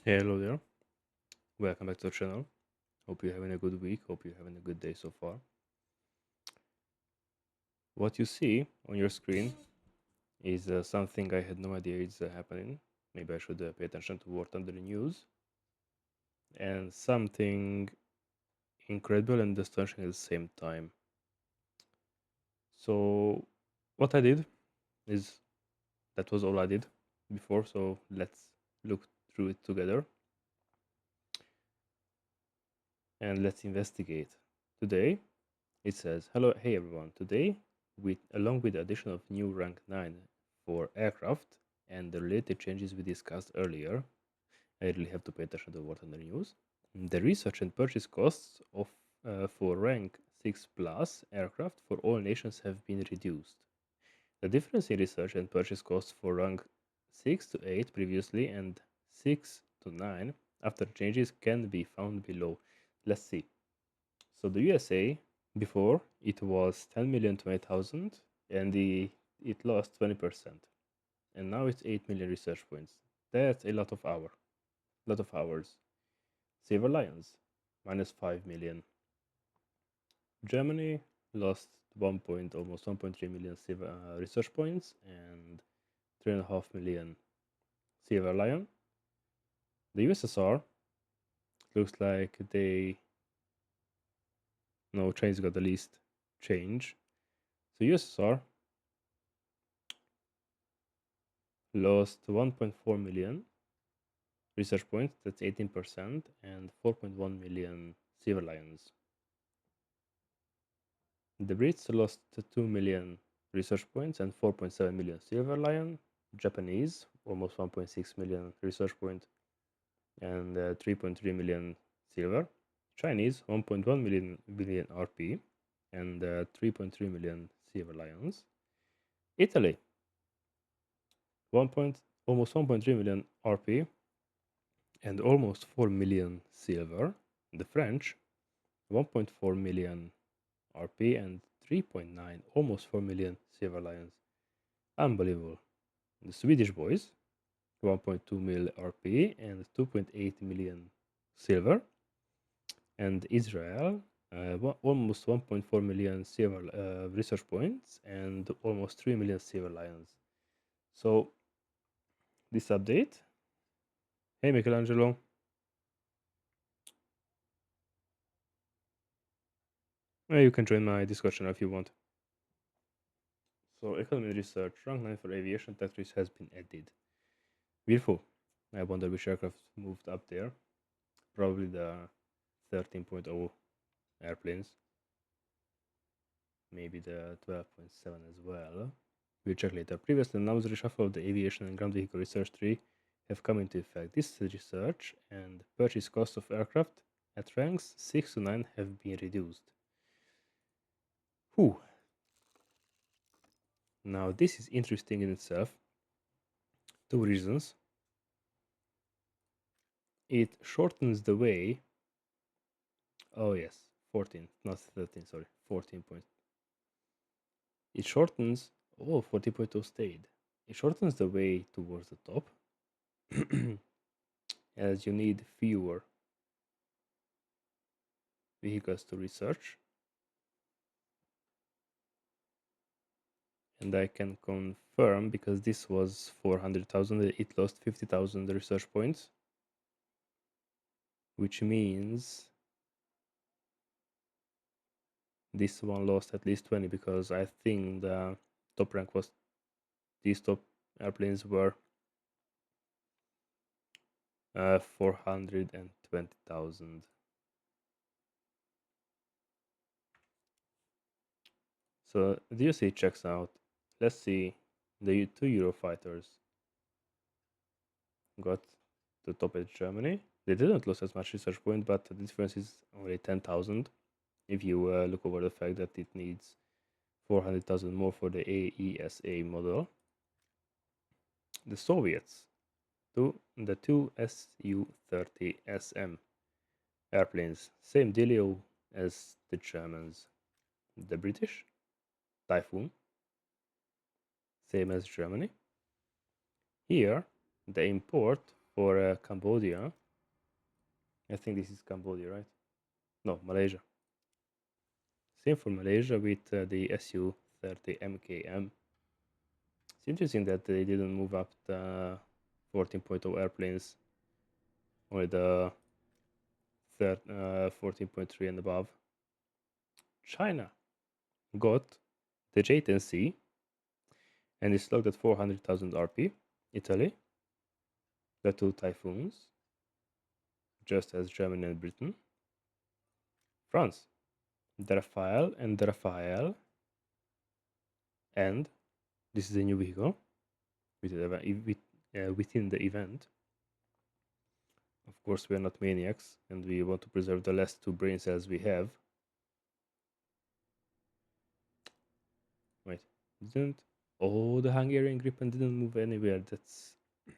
Hello there, welcome back to the channel. Hope you're having a good week, hope you're having a good day so far. What you see on your screen is something I had no idea is happening. Maybe I should pay attention to what under the news. And something incredible and astonishing at the same time. So, what I did is that was all I did before, so let's look through it together and let's investigate. Today, it says, "Hello, hey everyone. Today, along with the addition of new rank 9 for aircraft and the related changes we discussed earlier, I really have to pay attention to what on the news. The research and purchase costs of for rank 6 plus aircraft for all nations have been reduced. The difference in research and purchase costs for rank 6 to 8 previously and 6 to 9 after changes can be found below." Let's see. So the USA before it was 10,020,000 and it lost 20%. And now it's 8 million research points. That's a lot of hours. Silver Lions minus 5 million. Germany lost almost 1.3 million research points and 3.5 million Silver Lion. The USSR looks like Chinese got the least change. So USSR lost 1.4 million research points, that's 18%, and 4.1 million Silver Lions. The Brits lost 2 million research points and 4.7 million Silver Lion. Japanese, almost 1.6 million research point and 3.3 million silver. Chinese, 1.1 million RP and 3.3 million Silver Lions. Italy, almost 1.3 million RP and almost 4 million silver. The French, 1.4 million RP and 3.9, almost 4 million Silver Lions. Unbelievable. The Swedish boys, 1.2 mil RP and 2.8 million silver. And Israel, almost 1.4 million silver research points and almost 3 million Silver Lions. So, this update. Hey, Michelangelo. You can join my discussion if you want. So, economy research, rank 9 for aviation tactics has been added. Beautiful. I wonder which aircraft moved up there. Probably the 13.0 airplanes. Maybe the 12.7 as well. We'll check later. Previously announced reshuffle of the aviation and ground vehicle research tree have come into effect. This research and purchase costs of aircraft at ranks 6 to 9 have been reduced. Whew. Now this is interesting in itself. Two reasons. It shortens the way. Oh yes, 14, not 13, sorry, 14 points. It shortens. Oh, 40.0 stayed. It shortens the way towards the top as you need fewer vehicles to research. And I can confirm because this was 400,000, it lost 50,000 research points, which means this one lost at least 20 because I think the top rank was these top airplanes were 420,000. So the USA checks out. Let's see, the two Eurofighters got the top at Germany. They didn't lose as much research point, but the difference is only 10,000 if you look over the fact that it needs 400,000 more for the AESA model. The Soviets, the two Su-30SM airplanes, same dealio as the Germans. The British, Typhoon, same as Germany. Here, the import for Cambodia I think this is Cambodia, right? No, Malaysia. Same for Malaysia with the Su-30 MKM. It's interesting that they didn't move up the 14.0 airplanes, only the 14.3 and above. China got the J-10C and is logged at 400,000 RP. Italy, the two Typhoons, just as Germany and Britain. France, the Rafale and the Rafale, and this is a new vehicle within the event. Of course, we are not maniacs, and we want to preserve the last two brain cells we have. Wait, didn't? Oh, the Hungarian Gripen didn't move anywhere.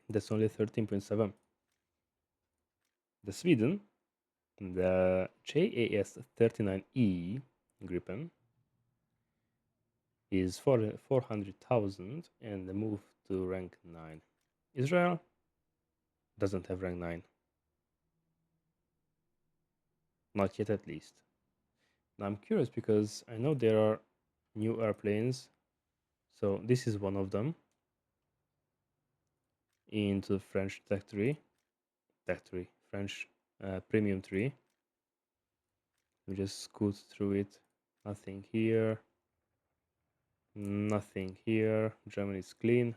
That's only 13.7. The Sweden, the JAS-39E Gripen is 400,000 and moved to rank 9. Israel doesn't have rank 9. Not yet, at least. Now I'm curious because I know there are new airplanes. So this is one of them into the French French premium tree. We just scoot through it. Nothing here. Nothing here. Germany is clean.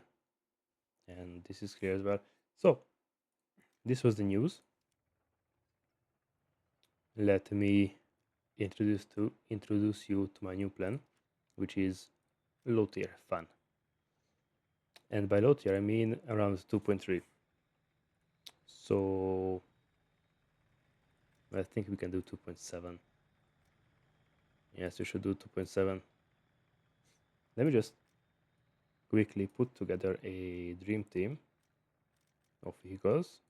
And this is clear as well. So this was the news. Let me introduce you to my new plan, which is low tier fun. And by low tier I mean around 2.3. So I think we can do 2.7. Yes, we should do 2.7. Let me just quickly put together a dream team of vehicles.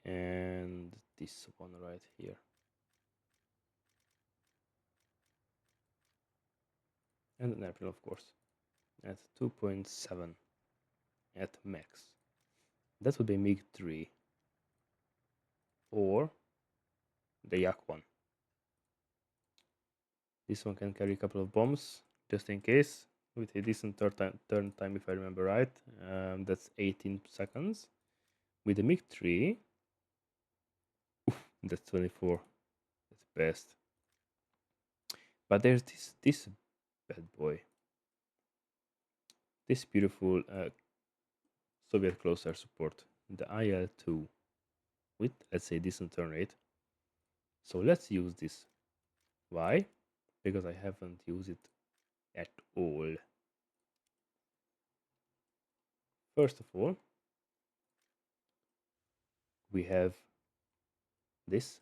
And this one right here. And an airplane, of course, at 2.7 at max. That would be MiG-3 or the Yak-1. This one can carry a couple of bombs just in case with a decent turn time, if I remember right. That's 18 seconds. With the MiG-3, that's 24. That's best. But there's this bad boy. This beautiful Soviet close air support, the IL-2, with, let's say, decent turn rate. So let's use this. Why? Because I haven't used it at all. First of all, we have this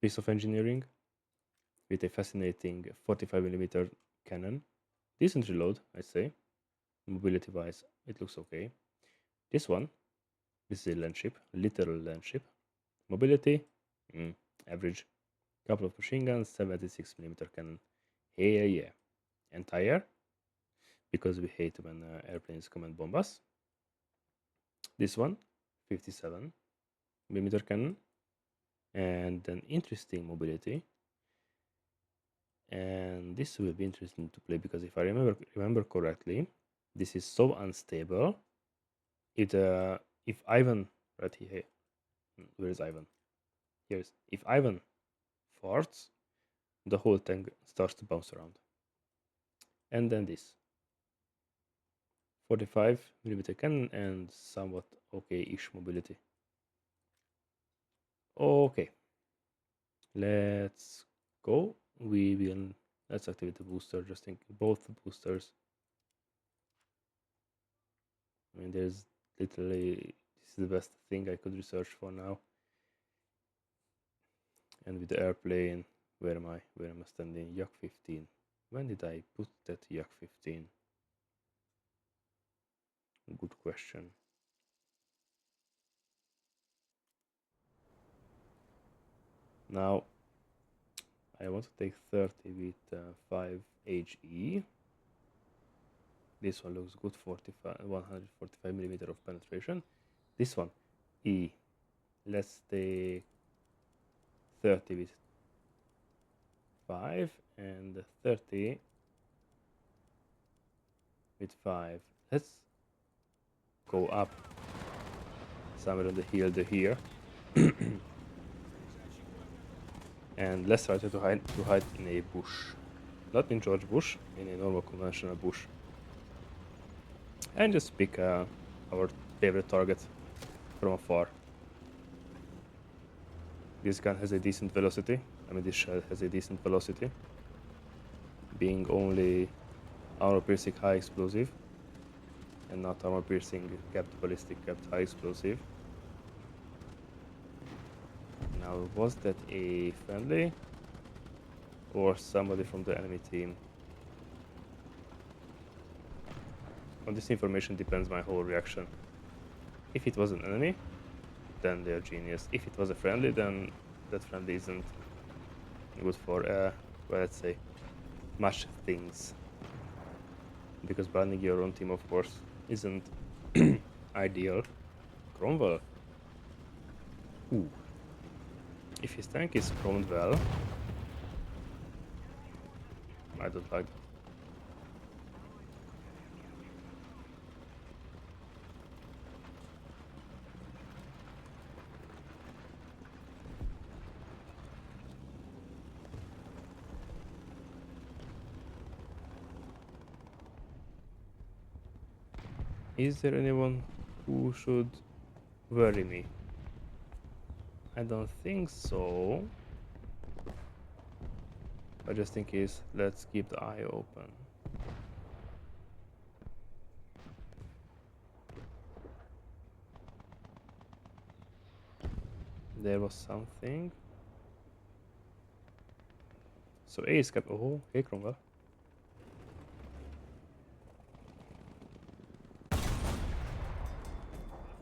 piece of engineering with a fascinating 45mm cannon. Decent reload, I'd say. Mobility wise, it looks okay. This one, this is a land ship, literal land ship. Mobility, average. Couple of machine guns, 76mm cannon. Hell yeah. And tire, because we hate when airplanes come and bomb us. This one, 57mm cannon. And an interesting mobility. And this will be interesting to play because if I remember correctly, this is so unstable. If Ivan right here, where is Ivan? Here's if Ivan farts, the whole tank starts to bounce around. And then this 45mm cannon and somewhat okay-ish mobility. Okay, let's go. Let's activate the booster. Just think both boosters. I mean, there's literally this is the best thing I could research for now. And with the airplane, where am I standing? Yak 15. When did I put that Yak 15? Good question. Now I want to take 30 with 5 HE. This one looks good, 145 millimeter of penetration. This one, E. Let's take 30 with 5 and 30 with 5. Let's go up somewhere on the hill here. And let's try to hide in a bush. Not in George Bush, in a normal conventional bush. And just pick our favorite target from afar. This gun has a decent velocity. I mean, this shell has a decent velocity, being only armor-piercing high explosive and not armor-piercing capped ballistic capped high explosive. Now, was that a friendly or somebody from the enemy team? On this information depends my whole reaction. If it was an enemy, then they're genius. If it was a friendly, then that friendly isn't good for, well, let's say, much things. Because banning your own team, of course, isn't ideal. Cromwell. Ooh. If his tank is prone well, I don't like that. Is there anyone who should worry me? I don't think so. But just in case, let's keep the eye open. There was something. So A is kept. Oh, hey Cromwell.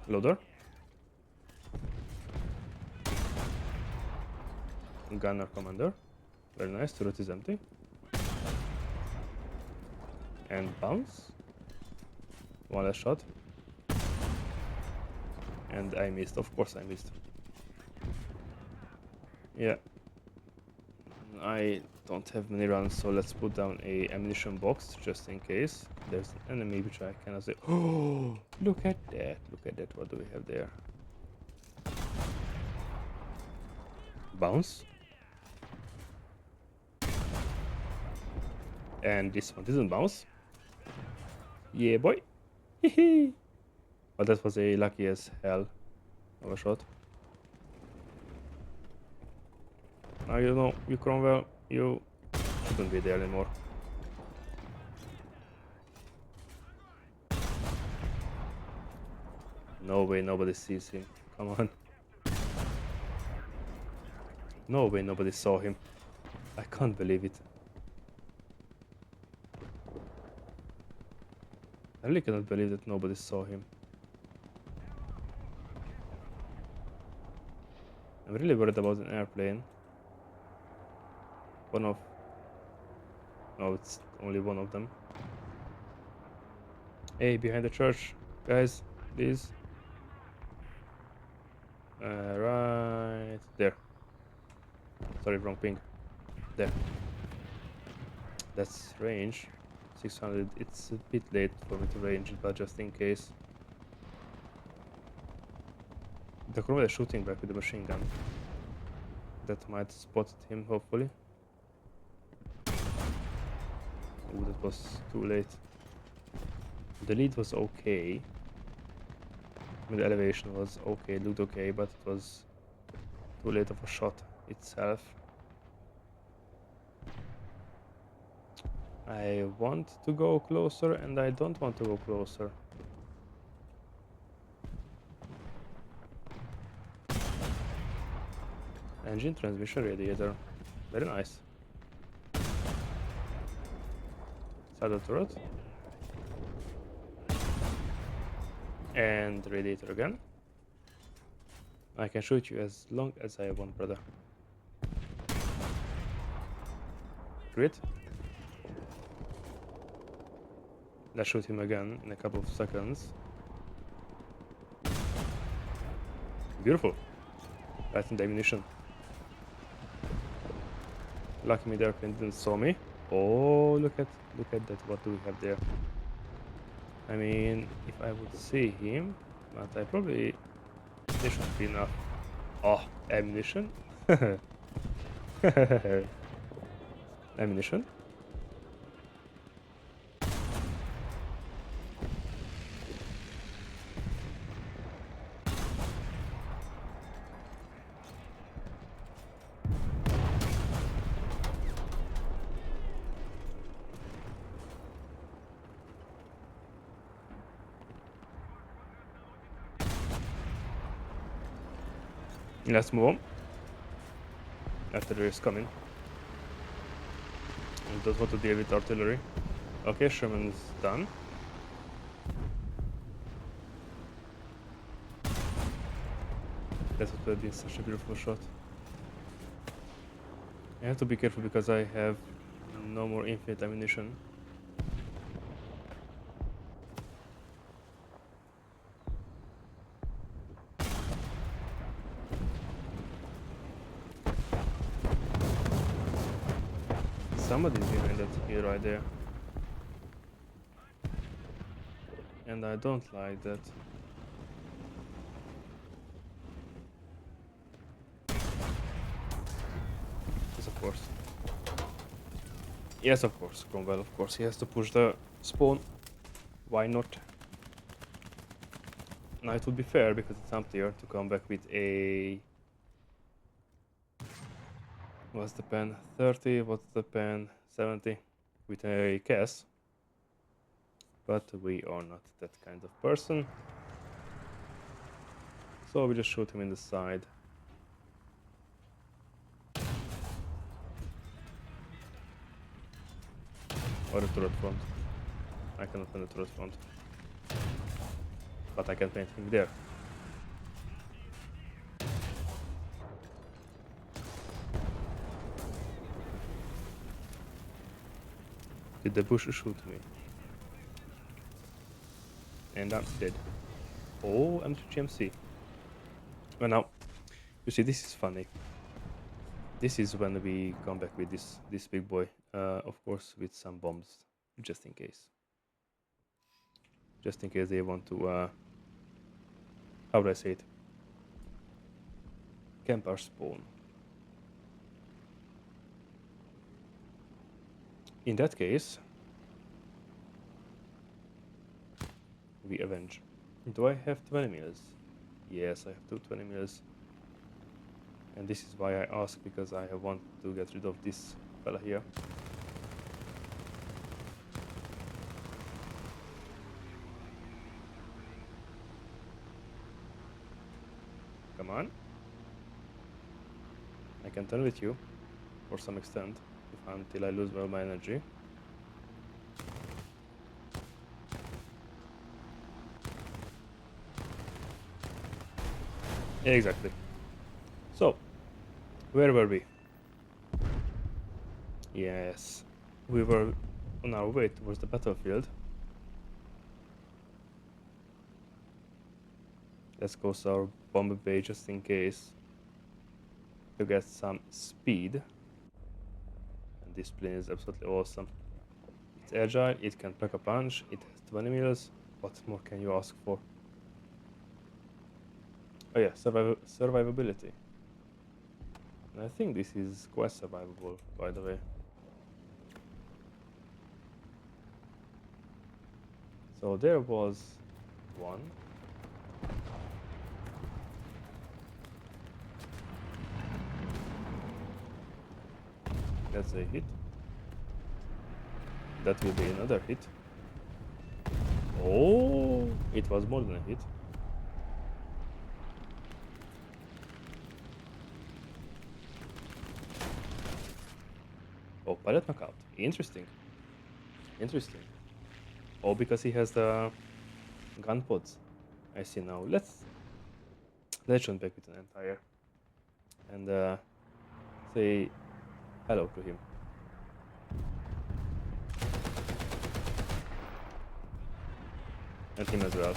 Loader. Gunner commander. Very nice. Turret is empty. And bounce. One last shot. And I missed. Of course I missed. Yeah. I don't have many rounds, so let's put down a ammunition box just in case there's an enemy which I cannot say. Oh, look at that! Look at that! What do we have there? Bounce. And this one doesn't bounce. Yeah, boy. Hehe. But that was a lucky as hell of a shot. Now you know, you Cromwell, you shouldn't be there anymore. No way nobody sees him. Come on. No way nobody saw him. I can't believe it. I really cannot believe that nobody saw him. I'm really worried about an airplane. No, it's only one of them. Hey, behind the church, guys, please. Right there. Sorry, wrong ping. There. That's range. 600. It's a bit late for me to range it, but just in case. The Cromwell is shooting back with the machine gun. That might spot him, hopefully. Ooh, that was too late. The lead was okay. I mean, the elevation was okay, it looked okay, but it was too late of a shot itself. I want to go closer and I don't want to go closer. Engine, transmission, radiator. Very nice. Saddle turret. And radiator again. I can shoot you as long as I want, brother. Great. Let's shoot him again in a couple of seconds. Beautiful. Right in the ammunition. Lucky me, the airplane didn't saw me. Oh, look at that. What do we have there? I mean, if I would see him, but I probably, there should be enough. Oh, ammunition. Ammunition. Let's move on. Artillery is coming. I don't want to deal with artillery. Okay, Sherman's done. That would have been such a beautiful shot. I have to be careful because I have no more infinite ammunition. Somebody's behind that hill right there. And I don't like that. Yes, of course. Yes, of course, Cromwell, of course. He has to push the spawn. Why not? Now it would be fair because it's emptier to come back with a... What's the pen? 30, what's the pen? 70 with a cast. But we are not that kind of person. So we just shoot him in the side. Or the turret front. I cannot paint the turret front. But I can paint him there. Did the bush shoot me? And I'm dead. Oh, M2GMC. Well, now, you see, this is funny. This is when we come back with this big boy. Of course, with some bombs, just in case. Just in case they want to, how do I say it? Camp our spawn. In that case, we avenge. Do I have 20 mils? Yes, I have 220 mils. And this is why I ask, because I want to get rid of this fella here. Come on. I can turn with you, for some extent, until I lose all my energy. Exactly. So, where were we? Yes, we were on our way towards the battlefield. Let's go to our bomb bay just in case to get some speed. And this plane is absolutely awesome. It's agile, it can pack a punch, it has 20 mils. What more can you ask for? Oh yeah, survivability. And I think this is quite survivable, by the way. So there was one. That's a hit. That will be another hit. Oh, it was more than a hit. Oh, pilot knockout. Interesting. Interesting. Oh, because he has the gun pods. I see now. Let's jump back with an entire and say hello to him. And him as well.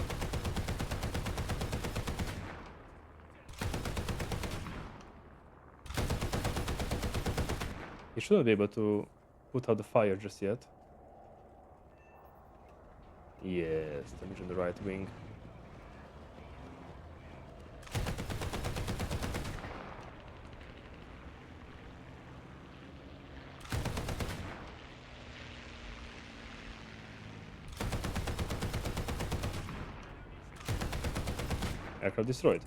He shouldn't be able to put out the fire just yet. Yes, damage on the right wing. Aircraft destroyed.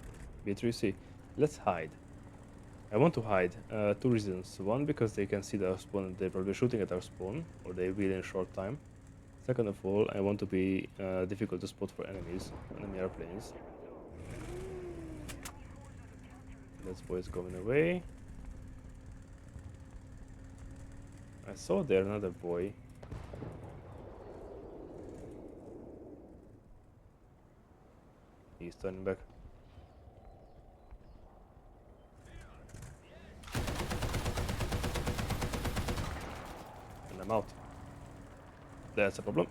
B3C. Let's hide. I want to hide. Two reasons. One, because they can see our spawn and they're probably shooting at our spawn, or they will in a short time. Second of all, I want to be difficult to spot for enemies, enemy airplanes. That boy is going away. I saw there another boy. He's turning back. And I'm out. That's a problem.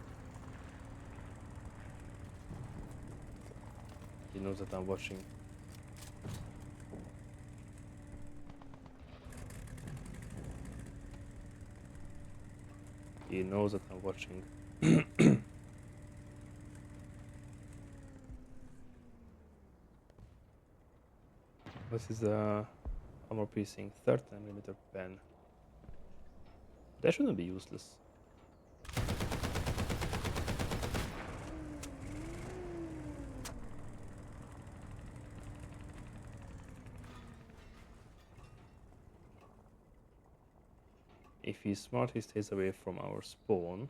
He knows that I'm watching. He knows that I'm watching. This is a armor piercing 30mm pen. That shouldn't be useless. If he's smart, he stays away from our spawn.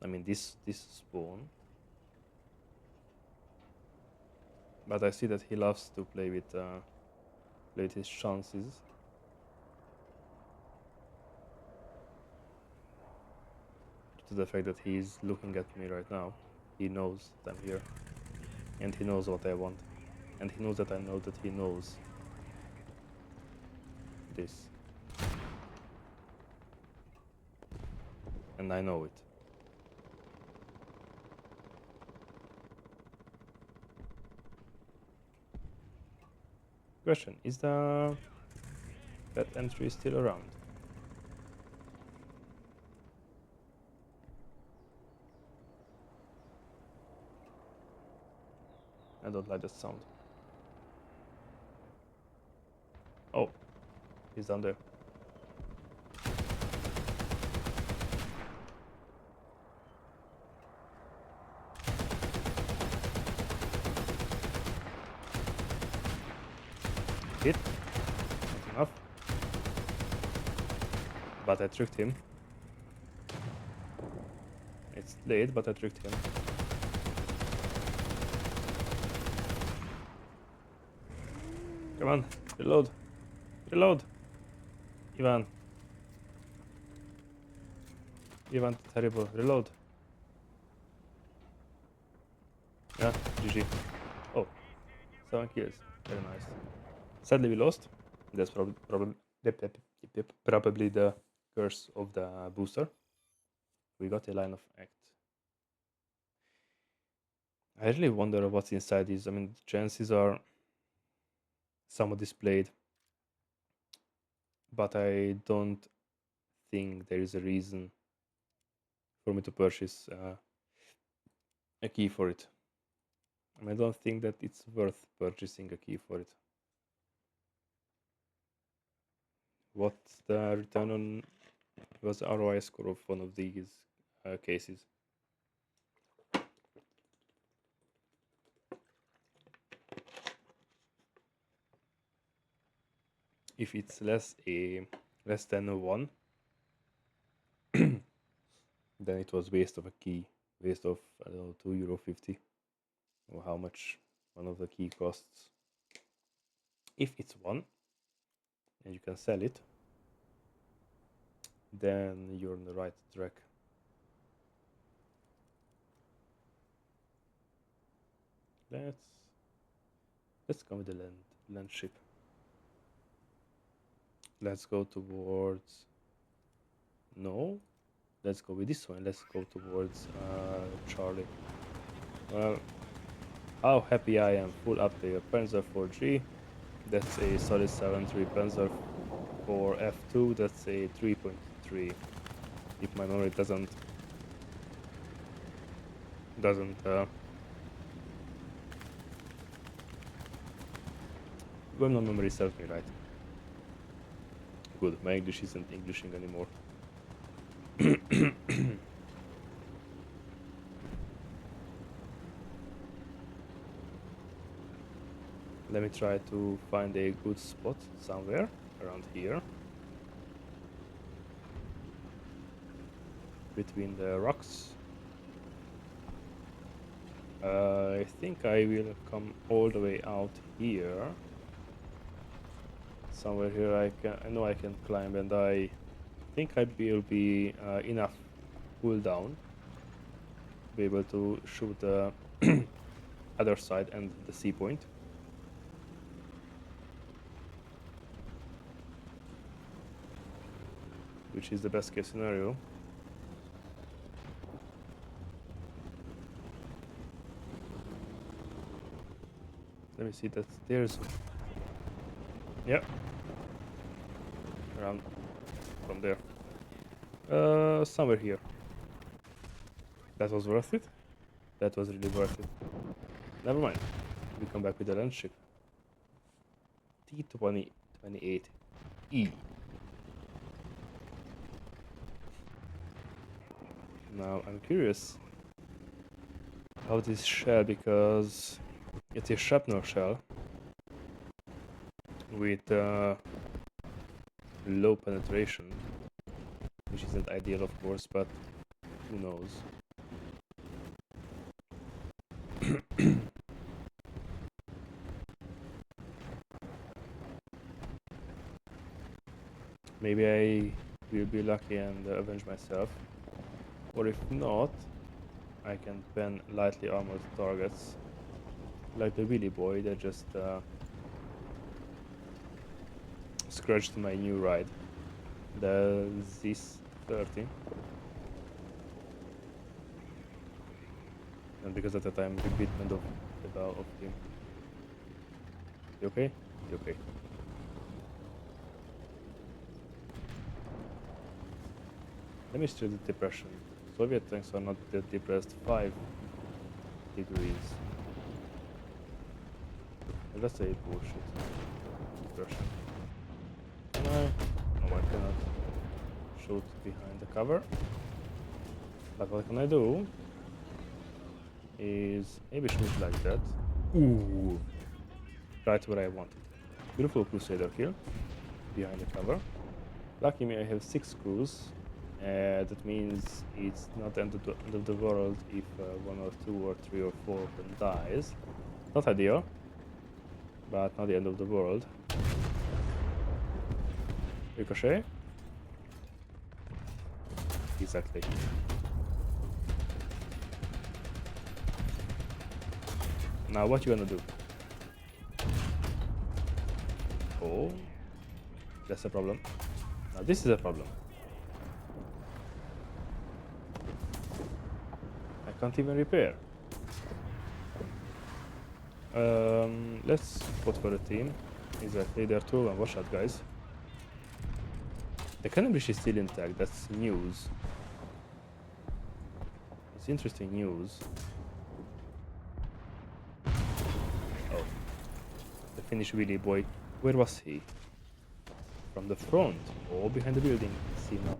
I mean this spawn. But I see that he loves to play with his chances. To the fact that he's looking at me right now. He knows that I'm here. And he knows what I want. And he knows that I know that he knows this. And I know it. Question, is that entry still around? I don't like that sound. Oh, he's down there. Hit. Not enough. But I tricked him. It's late, but I tricked him. Come on, reload. Reload. Ivan. Ivan, terrible. Reload. Yeah, GG. Oh, 7 kills. Very nice. Sadly, we lost. That's probably the curse of the booster. We got a line of act. I really wonder what's inside these. I mean, the chances are somewhat displayed, but I don't think there is a reason for me to purchase a key for it. I mean, I don't think that it's worth purchasing a key for it. What's the return on was the ROI score of one of these cases? If it's less than a 1, then it was waste of a key, waste of, I don't know, €2.50 or how much one of the key costs. If it's 1 and you can sell it, then you're on the right track. Let's go with the land ship. Let's go towards, no, let's go with this one. Let's go towards Charlie. Well, how happy I am. Full update. Panzer 4G. That's a solid 7.3. Panzer 4 F2. That's a 3.3. If my memory doesn't well, no memory serves me right. Good. My English isn't Englishing anymore. Let me try to find a good spot somewhere around here between the rocks. I think I will come all the way out here. Somewhere here I know I can climb, and I think I will be enough cooldown to be able to shoot the other side and the sea point. Which is the best case scenario. Let me see that there's... Yeah. Around from there. Somewhere here. That was worth it? That was really worth it. Never mind. We come back with the land ship. T-28E. Now I'm curious how this shell, because it's a shrapnel shell with low penetration, which isn't ideal of course, but who knows. Maybe I will be lucky and avenge myself, or if not, I can pen lightly armored targets like the Willy Boy that just scratched my new ride, the ZIS-30. And because at the time repeatment of the bow of him. You okay? You okay? Let me steer the depression. Soviet tanks are not that depressed. 5 degrees. Let's say bullshit. Depression. Can I? No, I cannot shoot behind the cover. But what can I do? Is maybe shoot like that. Ooh! Right where I wanted. Beautiful Crusader kill. Behind the cover. Lucky me, I have 6 crews. That means it's not end of the world if 1 or 2 or 3 or 4 of them dies. Not ideal, but not the end of the world. Ricochet? Exactly. Now what you gonna do? Oh, that's a problem. Now this is a problem. I can't even repair. Let's vote for the team. Exactly, there are 2 of them. Watch out, guys. The cannon bridge is still intact. That's news. It's interesting news. Oh, the Finnish Willy Boy. Where was he? From the front or behind the building? See now.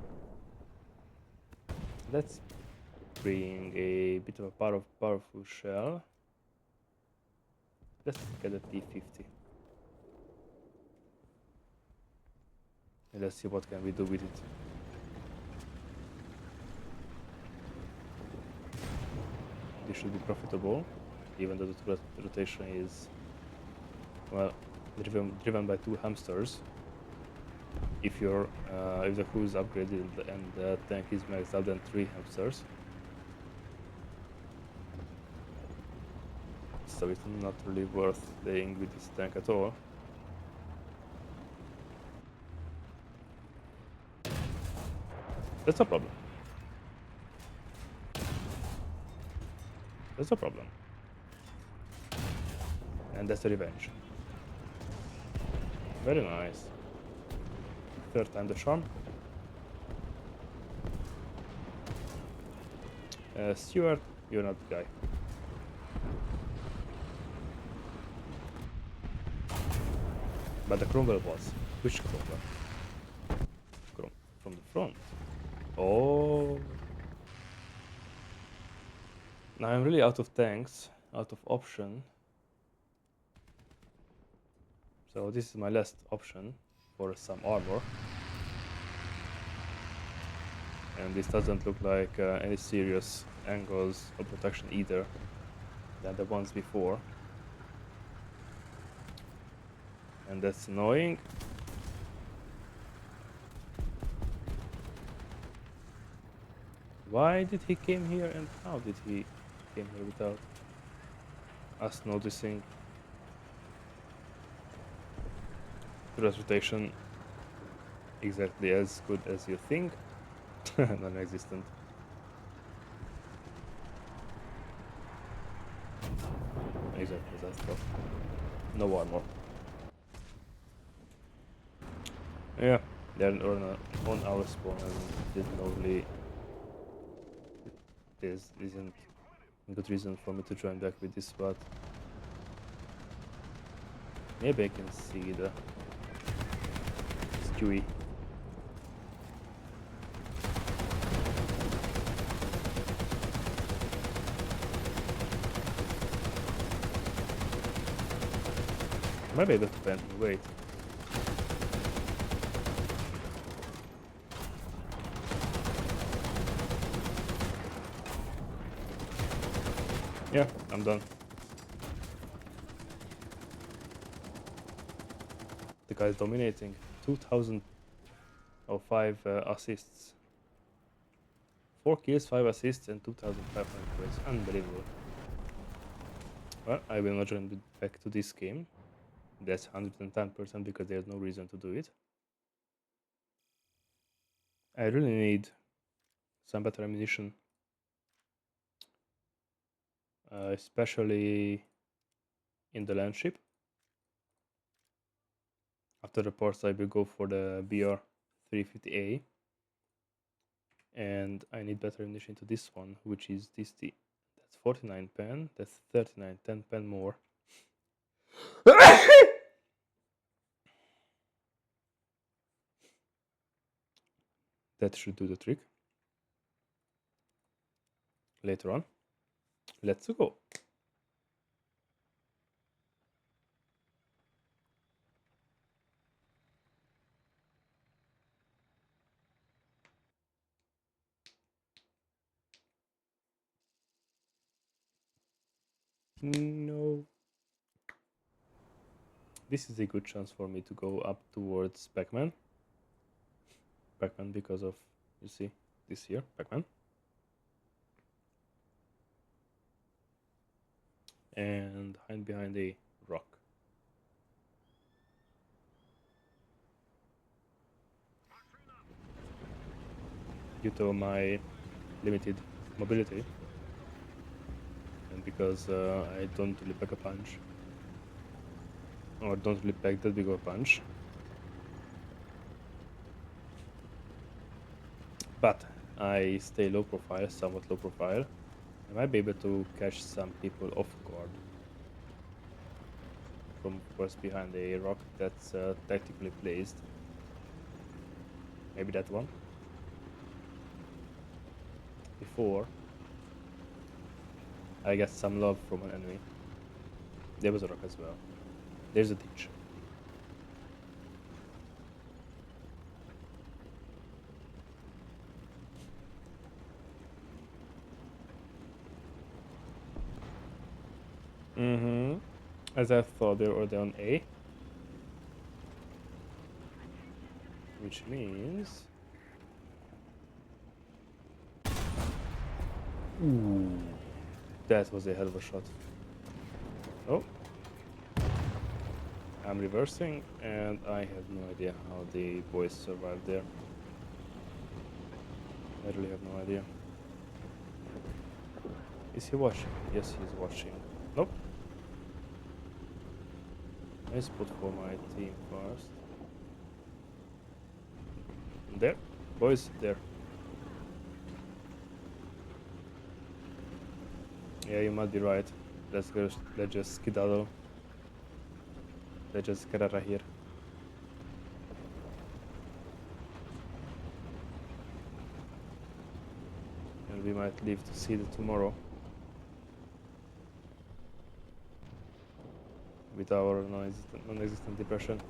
Let's bring a bit of a powerful shell. Let's get a T-50. And let's see what can we do with it. This should be profitable, even though the rotation is, well, driven by 2 hamsters. If you're if the crew is upgraded and the tank is maxed out, then 3 hamsters. So it's not really worth playing with this tank at all. That's a problem. That's a problem. And that's the revenge. Very nice. Third time the charm. Stuart, you're not the guy. But the Cromwell was. Which Cromwell? From the front. Oh. Now I'm really out of tanks, out of option. So this is my last option for some armor. And this doesn't look like any serious angles of protection either than the ones before. And that's annoying. Why did he came here and how did he came here without us noticing? Rotation exactly as good as you think. Non-existent. Exactly as I thought. No armor. Yeah, they're on our spawn and didn't only. This isn't a good reason for me to join back with this spot. Maybe I can see the Stewie. Might be able to bend and wait. Yeah, I'm done. The guy's dominating. 2005 assists. 4 kills, 5 assists, and 2,500 points. Unbelievable. Well, I will not join back to this game. That's 110% because there's no reason to do it. I really need some better ammunition. Especially in the land ship. After the parts I will go for the BR-350A. And I need better ammunition to this one, which is this T. That's 49 pen, that's 39, 10 pen more. That should do the trick. Later on. Let's go. No. This is a good chance for me to go up towards Pac-Man. Pac-Man because of, you see, this here, Pac-Man. And hide behind a rock. Due to my limited mobility. And because I don't really pack a punch. Or don't really pack that big of a punch. But I stay low profile, somewhat low profile. I might be able to catch some people off guard. From, of course, behind a rock that's tactically placed. Maybe that one. Before I get some love from an enemy. There was a rock as well. There's a ditch. As I thought, they're already on A. Which means... Ooh, that was a hell of a shot. Oh. I'm reversing, and I have no idea how the boys survived there. I really have no idea. Is he watching? Yes, he's watching. Nope. Nice spot for my team first. There, boys, there. Yeah, you might be right. Let's go. Let's just skedaddle. Let's just get out of here. And we might live to see the tomorrow. With our non-existent depression.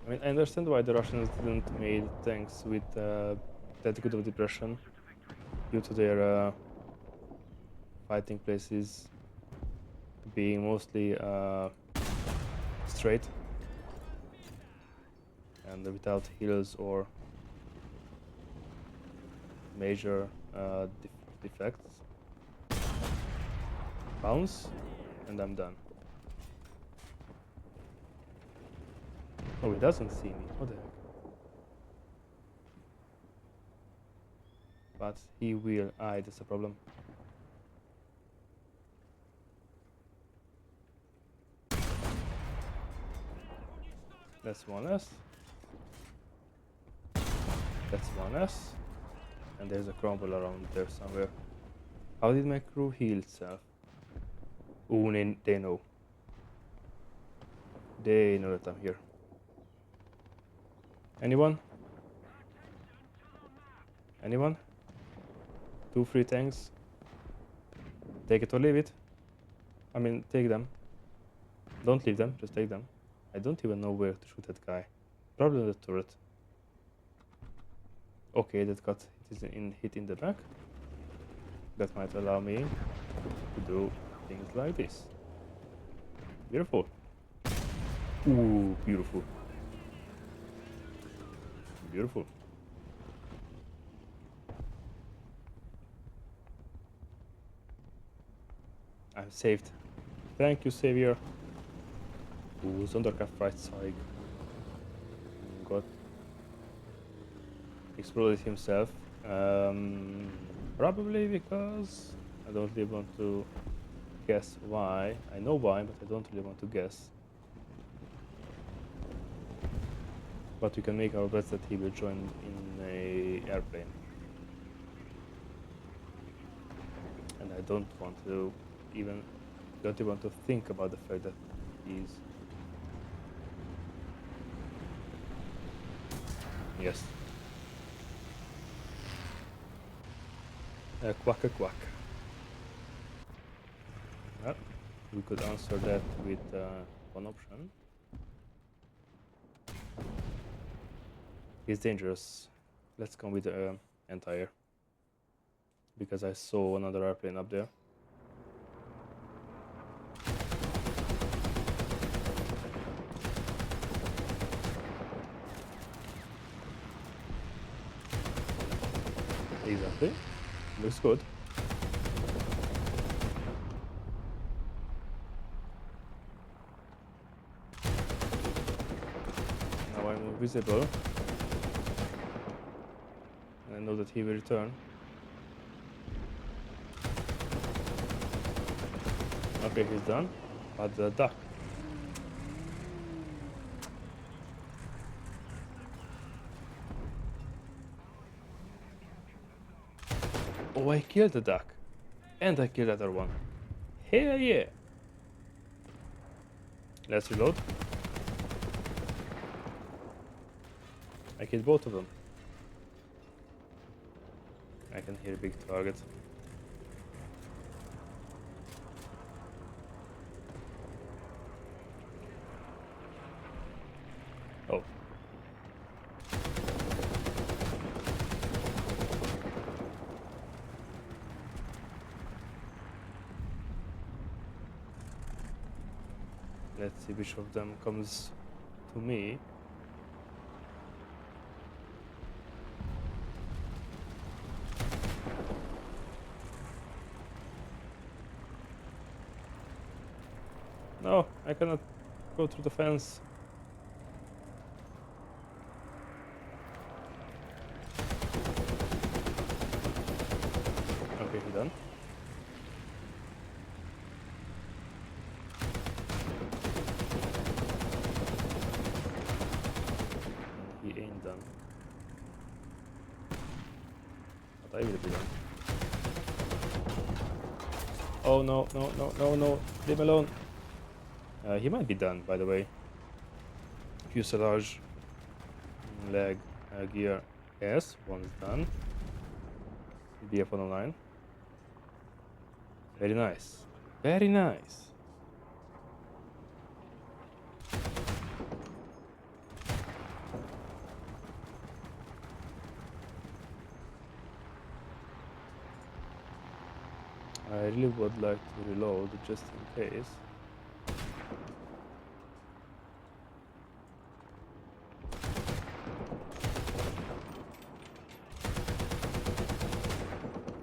I mean, I understand why the Russians didn't made tanks with that good of depression due to their fighting places being mostly straight and without hills or major defects. Bounce, and I'm done. Oh, he doesn't see me. What the heck? But he will. That's a problem. That's one less. That's one less. And there's a crumble around there somewhere. How did my crew heal itself? Oh, they know. They know that I'm here. Anyone? Anyone? 2 free tanks. Take it or leave it. I mean, take them. Don't leave them, just take them. I don't even know where to shoot that guy. Probably the turret. Okay, that got hit in the back. That might allow me to do things like this. Beautiful. Ooh, beautiful. Beautiful. I'm saved. Thank you, Savior. Ooh, Sonderkraftfahrzeuג. Got exploded himself. Probably because I don't really want to guess why. I know why, but I don't really want to guess. But we can make our bets that he will join in a airplane. And I don't want to even think about the fact that he's... Yes. Quack a quack. Well, we could answer that with one option. He's dangerous. Let's come with the entire. Because I saw another airplane up there. Exactly. Looks good. Now I'm invisible. And I know that he will return. Okay, he's done. But the duck. Oh, I killed the duck. And I killed the other one. Hell yeah! Let's reload. I killed both of them. I can hear a big target. Oh. Let's see which of them comes to me. No, I cannot go through the fence. Okay, he done. I will be done. Oh no, no, no, no, no. Leave him alone. He might be done, by the way. Fuselage, leg, gear. Yes, one's done. BF-109. Very nice. Very nice. I really would like to reload just in case.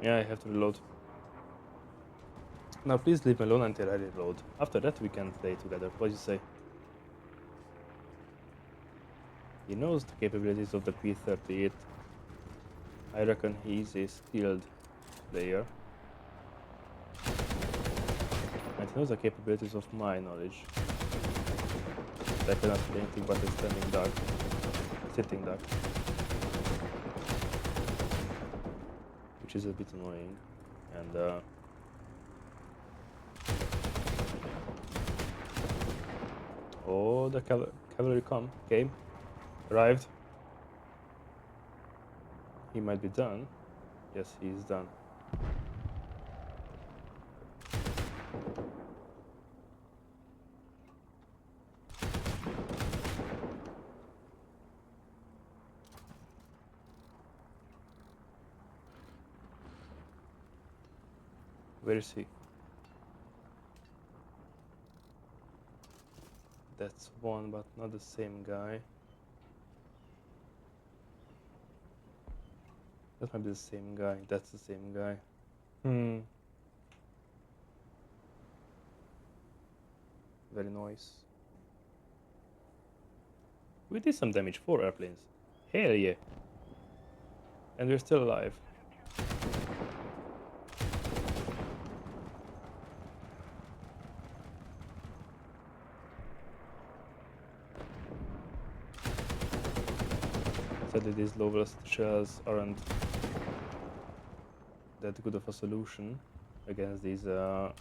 Yeah, I have to reload. Now please leave me alone until I reload. After that we can play together. What do you say? He knows the capabilities of the P-38. I reckon he's a skilled player. And he knows the capabilities of my knowledge. I cannot play anything but a standing duck. Sitting duck. Which is a bit annoying. And oh, the cavalry came. Arrived. He might be done. Yes, he is done. Where is he? That's one, but not the same guy. That might be the same guy. That's the same guy. Very nice. We did some damage, 4 airplanes. Hell yeah. And we're still alive. Sadly, these low velocity shells aren't that good of a solution against these airplanes.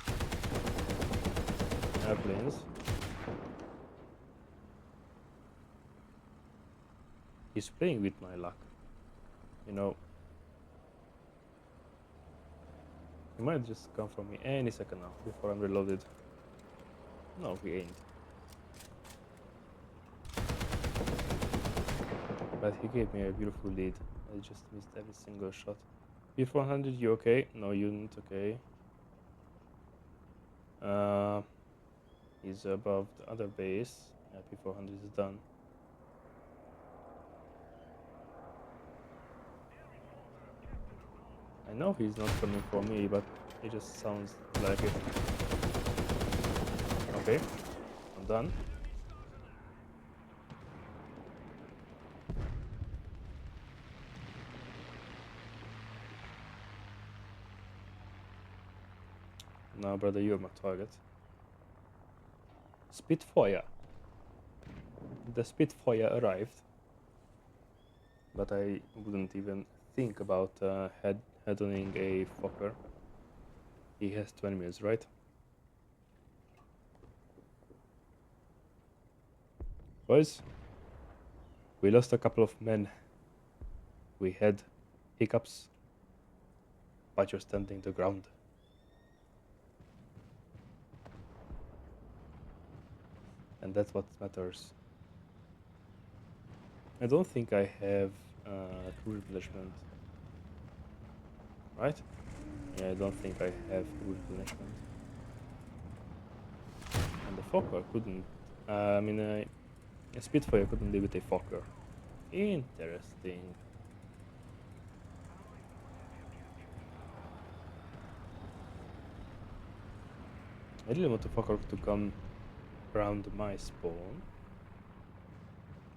He's playing with my luck. You know, he might just come for me any second now before I'm reloaded. No, he ain't. But he gave me a beautiful lead. I just missed every single shot. P400, you okay? No, you not okay. He's above the other base. Yeah, P400 is done. I know he's not coming for me, but it just sounds like it. Okay, I'm done. Now, brother, you're my target. Spitfire. The Spitfire arrived, but I wouldn't even think about head-oning a Fokker. He has 20 minutes, right? Boys, we lost a couple of men. We had hiccups, but you're standing the ground. And that's what matters. I don't think I have crew replenishment. Right? Yeah, I don't think I have crew replenishment. And the Fokker couldn't... a Spitfire couldn't live with a Fokker. Interesting. I really want the Fokker to come around my spawn.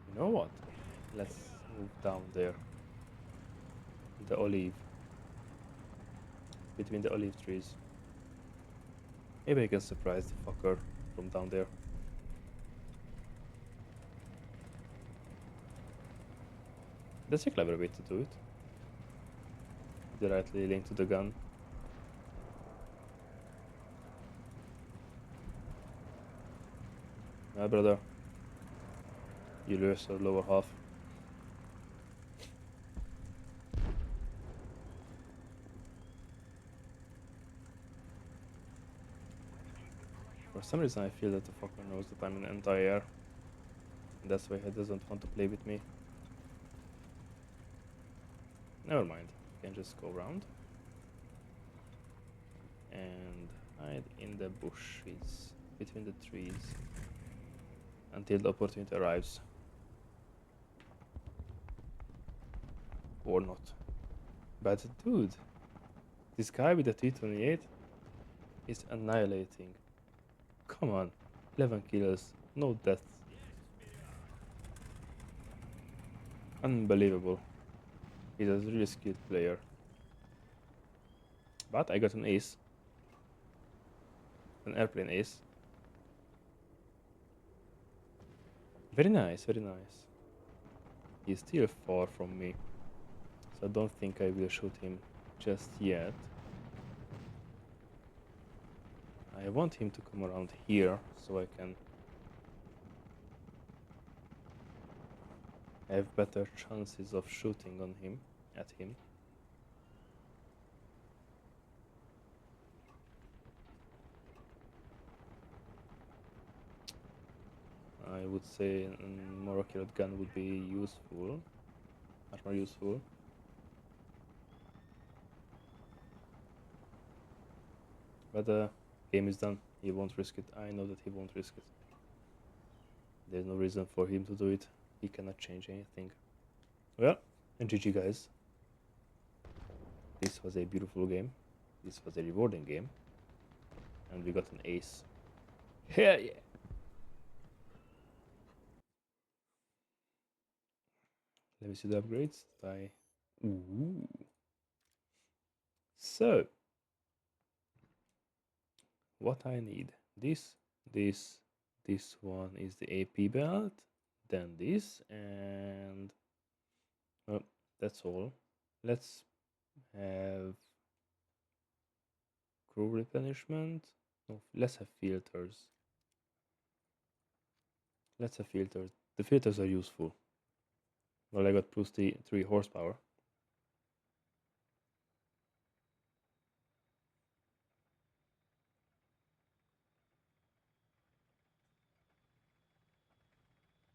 You know what? Let's move down there. The olive. Between the olive trees. Maybe I can surprise the Fokker from down there. That's a clever way to do it. directly linked to the gun. Brother, you lose the lower half. For some reason I feel that the fucker knows that I'm an anti-air. And that's why he doesn't want to play with me. Never mind, you can just go around. And hide in the bushes, between the trees. Until the opportunity arrives. Or not. But dude, this guy with the T28 is annihilating. Come on, 11 kills, no deaths. Unbelievable. He's a really skilled player. But I got an ace. An airplane ace. Very nice, very nice. He's still far from me, so I don't think I will shoot him just yet. I want him to come around here so I can have better chances of shooting on him, at him. I would say a more accurate gun would be useful, much more useful. But the game is done. He won't risk it. I know that he won't risk it. There's no reason for him to do it. He cannot change anything. Well, and GG guys. This was a beautiful game. This was a rewarding game. And we got an ace. Hell yeah! Let me see the upgrades. Ooh. So, what I need? This one is the AP belt. Then this, and well, that's all. Let's have crew replenishment. No, let's have filters. Let's have filters. The filters are useful. Well, I got plus 3 horsepower.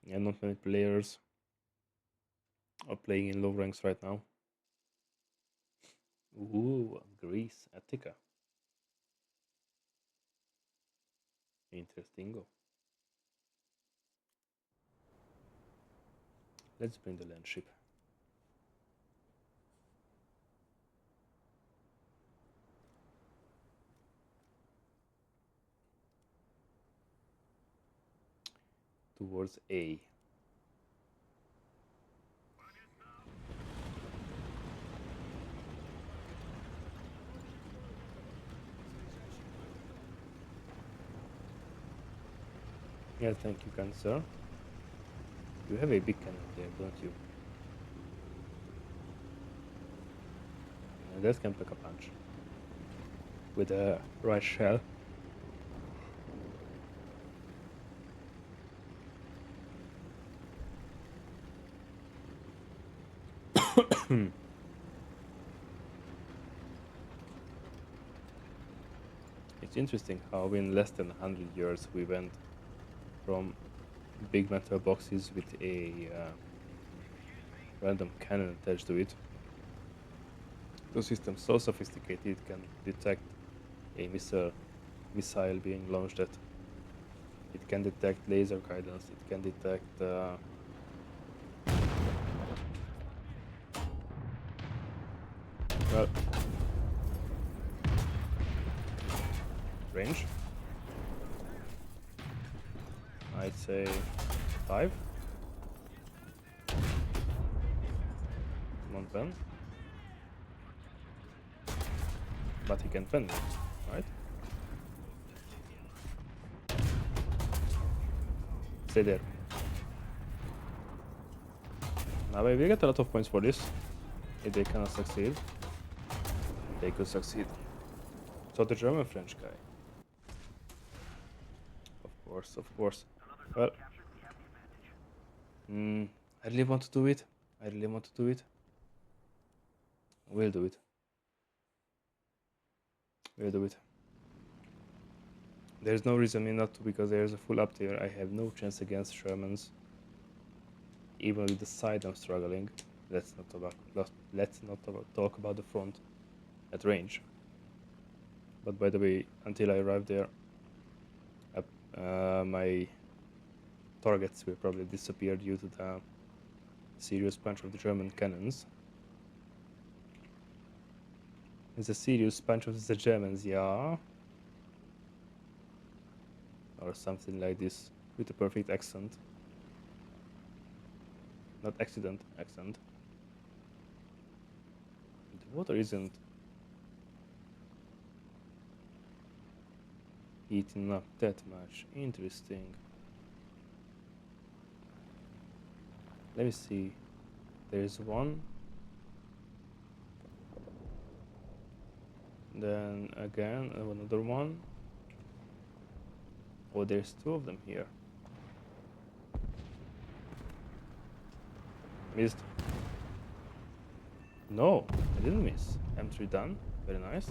Yeah, not many players are playing in low ranks right now. Ooh, Greece, Attica. Interestingo. Let's bring the land ship. Towards A. Yeah, thank you, kind sir. You have a big cannon there, don't you? And that can pack a punch. With a right shell. It's interesting how in less than 100 years we went from big metal boxes with a random cannon attached to it to a system so sophisticated it can detect a missile being launched at. It can detect laser guidance, it can detect well, range. I'd say 5. Not 10. But he can fend it, right? Stay there. Now we get a lot of points for this, if they cannot succeed. they could succeed. So the German-French guy. Of course. Well, I really want to do it. We'll do it. There's no reason me not to, because there's a full up there. I have no chance against Shermans. Even with the side I'm struggling. Let's not talk about the front at range. But by the way, until I arrive there, my targets will probably disappear due to the serious punch of the German cannons. It's a serious punch of the Germans, yeah. Or something like this, with a perfect accent. Not accident, accent. The water isn't heating up that much. Interesting. Let me see. There's one. Then again, another one. Oh, there's two of them here. Missed. No, I didn't miss. M3 done. Very nice.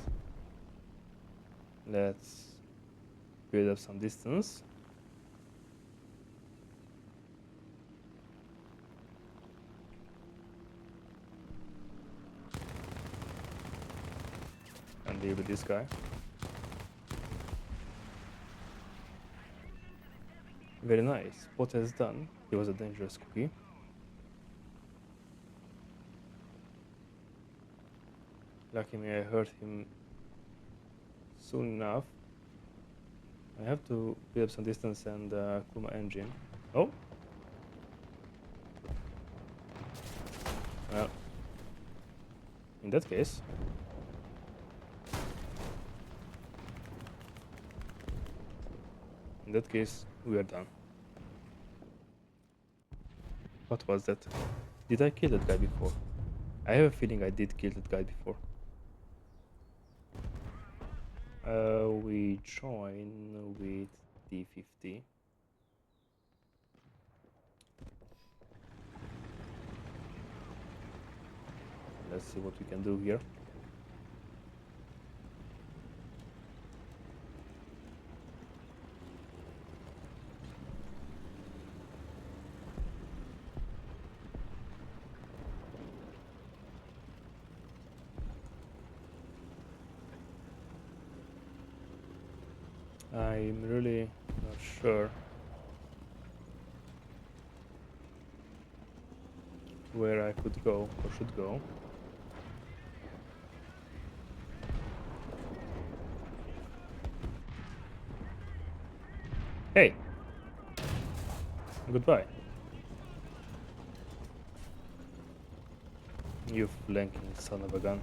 Let's build up some distance. And deal with this guy. Very nice. What has done? He was a dangerous cookie. Lucky me, I heard him soon enough. I have to build up some distance and cool my engine. Oh! Well, in that case... we are done. What was that? Did I kill that guy before? I have a feeling I did kill that guy before. We join with D50. Let's see what we can do here. I'm really not sure where I could go or should go. Hey! Goodbye. You flanking son of a gun.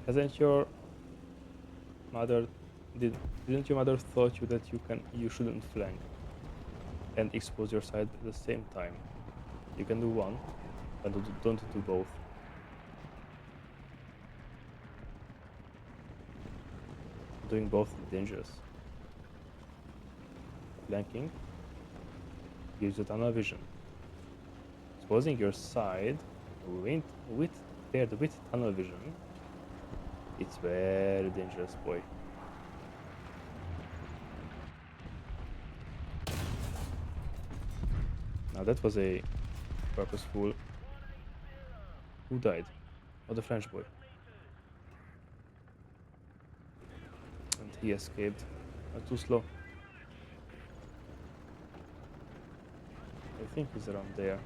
Hasn't your mother didn't your mother thought you that you shouldn't flank and expose your side at the same time? You can do one, but don't do both. Doing both is dangerous. Flanking gives you tunnel vision. Exposing your side paired with tunnel vision, it's very dangerous, boy. Now that was a purposeful... Who died? Oh, the French boy. And he escaped. Too slow. I think he's around there.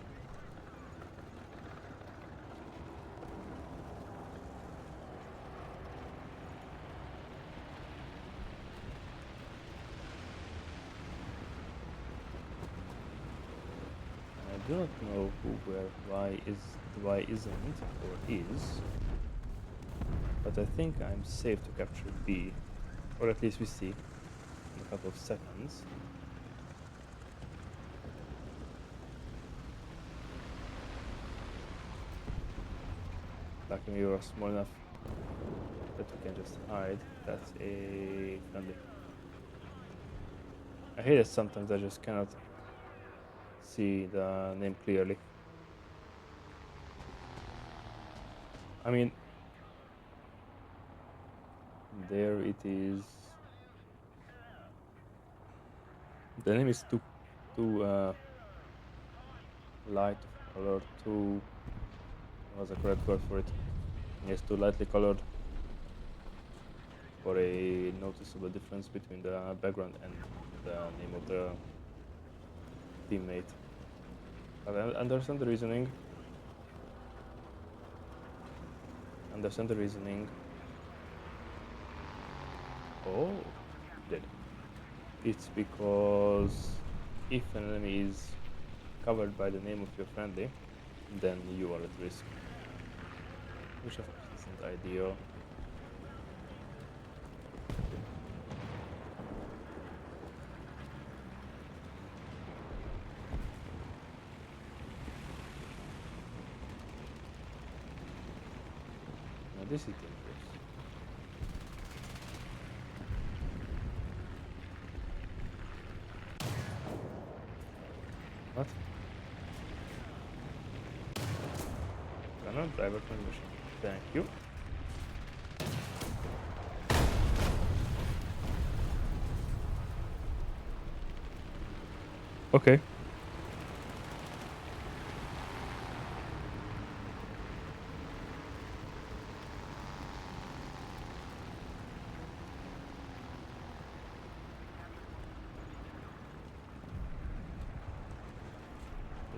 I do not know who, where, why isn't, or is, but I think I'm safe to capture B, or at least we see in a couple of seconds. attacking me or small enough that we can just hide. That's a friendly. I hate it sometimes I just cannot see the name clearly. I mean, there it is. The name is too light of color, too, what's the correct word for it? Yes, too lightly colored for a noticeable difference between the background and the name of the teammate. But I understand the reasoning. Understand the reasoning. Oh, did. It's because if an enemy is covered by the name of your friendly, then you are at risk. Which of course isn't ideal. Now this is dangerous. What? Cannot driver permission. Thank you. Okay.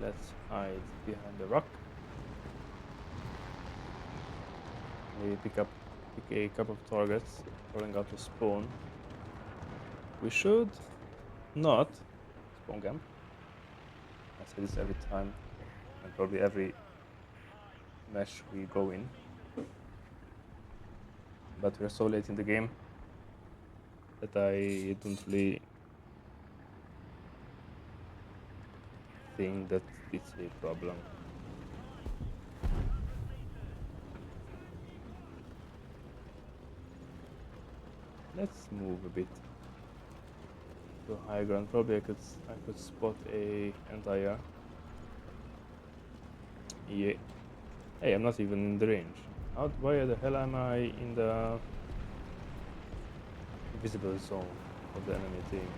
Let's hide behind the rock. Maybe pick a couple of targets rolling out to spawn. We should not spawn camp. I say this every time and probably every match we go in. But we're so late in the game that I don't really think that it's a problem. Let's move a bit to high ground. Probably I could spot a entire. Yeah. Hey, I'm not even in the range. Why the hell am I in the visible zone of the enemy team?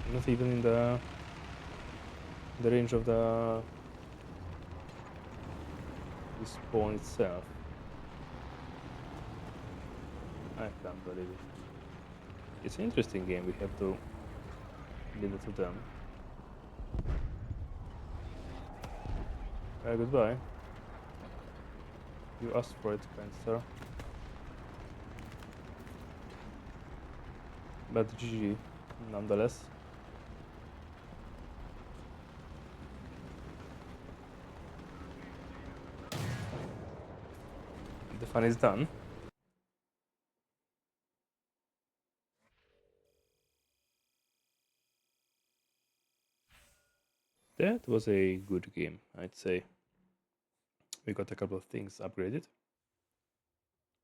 I'm not even in the range of the spawn itself. I can't believe it. It's an interesting game. We have to leave it to them. Goodbye. You asked for it, kind sir. But GG, nonetheless. The fun is done. That was a good game, I'd say. We got a couple of things upgraded.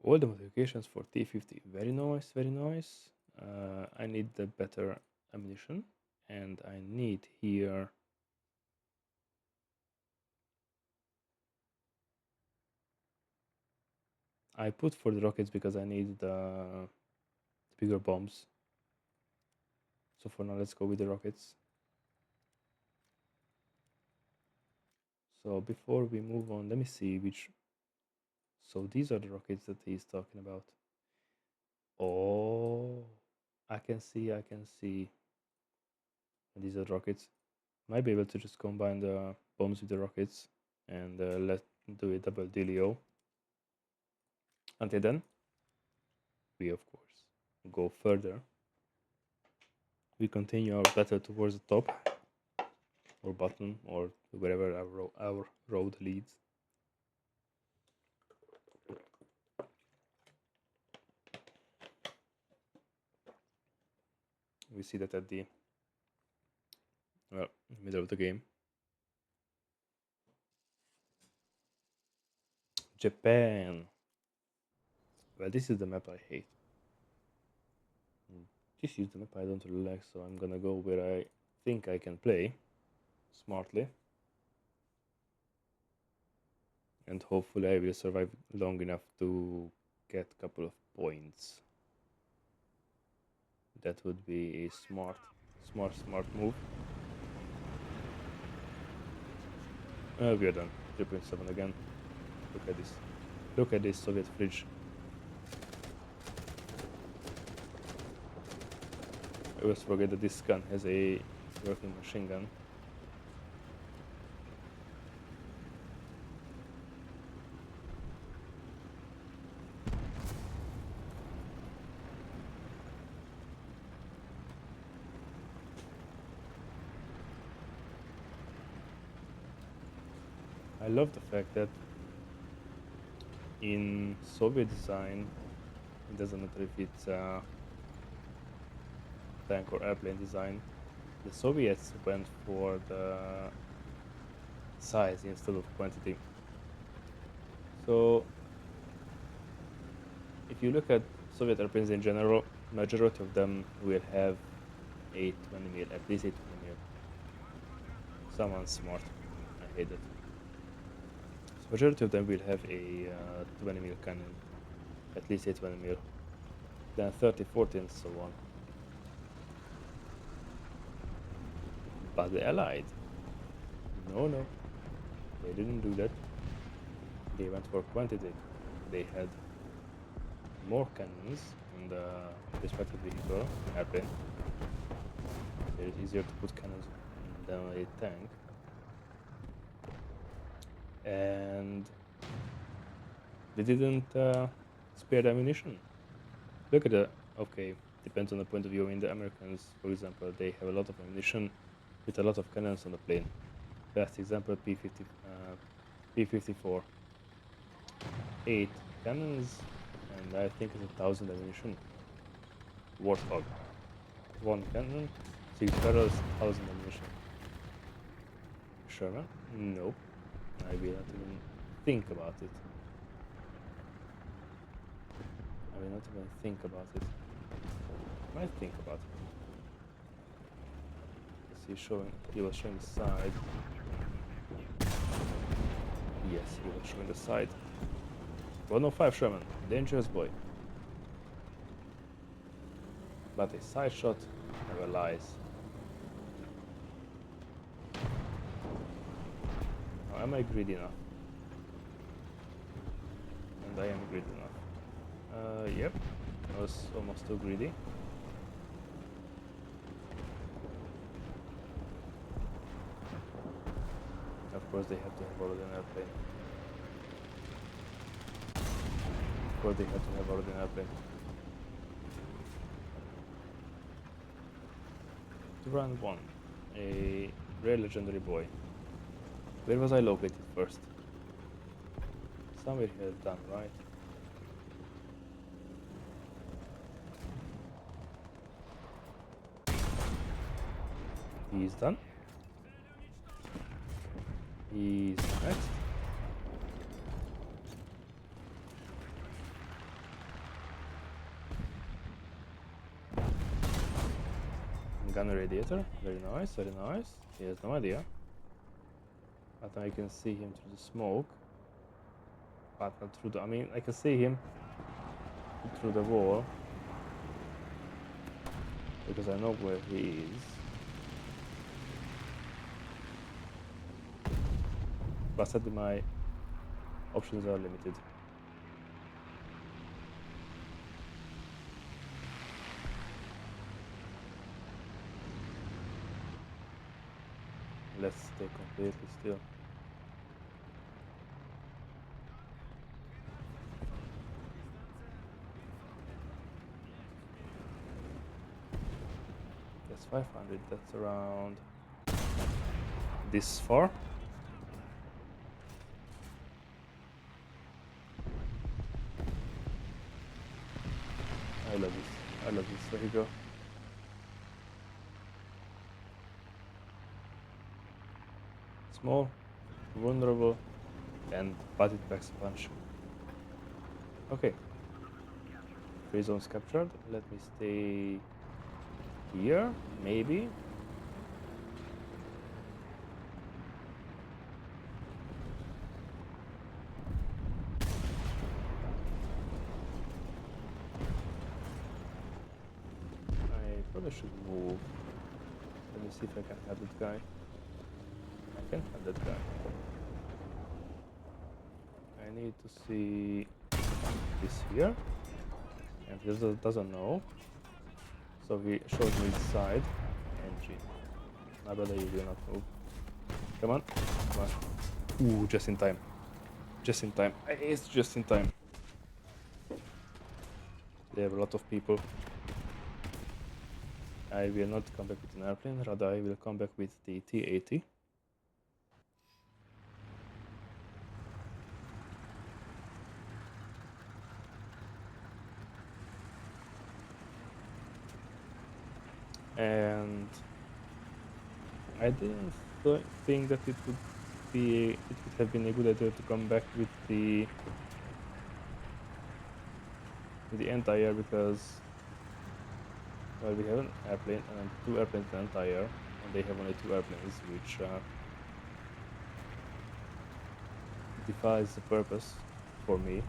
All the modifications for T50, very nice, very nice. I need the better ammunition, and I need here I put for the rockets because I need the bigger bombs. So for now, let's go with the rockets. So before we move on, let me see which. So these are the rockets that he's talking about. Oh, I can see. These are rockets. Might be able to just combine the bombs with the rockets and let do a double dealio. Until then, we of course go further. We continue our battle towards the top or bottom or wherever our road leads. We see that at the middle of the game. Japan. Well, this is the map I hate. This is the map I don't really like, so I'm gonna go where I think I can play smartly. And hopefully I will survive long enough to get a couple of points. That would be a smart move. We are done. 3.7 again. Look at this. Look at this Soviet fridge. I always forget that this gun has a working machine gun. I love the fact that in Soviet design, it doesn't matter if it's tank or airplane design, the Soviets went for the size instead of quantity. So if you look at Soviet airplanes in general, majority of them will have a 20mm, at least a 20mm. Someone's smart. I hate it. So majority of them will have a 20mm cannon, at least a 20mm. Then 30, 40 and so on. But the Allied, no, they didn't do that. They went for quantity. They had more cannons in the respective vehicle, airplane. It is easier to put cannons than a tank. And they didn't spare the ammunition. Look at the, okay, depends on the point of view. In the Americans, for example, they have a lot of ammunition with a lot of cannons on the plane. Best example, P-54. 8 cannons, and I think it's 1,000 ammunition. Warthog. 1 cannon, 6 barrels, 1,000 ammunition. Sherman? Nope. I will not even think about it. I will not even think about it. I might think about it. He was showing the side. Yes, he was showing the side. 105 Sherman, dangerous boy. But a side shot never lies. Now, am I greedy enough? And I am greedy enough. Yep, I was almost too greedy. Of course they have to have already an airplane. Of course they have to have already an airplane. Round 1. A rare legendary boy. Where was I located first? Somewhere here done, right? He's done. He's next. Gun radiator, very nice, very nice. He has no idea. But I can see him through the smoke. But not through the, I mean, I can see him through the wall. Because I know where he is. But sadly my options are limited. Let's stay completely still. That's 500, that's around this far. I love this vehicle. Small, vulnerable, and but it packs a punch. Okay. Free zones captured. Let me stay here, maybe. I probably should move. Let me see if I can have that guy. I can have that guy. I need to see this here. And he doesn't know. So he shows me his side. Entry. My brother, you will not move. Come on. Come on. Ooh, just in time. Just in time. It's just in time. They have a lot of people. I will not come back with an airplane, rather I will come back with the T-80. And I didn't think that it would have been a good idea to come back with the Anti-Air, because well, we have an airplane and 2 airplanes and Anti-Air, and they have only 2 airplanes, which defies the purpose for me.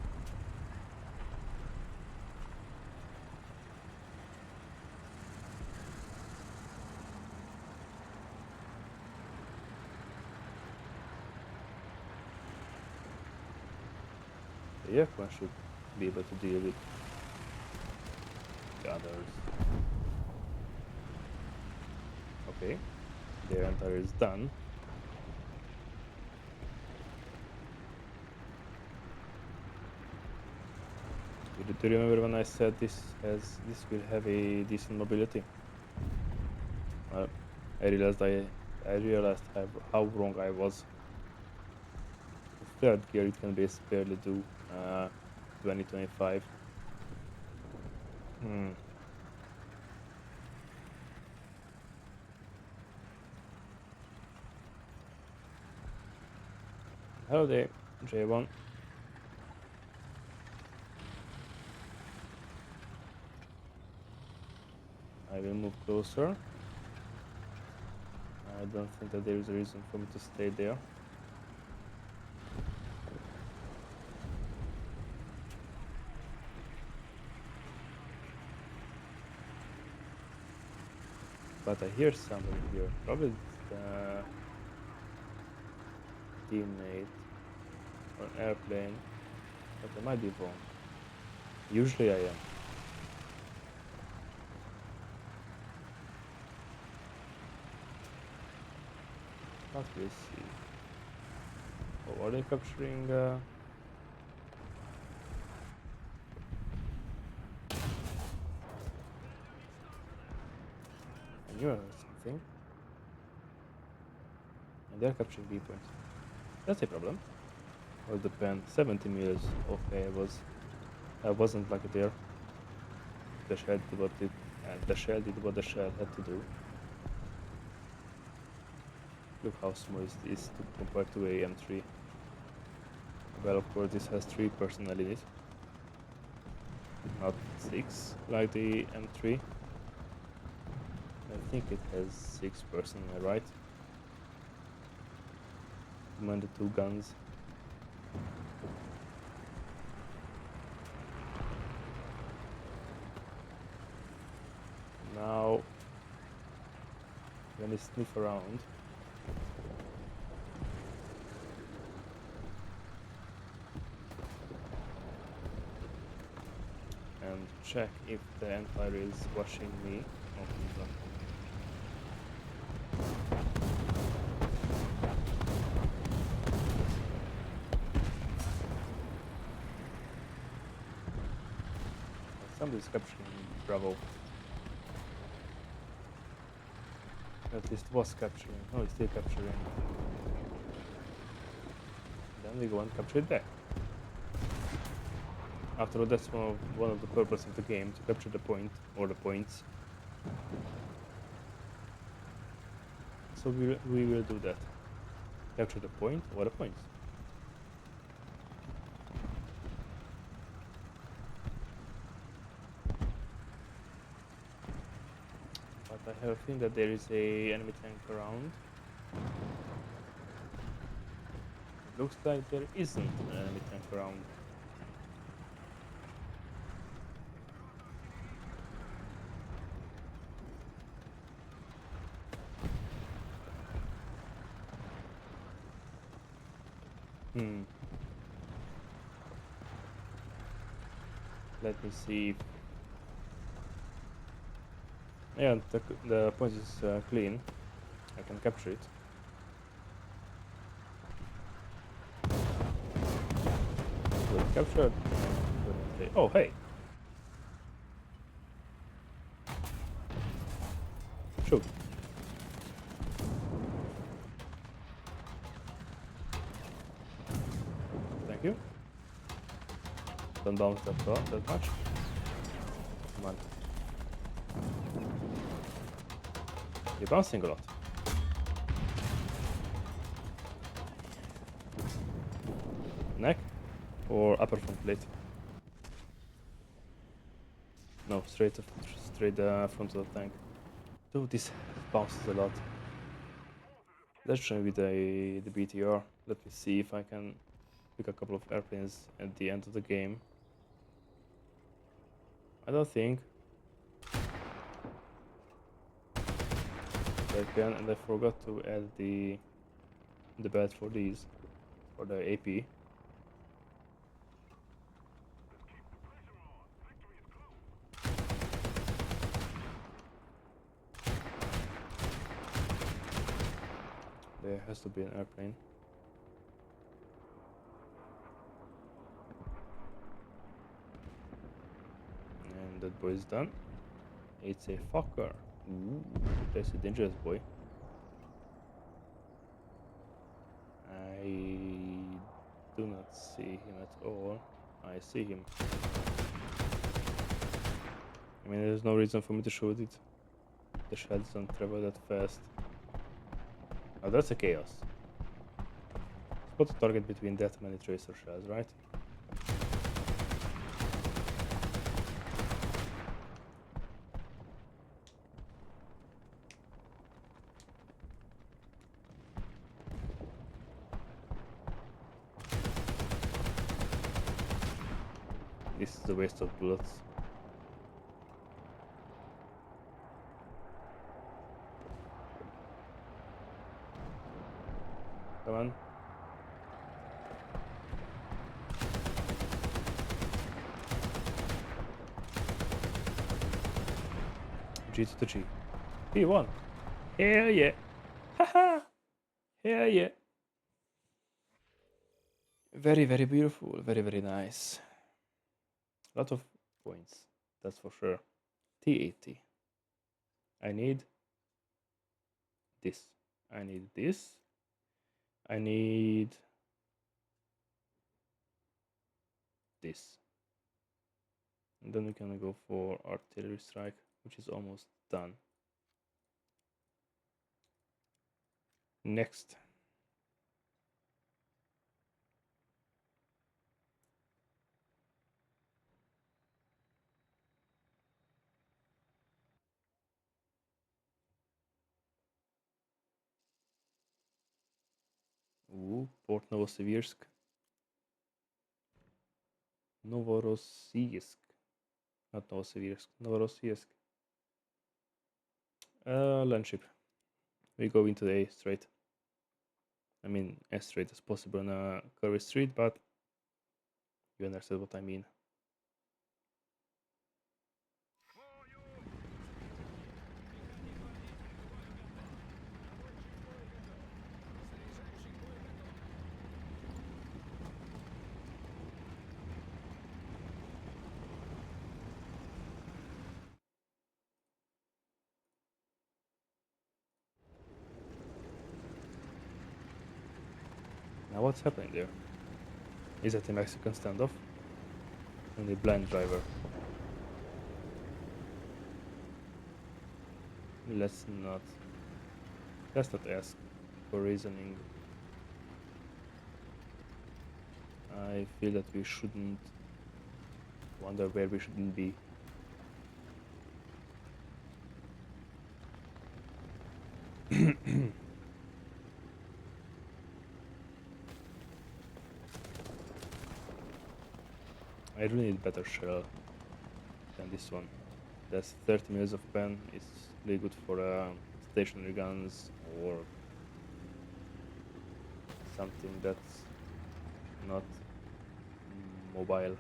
The aircraft should be able to deal with the others. Okay, their Anti-Air is done. Do you remember when I said this will have a decent mobility? I realized how wrong I was. The third gear it can barely do 20-25. Hello there, J1. I will move closer. I don't think that there is a reason for me to stay there. But I hear somebody here. Probably it's the teammate or an airplane. But I might be wrong. Usually I am. But we'll see. Oh, are they capturing? I knew I heard something. And they're capturing B points. That's a problem. Well, depend. 70 meters. Okay, I wasn't like there. The shell did what it, and the shell did what the shell had to do. Look how small is this compared to a M3. Well, of course, this has 3 personnel in it, not 6 like the M3. I think it has 6 personnel, right? Command the 2 guns. Now, when I sniff around, and check if the Empire is watching me. Oh, he's not. Somebody's capturing Bravo. At least was capturing. No, it's still capturing. Then we go and capture it back. After all, that's one of the purpose of the game, to capture the point, or the points. So we will do that. Capture the point or the points. I have a feeling that there is a enemy tank around. It looks like there isn't an enemy tank around. Let me see. Yeah, the point is clean. I can capture it. Well, captured. Oh, hey! Shoot. Thank you. Don't bounce that much. Come on. You're bouncing a lot. Neck or upper front plate? No, straight front of the tank. Dude, this bounces a lot. Let's try with the BTR. Let me see if I can pick a couple of airplanes at the end of the game. I don't think I can, and I forgot to add the bed for these, for the AP. There has to be an airplane. And that boy is done. It's a fucker. Ooh, that's a dangerous boy. I do not see him at all. I see him. I mean, there's no reason for me to shoot it. The shells don't travel that fast. Oh, that's a chaos. Spot a target between that many tracer shells, right? This is a waste of bullets. Come on. G to the G. He won. Hell yeah. Haha. Hell yeah. Very, very beautiful. Very, very nice. A lot of points. That's for sure. T80. I need this. I need this. I need this. And then we're gonna go for artillery strike, which is almost done. Next. Ooh, Port Novosibirsk. Novorossiysk. Not Novosibirsk. Novorossiysk. Land ship. We go into the A straight. I mean, as straight as possible on a curvy street, but you understand what I mean. Now what's happening there? Is that a Mexican standoff? And a blind driver. Let's not ask for reasoning. I feel that we shouldn't wonder where we shouldn't be. I really need better shell than this one. That's 30 minutes of pen. It's really good for stationary guns or something that's not mobile.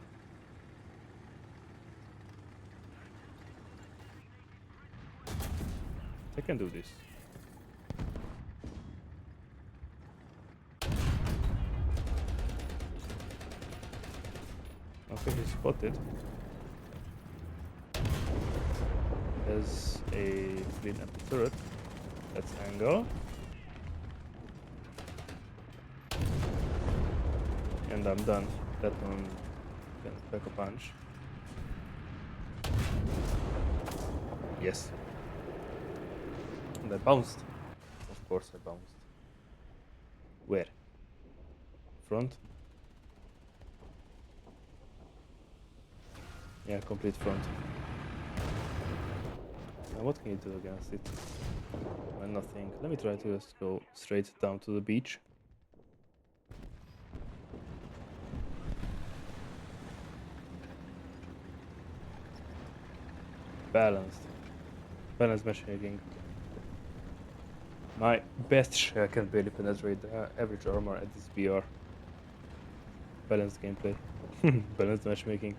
I can do this. Okay, he's spotted. There's a fleet empty turret. That's angle. And I'm done. That one can pack a punch. Yes. And I bounced. Of course I bounced. Where? Front? Yeah, complete front. Now what can you do against it? Well, nothing. Let me try to just go straight down to the beach. Balanced. Balanced matchmaking. My best shell can barely penetrate the average armor at this BR. Balanced gameplay. Balanced matchmaking.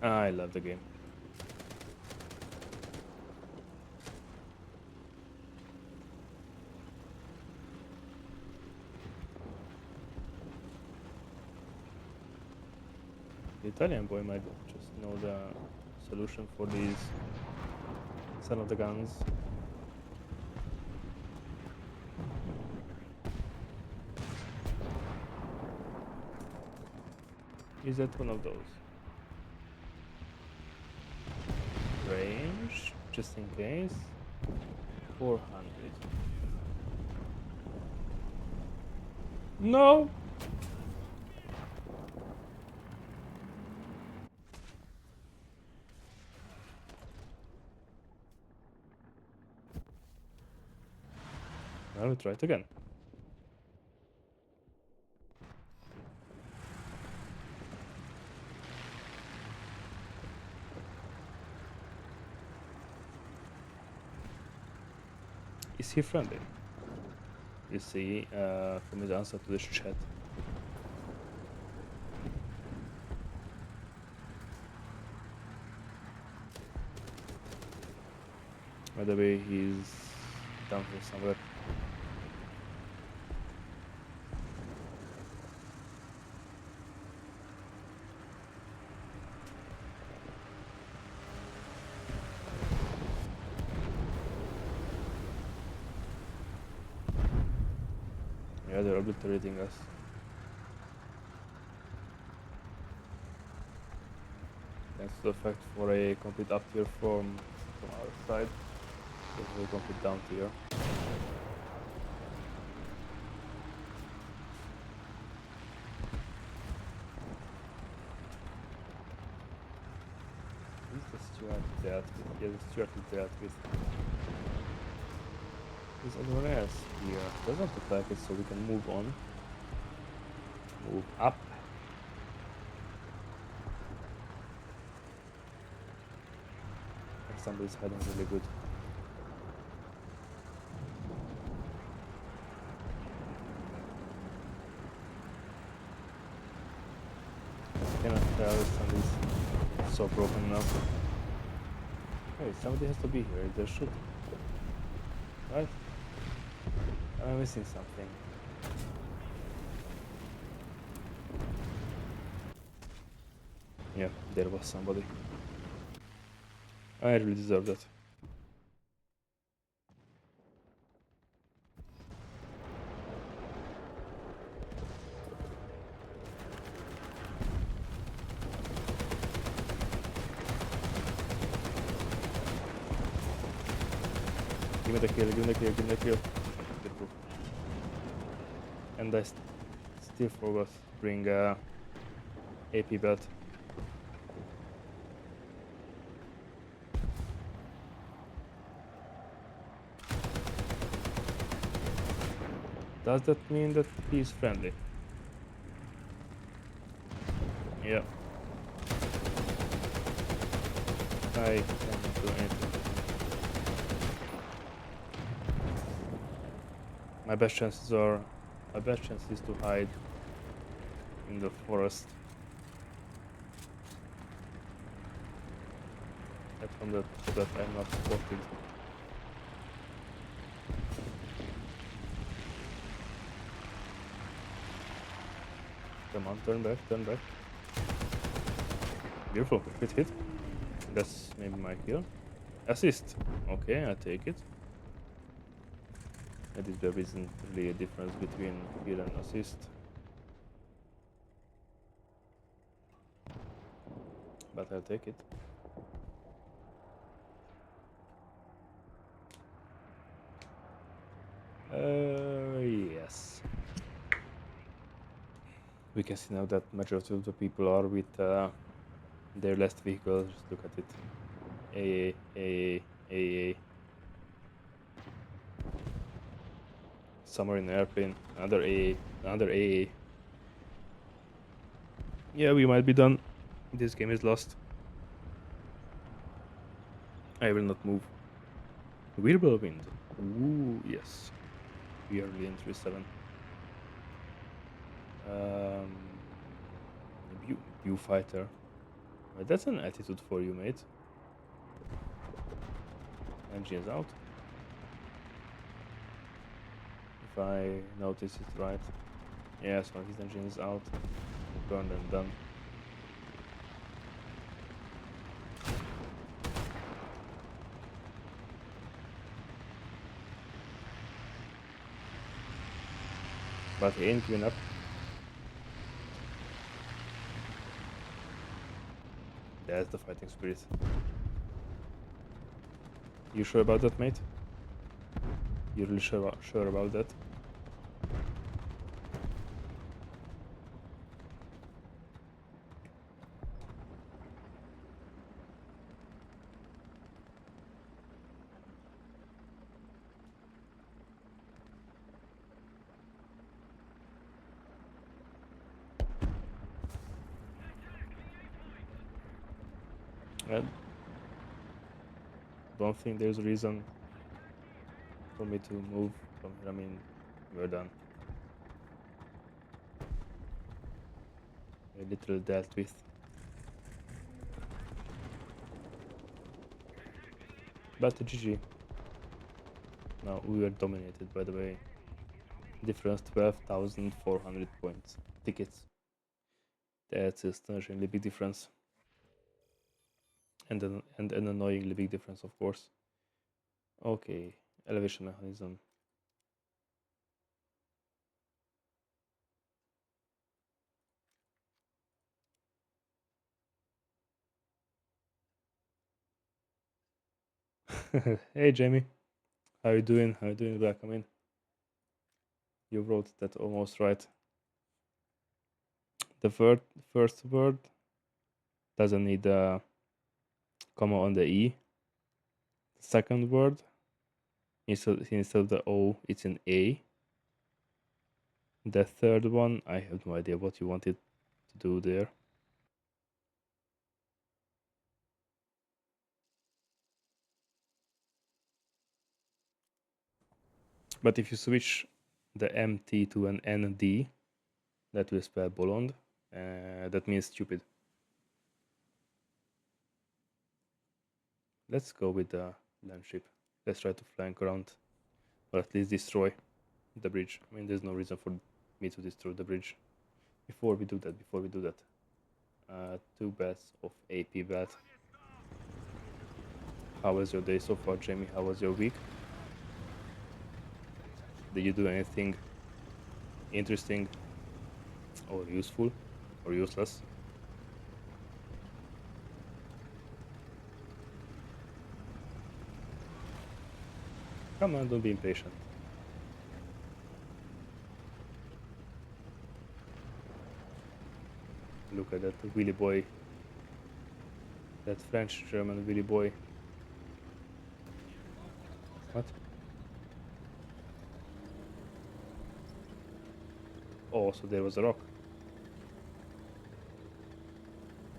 I love the game. The Italian boy might just know the solution for these son of the guns. Is that one of those? Range, just in case. 400. No! Now we try it again. Is he friendly? You see from his answer to this chat. By the way, he's down here somewhere. Yeah, they're obliterating us. Thanks to the fact for a complete up tier from our side. This is a complete down tier. Is the Stuart dead? Yeah, the Stuart is dead with. Is anyone else here? Doesn't look like it, so we can move on. Move up. And somebody's hiding really good. I cannot tell if somebody's so broken now. Hey, somebody has to be here. There should. Right? Am I missing something? Yeah, there was somebody. I really deserve that. Give me the kill, give me the kill, give me the kill. Beautiful. And I still forgot to bring AP belt. Does that mean that he is friendly? Yeah. I cannot do anything. My best chance is to hide in the forest. So that I'm not spotted. Come on, turn back, turn back. Beautiful, hit. That's maybe my kill. Assist. Okay, I take it. I think there isn't really a difference between kill and assist. But I'll take it. Yes. We can see now that majority of the people are with their last vehicle. Just look at it. AA. Somewhere in an airplane. Another AA. Yeah, we might be done. This game is lost. I will not move. Wirbelwind. Ooh, yes. We are really in 3-7. Viewfighter. That's an attitude for you, mate. Engine is out. If I notice it right. Yes, one of his engine is out. Burned and done. But he ain't giving up. That's the fighting spirit. You sure about that, mate? You really sure about that? I don't think there's a reason for me to move from here. I mean, we're done. A little dealt with. But GG. Now we were dominated, by the way. Difference 12,400 points. Tickets. That's astonishingly big difference. And an annoyingly big difference, of course. Okay, elevation mechanism. Hey Jamie, how you doing? How you doing? Welcome in. You wrote that almost right. The first word doesn't need a comma on the E. The second word, instead of the O, it's an A. The third one, I have no idea what you wanted to do there. But if you switch the MT to an ND, that will spell Bolond. That means stupid. Let's go with the land ship. Let's try to flank around, or at least destroy the bridge. I mean, there's no reason for me to destroy the bridge. Before we do that, 2 bets of AP bet. How was your day so far, Jamie? How was your week? Did you do anything interesting or useful or useless? Come on, don't be impatient. Look at that Willy boy. That French-German Willy boy. What? Oh, so there was a rock.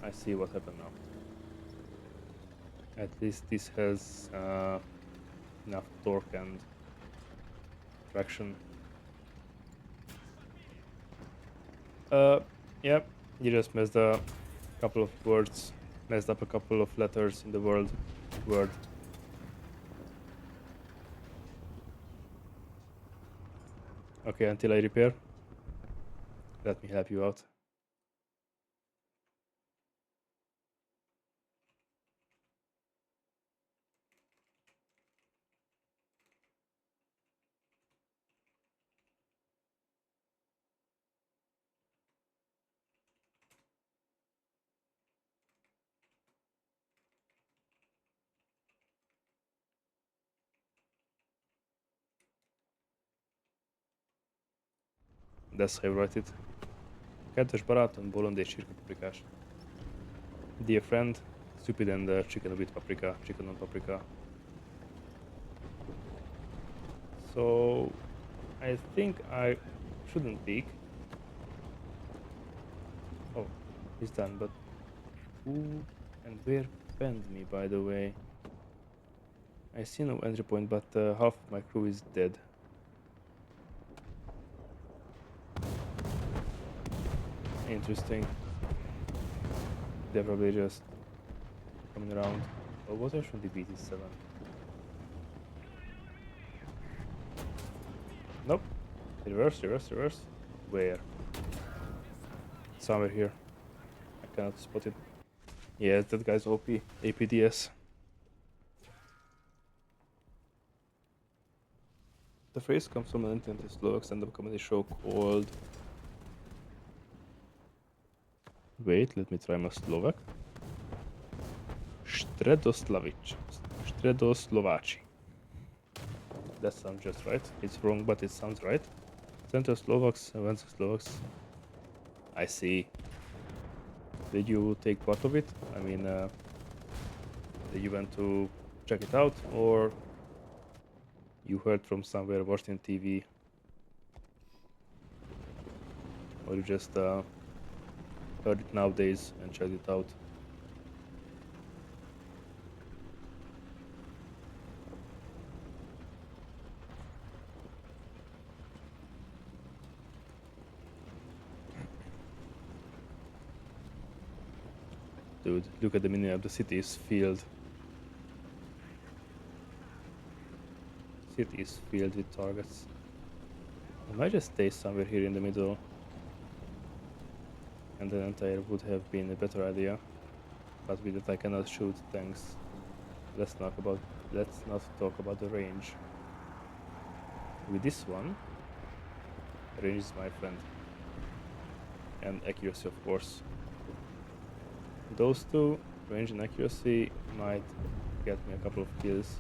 I see what happened now. At least this has enough torque and traction. Yep, you just messed a couple of words, messed up a couple of letters in the word. Okay, until I repair, let me help you out. That's how I write it. Kedves barátom, bolond és sírka paprikás. Dear friend, stupid and chicken with paprika, chicken on paprika. So, I think I shouldn't peek. Oh, he's done, but who and where penned me, by the way? I see no entry point, but half of my crew is dead. Interesting. They're probably just coming around. Oh, what else should the BT7? Nope. Reverse. Where? Somewhere here. I cannot spot it. Yeah, that guy's OP. APDS. The phrase comes from an anti-Slovak stand-up comedy show called... Wait, let me try my Slovak. Stredoslovaci. That sounds just right. It's wrong, but it sounds right. Center Slovaks, Vensk Slovaks. I see. Did you take part of it? I mean, did you went to check it out, or you heard from somewhere, watched in TV, or you just heard it nowadays and checked it out? Dude, look at the mini-map. The city is filled. City is filled with targets. I might just stay somewhere here in the middle, and then entire would have been a better idea. But with that I cannot shoot tanks. Let's not talk about the range. With this one, range is my friend. And accuracy, of course. Those two, range and accuracy, might get me a couple of kills.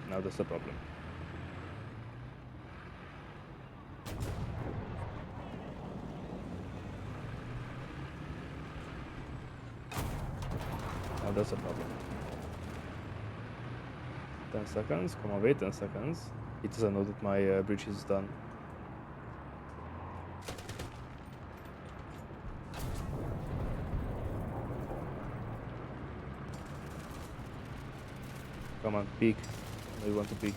Now that's the problem. Now that's a problem. 10 seconds, come on, wait 10 seconds. It doesn't know that my bridge is done. Come on, peek. No, you want to peek.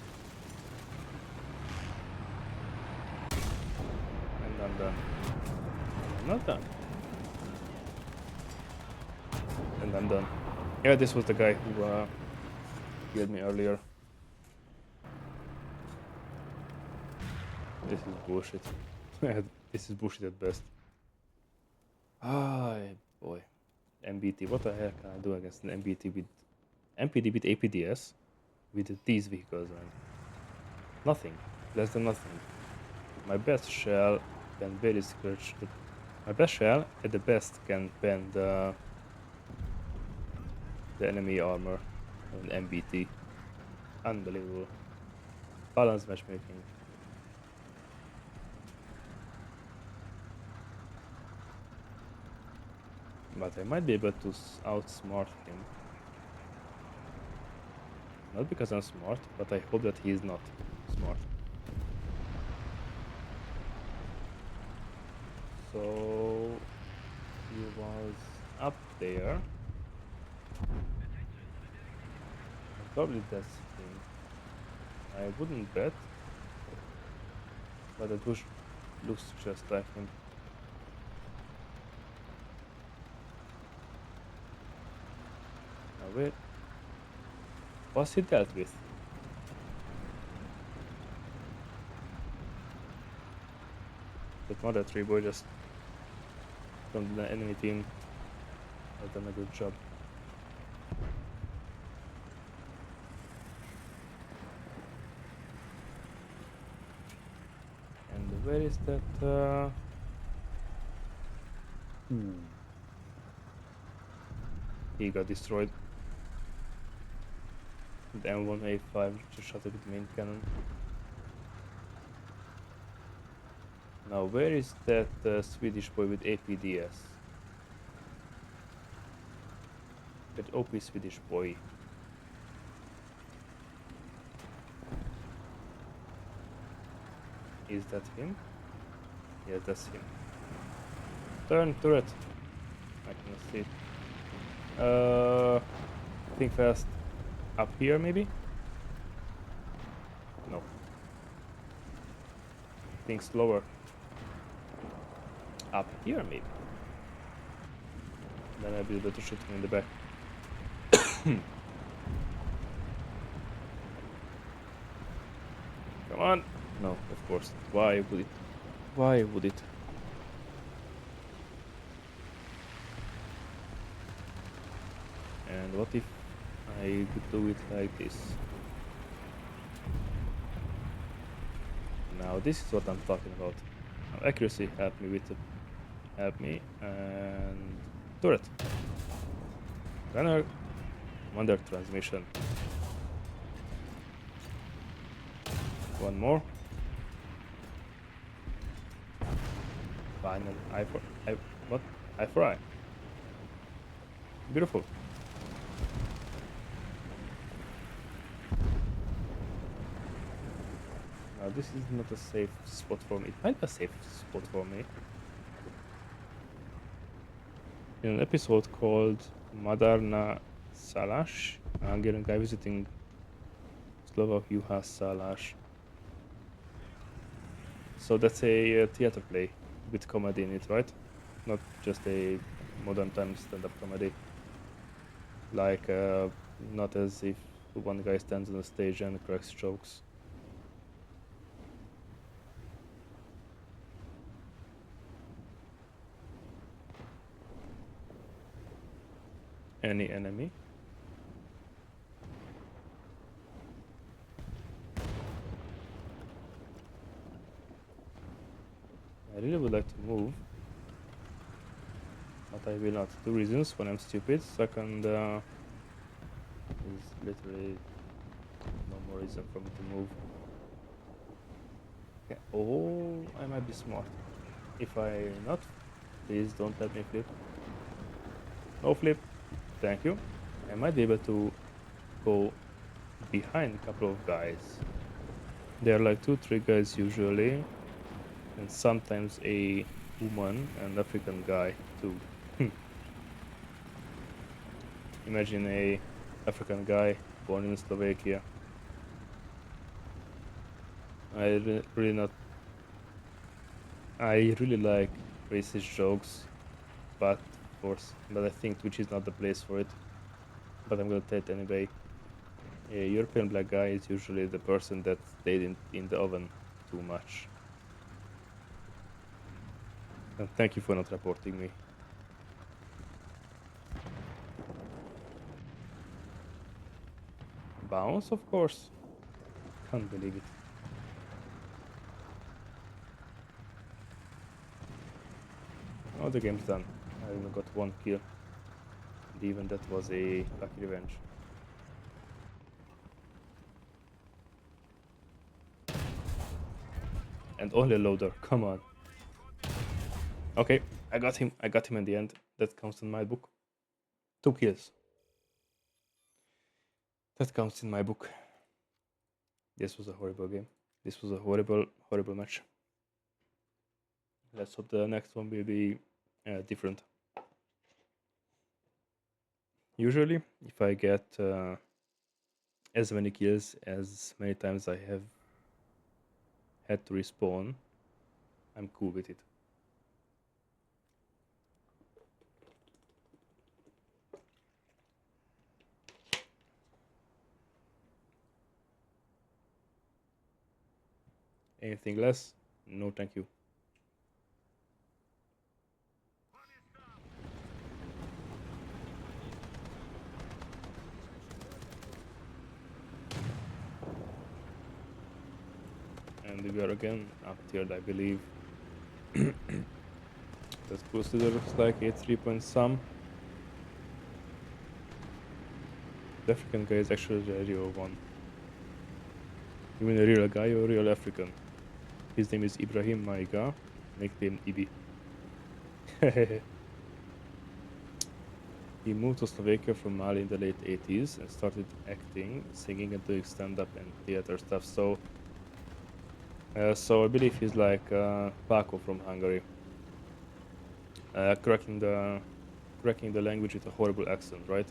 And I'm done. I'm not done. And I'm done. Yeah, this was the guy who killed me earlier. This is bullshit. This is bullshit at best. Ah, boy. MBT, what the heck can I do against an MBT with MPD with APDS with these vehicles, man? Nothing. Less than nothing. My best shell can barely scratch the... My best shell at the best can bend the enemy armor on MBT. Unbelievable. Balance matchmaking. But I might be able to outsmart him. Not because I'm smart, but I hope that he is not smart. So he was up there. Probably that's him. I wouldn't bet, but the bush looks just like him. Now where was he dealt with? That Mother Tree boy just from the enemy team has done a good job. And where is that? He got destroyed. The M1A5 just shot it with main cannon. Now where is that Swedish boy with APDS? That OP Swedish boy. Is that him? Yes, that's him. Turn turret. I cannot see it. Think fast. Up here maybe? No. Think slower. Up here maybe. Then I'll be able to shoot him in the back. Come on! No, of course. Why would it? Why would it? And what if I could do it like this? Now this is what I'm talking about. Now accuracy help me with the and turret. Gunner, wonder transmission. One more. Final eye for eye. What? Eye for eye. Beautiful. Now this is not a safe spot for me. It might be a safe spot for me. In an episode called Madarna Salash, a Hungarian guy visiting Slovak Juha Salash. So that's a theater play with comedy in it, right? Not just a modern time stand-up comedy. Like, not as if one guy stands on the stage and cracks jokes. Any enemy? I really would like to move, but I will not. Two reasons: one, I'm stupid. Second, is literally no more reason for me to move. Okay. Oh, I might be smart. If I not, please don't let me flip. No flip. Thank you. I might be able to go behind a couple of guys. There are like 2-3 guys usually, and sometimes a woman and African guy too. Imagine a African guy born in Slovakia. I really like racist jokes, but I think Twitch is not the place for it. But I'm gonna tell it anyway. A European black guy is usually the person that stayed in the oven too much. And thank you for not reporting me. Bounce, of course. Can't believe it. Oh, the game's done. I only got 1 kill. And even that was a lucky revenge. And only a loader, come on. Okay, I got him in the end. That counts in my book. 2 kills. That counts in my book. This was a horrible game. This was a horrible, horrible match. Let's hope the next one will be different. Usually, if I get as many kills as many times I have had to respawn, I'm cool with it. Anything less? No, thank you. And we are again up tiered, I believe. That crusader looks like a 3 point some. The African guy is actually the real one. You mean a real guy or a real African? His name is Ibrahim Maiga, nicknamed Ibi. He moved to Slovakia from Mali in the late 80s and started acting, singing and doing stand-up and theater stuff. So I believe he's like Paco from Hungary, cracking the language with a horrible accent, right?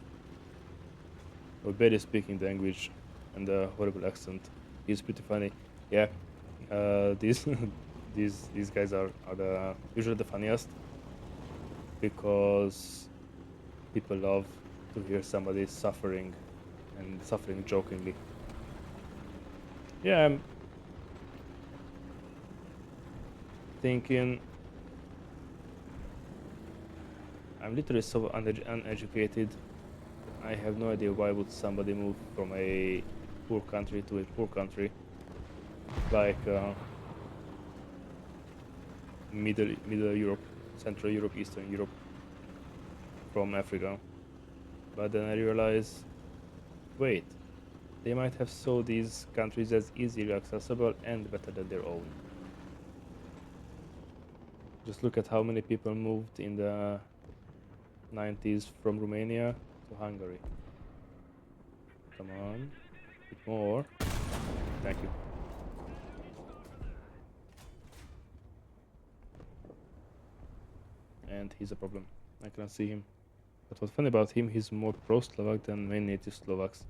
Or barely speaking the language and a horrible accent. He's pretty funny. Yeah, these these guys are usually the funniest because people love to hear somebody suffering and suffering jokingly. Yeah, I'm thinking I'm literally so uneducated. I have no idea why would somebody move from a poor country to a poor country, like Middle Europe, Central Europe, Eastern Europe, from Africa. But then I realized, wait, they might have saw these countries as easily accessible and better than their own. Just look at how many people moved in the 90s from Romania to Hungary. Come on, a bit more. Thank you. And he's a problem. I can't see him. But what's funny about him, he's more pro-Slovak than many native Slovaks.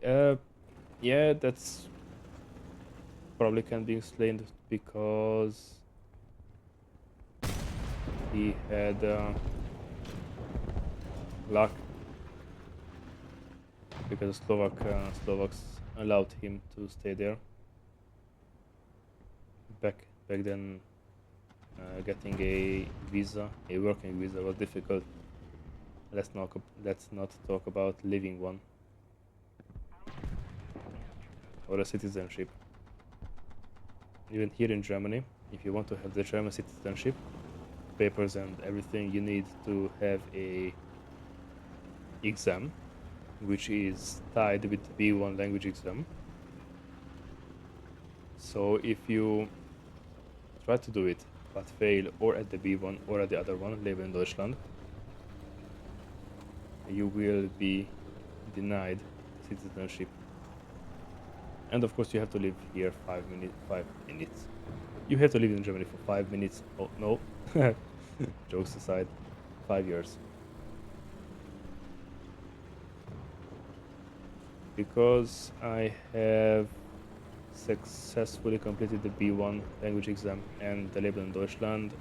Yeah, that's probably can be explained because he had luck, because Slovaks allowed him to stay there. Back then, getting a working visa was difficult. Let's not talk about living one or a citizenship. Even here in Germany, if you want to have the German citizenship, papers and everything, you need to have a exam, which is tied with the B1 language exam. So if you try to do it but fail or at the B1 or at the other one, Leben in Deutschland, you will be denied citizenship. And of course you have to live here 5 minutes. You have to live in Germany for 5 minutes. Oh no, jokes aside, 5 years. Because I have successfully completed the B1 language exam and the Leben in Deutschland,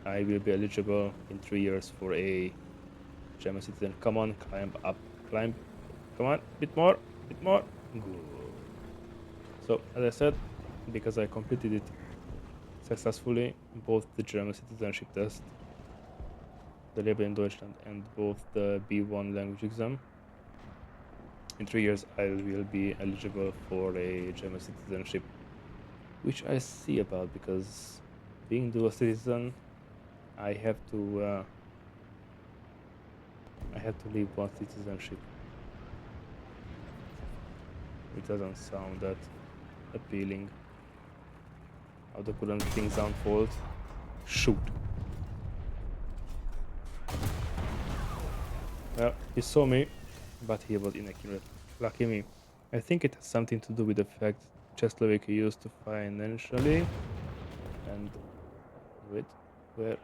I will be eligible in 3 years for a German citizen. Come on, climb up, climb. Come on, bit more. Good. So, as I said, because I completed it successfully, both the German citizenship test, the Leben in Deutschland, and both the B1 language exam, in 3 years I will be eligible for a German citizenship, which I see about because being dual citizen, I have to leave one citizenship. It doesn't sound that appealing. How the current things unfold. Shoot. Well, he saw me, but he was inaccurate. Lucky me. I think it has something to do with the fact Czechoslovakia used to financially and wait, where?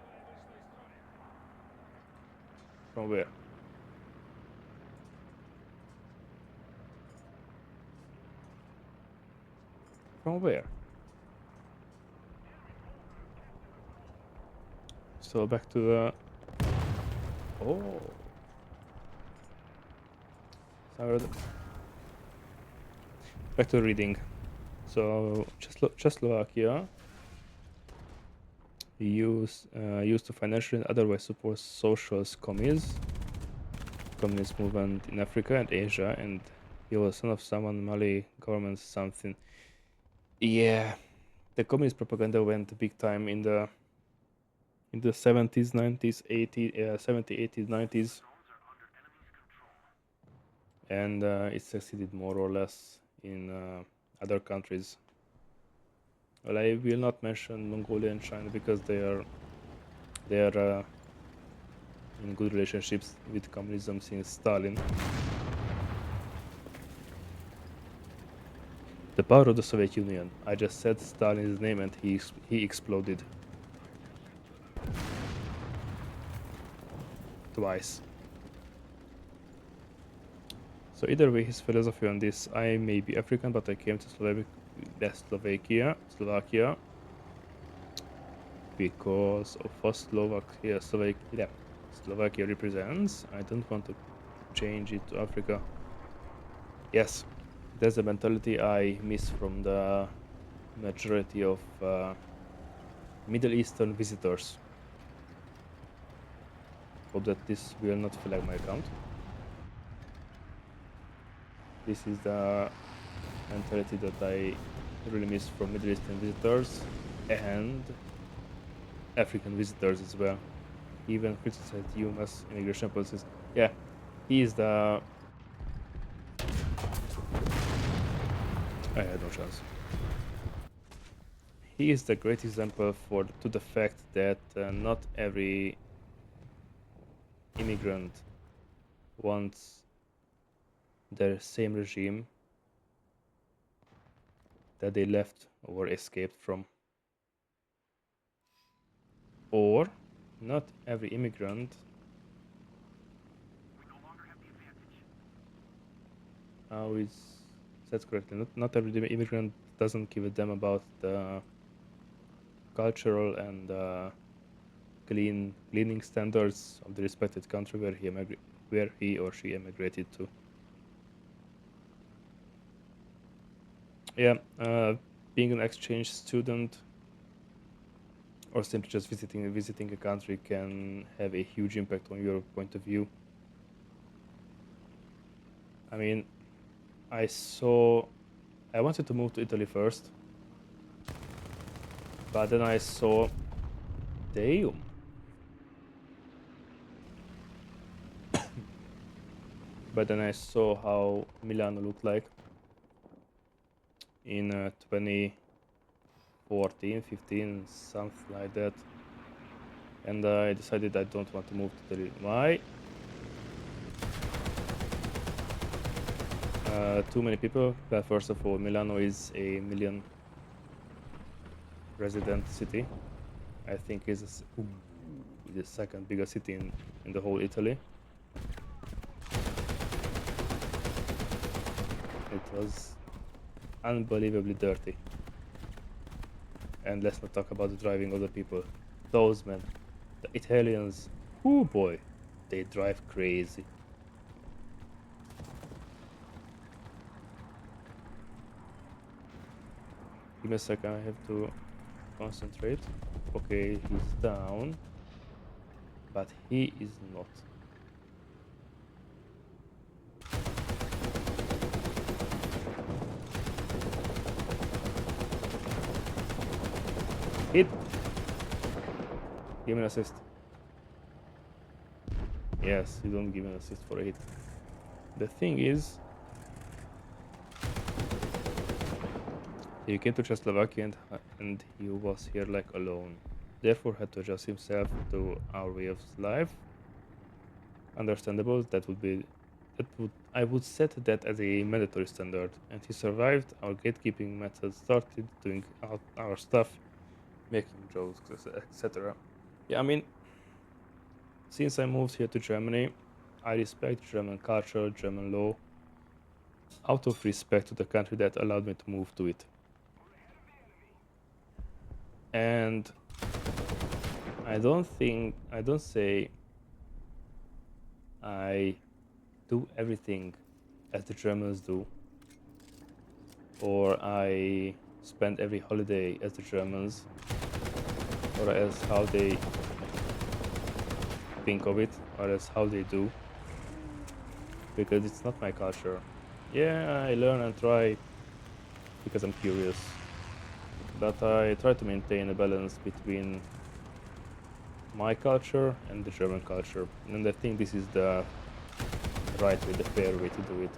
From where? From where? So back to oh, back to reading. So Czechoslovakia used to financially and otherwise support socialist communist movement in Africa and Asia, and he was son of someone Mali government something. Yeah, the communist propaganda went big time in the 70s, 90s, 80s, 70s, 80s, 90s, and it succeeded more or less in other countries. Well, I will not mention Mongolia and China because they are in good relationships with communism since Stalin. The power of the Soviet Union. I just said Stalin's name and he exploded. Twice. So either way, his philosophy on this, I may be African, but I came to Slovakia because of what Slovakia represents. I don't want to change it to Africa. Yes, that's the mentality I miss from the majority of Middle Eastern visitors. Hope that this will not flag my account. This is the mentality that I really miss from Middle Eastern visitors and African visitors as well. Even criticized UMass immigration policies. Yeah, he is the... I had no chance. He is the great example to the fact that not every immigrant wants the same regime that they left or escaped from. Or not every immigrant is said correctly. Not every immigrant doesn't give a damn about the cultural and cleaning standards of the respected country where he or she emigrated to. Yeah, being an exchange student or simply just visiting a country can have a huge impact on your point of view. I mean, I wanted to move to Italy first, but then I saw, damn. But then I saw how Milano looked like in 2014, 15, something like that. And I decided I don't want to move to Italy. Why? Too many people. Well, first of all, Milano is a million resident city. I think is the second biggest city in the whole Italy. It was unbelievably dirty. And let's not talk about the driving of the people. Those men, the Italians, oh boy, they drive crazy. Give me a second, I have to concentrate. Okay, he's down, but he is not. Hit! Give me an assist. Yes, you don't give an assist for a hit. The thing is, he came to Czechoslovakia and he was here like alone. Therefore had to adjust himself to our way of life. Understandable, that would be I would set that as a mandatory standard, and he survived. Our gatekeeping method started doing our stuff, making jokes, etc. Yeah, I mean, since I moved here to Germany, I respect German culture, German law, out of respect to the country that allowed me to move to it. And I don't say I do everything as the Germans do, or I spend every holiday as the Germans, or as how they think of it, or as how they do, because it's not my culture. Yeah, I learn and try because I'm curious, but I try to maintain a balance between my culture and the German culture, and I think this is the right way, the fair way to do it.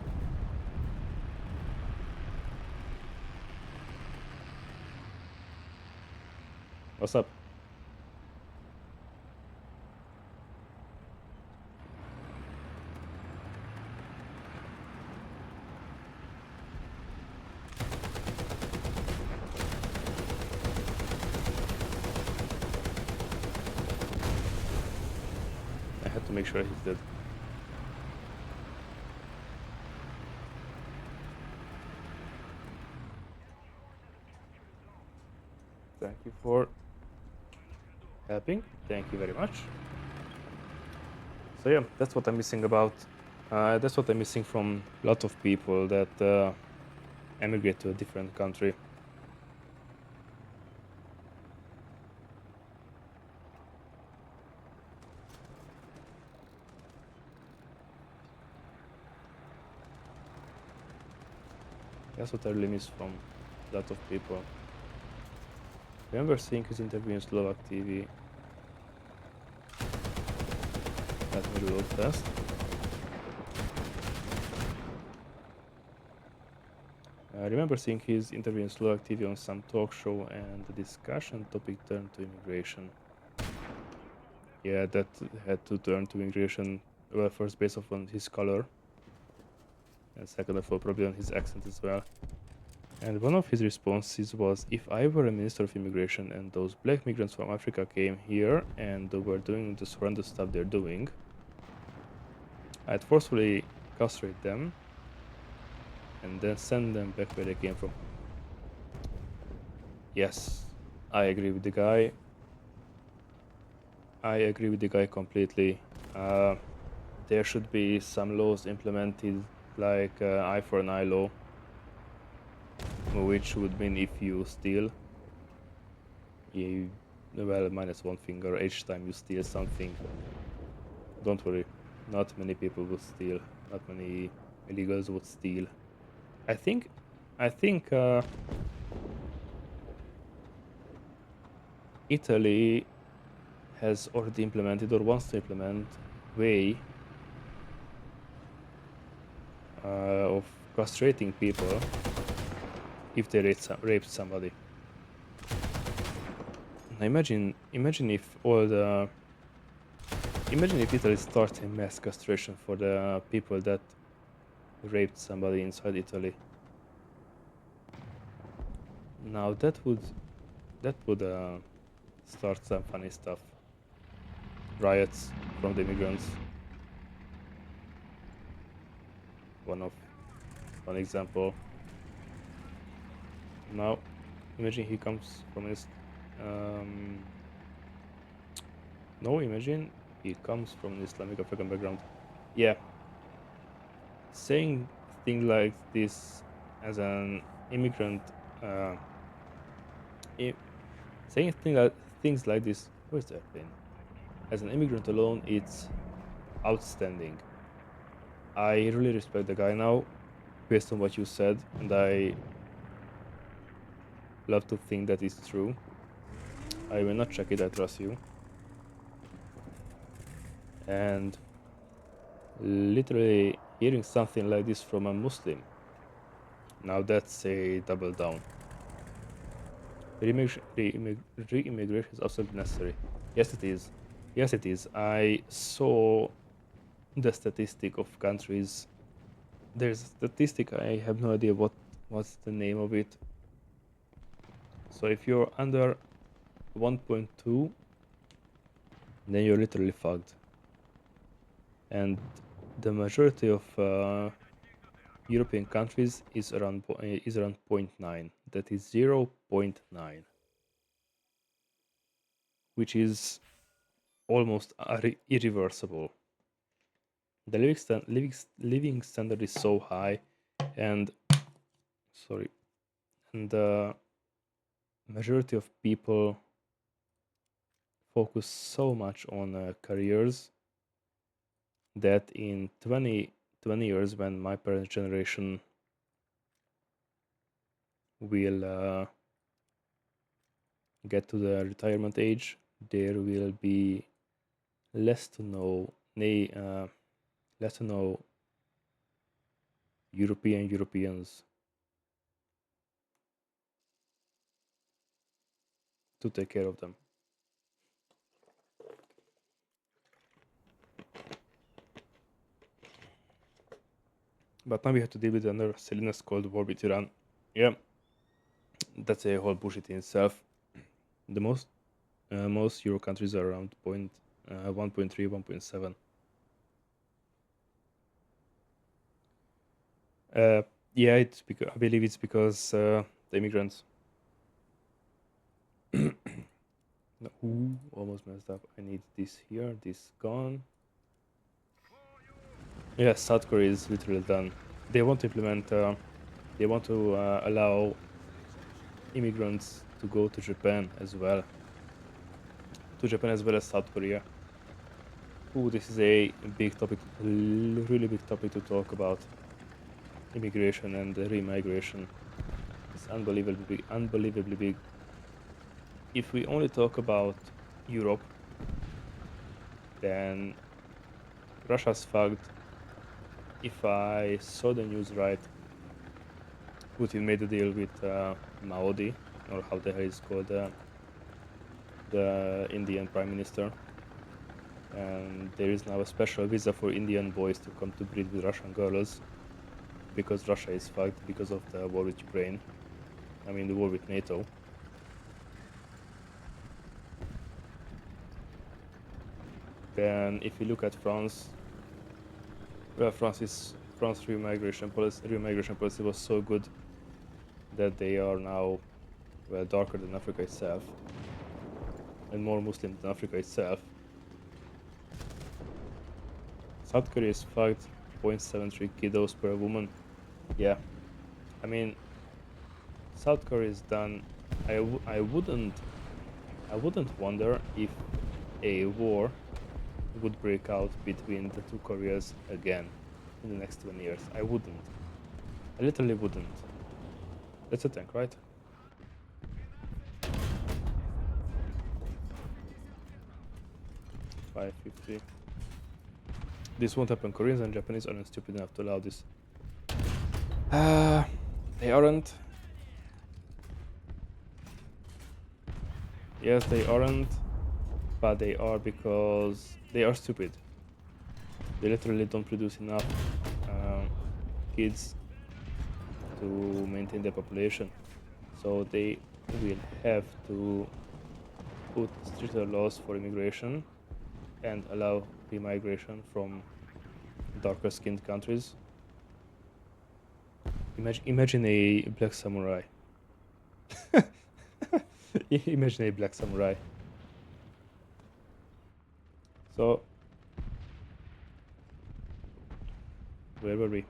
What's up? I had to make sure he's dead. Thank you for helping. Thank you very much. So yeah, that's what I'm missing about. That's what I'm missing from a lot of people that emigrate to a different country. That's what I really miss from a lot of people. Remember seeing his interview in Slovak TV? Let me reload fast. I remember seeing his interview in Slovak TV on some talk show, and the discussion topic turned to immigration. Yeah, that had to turn to immigration, well, first based on his color, and second of all, probably on his accent as well. And one of his responses was, if I were a minister of immigration and those black migrants from Africa came here and they were doing this horrendous stuff they're doing, I'd forcefully castrate them and then send them back where they came from. Yes, I agree with the guy. I agree with the guy completely. There should be some laws implemented, like eye for an eye law, which would mean if you steal, you, well, minus one finger each time you steal something. Don't worry, not many people will steal. Not many illegals would steal. I think Italy has already implemented or wants to implement way of castrating people if they raped somebody. Imagine if imagine if Italy starts a mass castration for the people that raped somebody inside Italy. Now that would start some funny stuff. Riots from the immigrants. One example. Now, imagine he comes from his. No, imagine he comes from an Islamic African background. Yeah. Saying things like this as an immigrant. Saying things like this. Where's the airplane? As an immigrant alone, it's outstanding. I really respect the guy now, based on what you said, and I love to think that it's true. I will not check it, I trust you. And literally hearing something like this from a Muslim, now that's a double down. Re-immigration is absolutely necessary. Yes, it is. Yes, it is. I saw the statistic of countries. There's a statistic, I have no idea what's the name of it. So if you're under 1.2, then you're literally fucked. And the majority of European countries is around 0.9. That is 0.9, which is almost irreversible. The living standard is so high, and the majority of people focus so much on careers that in 20 years, when my parents' generation will get to the retirement age, there will be less to know Europeans to take care of them. But now we have to deal with another silliness called war with Iran. Yeah, that's a whole bullshit in itself. The most Euro countries are around 1.3, 1.7. Yeah, I believe it's because the immigrants. Ooh, almost messed up. I need this here, this gone. Yeah, South Korea is literally done. They want to implement. They want to allow immigrants to go to Japan as well. To Japan as well as South Korea. Ooh, this is a big topic, really big topic to talk about. Immigration and remigration. It's unbelievably big. If we only talk about Europe, then Russia's fucked. If I saw the news right, Putin made a deal with Modi, or how the hell is called, the Indian Prime Minister. And there is now a special visa for Indian boys to come to breed with Russian girls, because Russia is fucked because of the war with Ukraine. I mean, the war with NATO. Then if you look at France, well, France's remigration policy was so good that they are now, well, darker than Africa itself and more Muslim than Africa itself. South Korea is fucked, 0.73 kiddos per woman. Yeah, I mean, South Korea is done. I wouldn't wonder if a war would break out between the two Koreas again in the next 20 years. I wouldn't. I literally wouldn't. That's a tank, right? $550. This won't happen. Koreans and Japanese aren't stupid enough to allow this. They aren't. Yes, they aren't, but they are because they are stupid. They literally don't produce enough kids to maintain their population, so they will have to put stricter laws for immigration and allow remigration from darker skinned countries. Imagine a black samurai. Imagine a black samurai. So, where were we?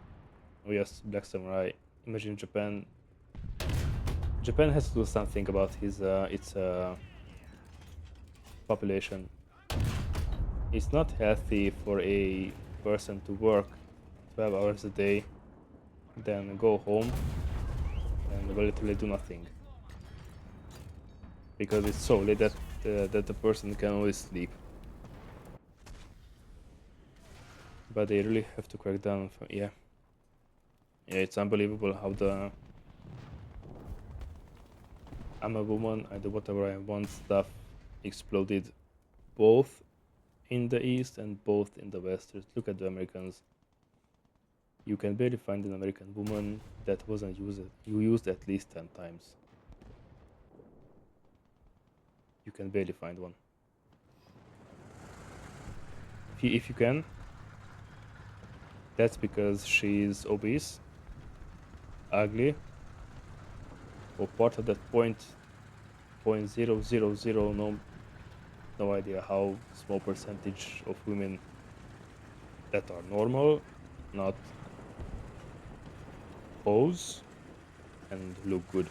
Oh yes, black samurai. Imagine Japan. Japan has to do something about its population. It's not healthy for a person to work 12 hours a day, then go home and literally do nothing, because it's so late that the person can only sleep. But they really have to crack down. Yeah, it's unbelievable how the I'm a woman, I do whatever I want stuff exploded both in the East and both in the West. Just look at the Americans. You can barely find an American woman that wasn't used at least 10 times. You can barely find one. If you can, that's because she's obese, ugly, or part of that point 000 no idea how small percentage of women that are normal, not pose and look good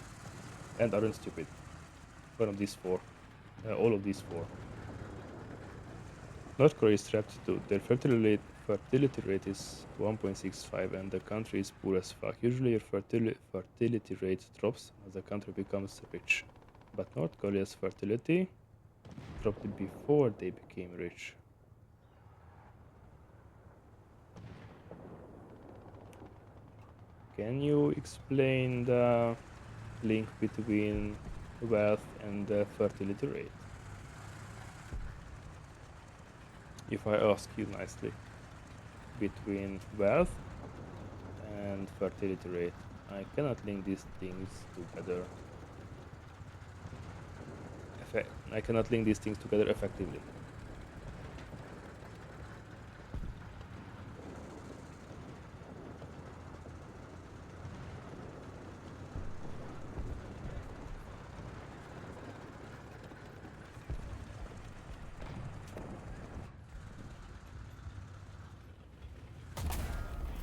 and aren't stupid. One of these four, all of these four. North Korea is strapped to their fertility rate is 1.65 and the country is poor as fuck. Usually your fertility rate drops as the country becomes rich. But North Korea's fertility dropped before they became rich. Can you explain the link between wealth and the fertility rate? If I ask you nicely, between wealth and fertility rate, I cannot link these things together. I cannot link these things together effectively.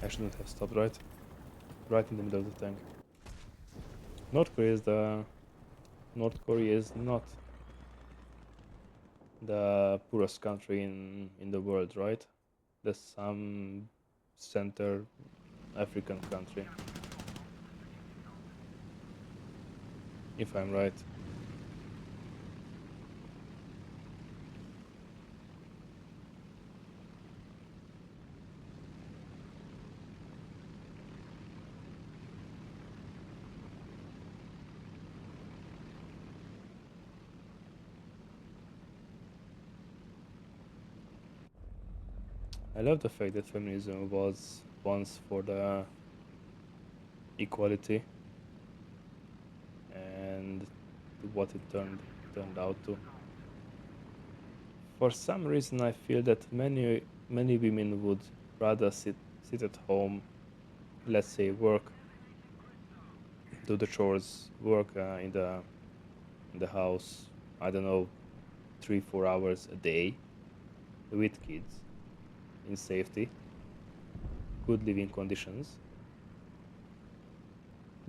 I shouldn't have stopped right in the middle of the tank. North Korea is not the poorest country in the world, right? There's some center African country, if I'm right. I love the fact that feminism was once for the equality and what it turned out to. For some reason, I feel that many women would rather sit at home, let's say work, do the chores, work in the house. I don't know, 3-4 hours a day with kids in safety, good living conditions,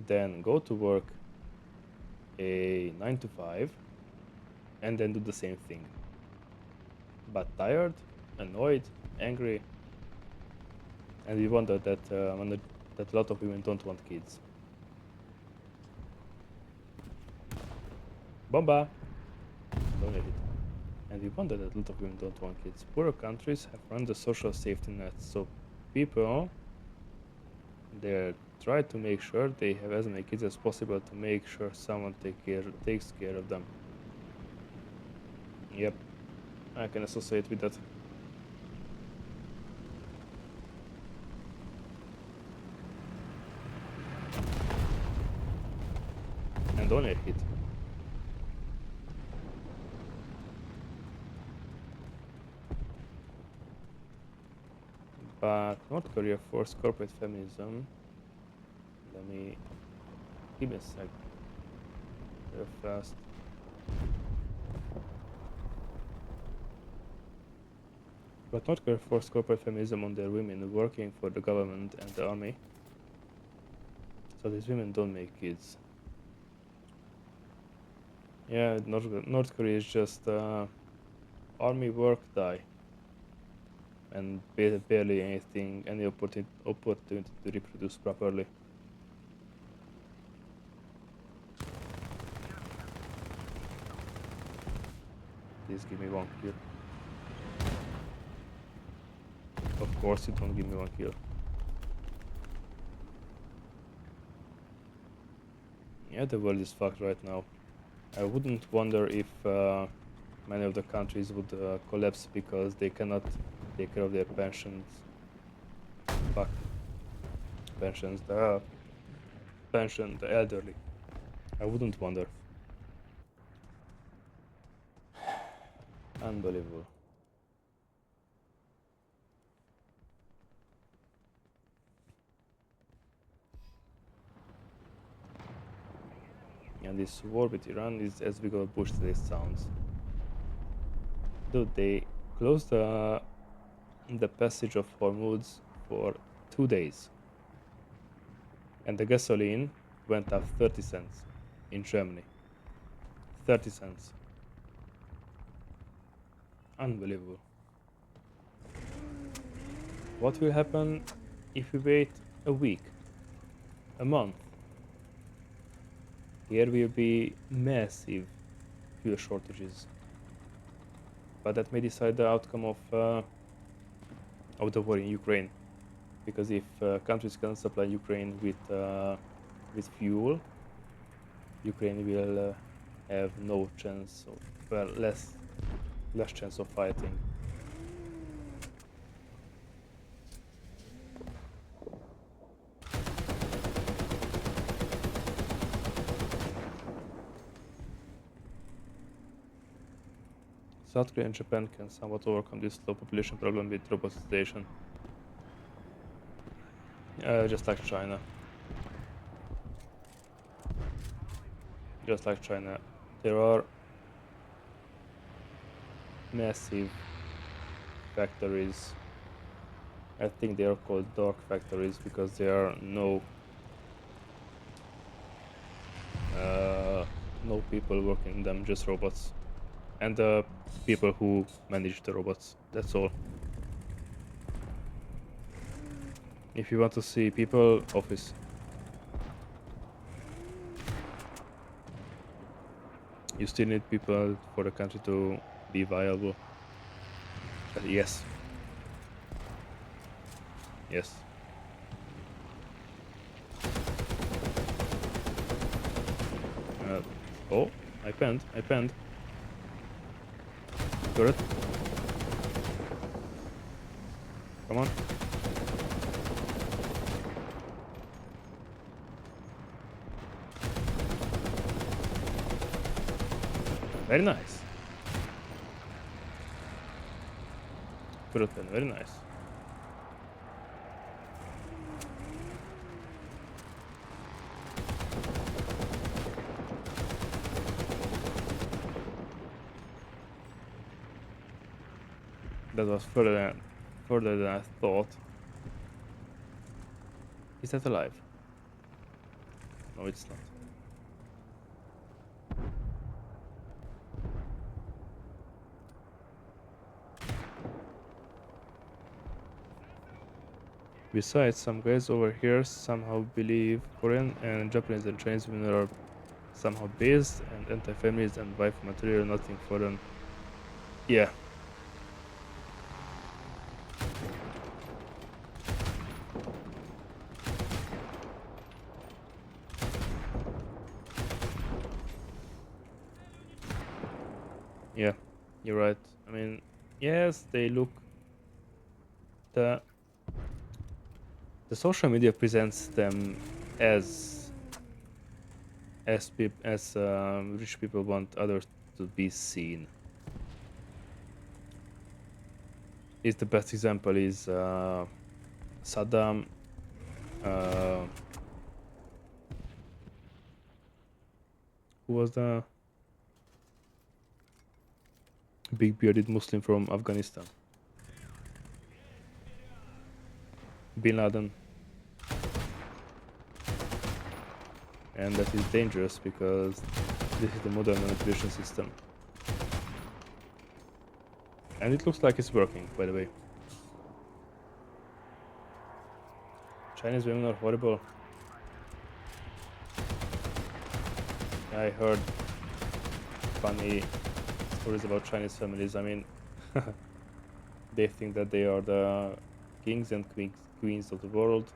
then go to work a 9 to 5 and then do the same thing, but tired, annoyed, angry, and we wonder that that a lot of women don't want kids. Bomba! Don't let it. And we wonder that a lot of women don't want kids. Poorer countries have run the social safety net, so people they try to make sure they have as many kids as possible to make sure someone takes care of them. Yep, I can associate with that. And only a hit. But North Korea forced corporate feminism. Give me a sec. Real fast. But North Korea forced corporate feminism on their women working for the government and the army. So these women don't make kids. Yeah, North Korea is just army work die. And barely any opportunity to reproduce properly. Please give me one kill. Of course you don't give me one kill. Yeah, the world is fucked right now. I wouldn't wonder if many of the countries would collapse because they cannot take care of their pensions. Fuck. Pensions, the elderly. I wouldn't wonder. Unbelievable. And this war with Iran is as big of a bush as it sounds. Dude, they closed the passage of Hormuz for 2 days. And the gasoline went up 30 cents in Germany. 30 cents. Unbelievable. What will happen if we wait a week? A month? Here will be massive fuel shortages. But that may decide the outcome of the war in Ukraine. Because if countries can supply Ukraine with fuel, Ukraine will have no chance, well, less chance of fighting. South Korea and Japan can somewhat overcome this low population problem with robotization. Just like China. Just like China. There are massive factories. I think they are called dark factories because there are no people working in them, just robots. And the people who manage the robots, that's all. If you want to see people, office. You still need people for the country to be viable. Yes. Yes. Oh, I penned. Turret. Come on. Very nice. Turret pen, very nice. That was further than I thought. Is that alive? No, it's not. Besides, some guys over here somehow believe Korean and Japanese and Chinese women are somehow based and anti-feminist and wife material, nothing for them. Yeah. Yeah, you're right. I mean, yes, they look. The social media presents them as rich people want others to be seen. Is the best example is Saddam. Who was the big bearded Muslim from Afghanistan? Bin Laden. And that is dangerous because this is the modern manipulation system. And it looks like it's working, by the way. Chinese women are horrible. I heard funny stories about Chinese families. I mean, they think that they are the kings and queens of the world,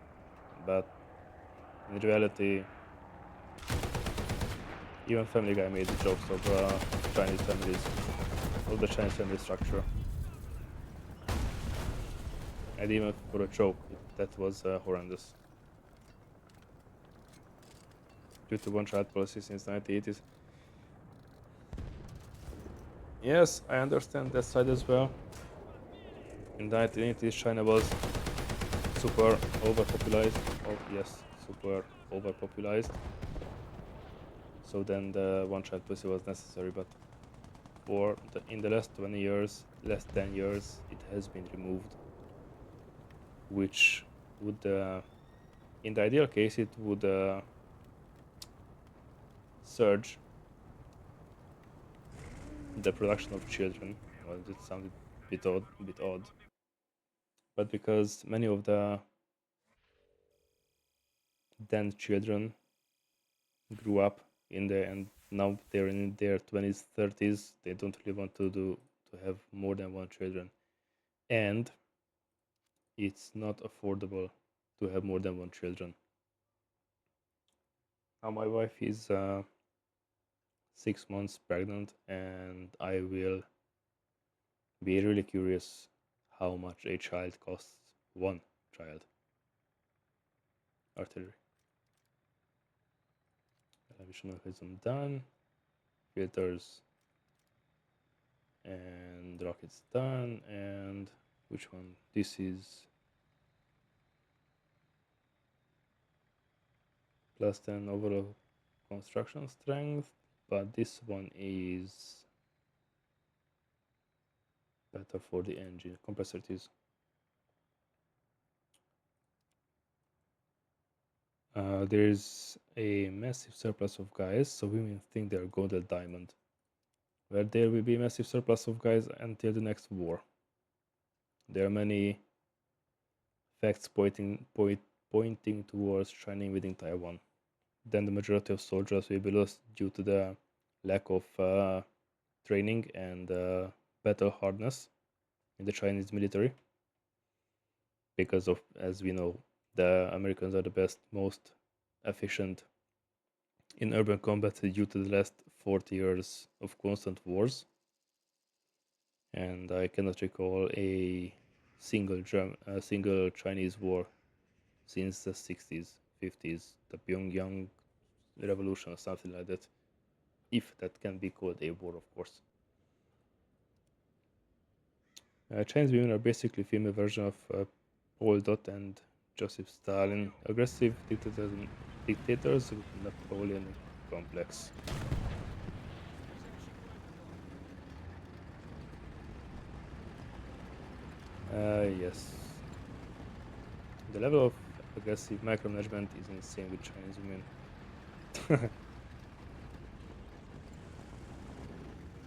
but in reality, even Family Guy made jokes of Chinese families. of the Chinese family structure. And even for a joke, that was horrendous. Due to one-child policy since 1980s. Yes, I understand that side as well. In the 1980s, China was super overpopulated. Oh yes, super overpopulated. So then the one-child policy was necessary, but in the last 20 years, last 10 years, it has been removed, which would, in the ideal case, it would surge the production of children. Well, it sounded a bit odd, but because many of the then children grew up and now they're in their 20s, 30s, they don't really want to have more than one children, and it's not affordable to have more than one children. Now my wife is 6 months pregnant, and I will be really curious how much a child costs. One child. Artillery. Television mechanism done. Filters and rockets done. And which one? This is +10 overall construction strength, but this one is better for the engine. Compressor it is. There's a massive surplus of guys, so women think they're golden diamond. Where there will be a massive surplus of guys until the next war. There are many facts pointing towards China invading Taiwan. Then the majority of soldiers will be lost due to the lack of training and battle hardness in the Chinese military. Because of, as we know, the Americans are the best, most efficient in urban combat due to the last 40 years of constant wars. And I cannot recall a single Chinese war since the 60s, 50s, the Pyongyang revolution or something like that, if that can be called a war, of course. Chinese women are basically female version of Pol Pot and Joseph Stalin, aggressive dictators with Napoleonic complex. Yes. The level of aggressive micromanagement is insane with Chinese women.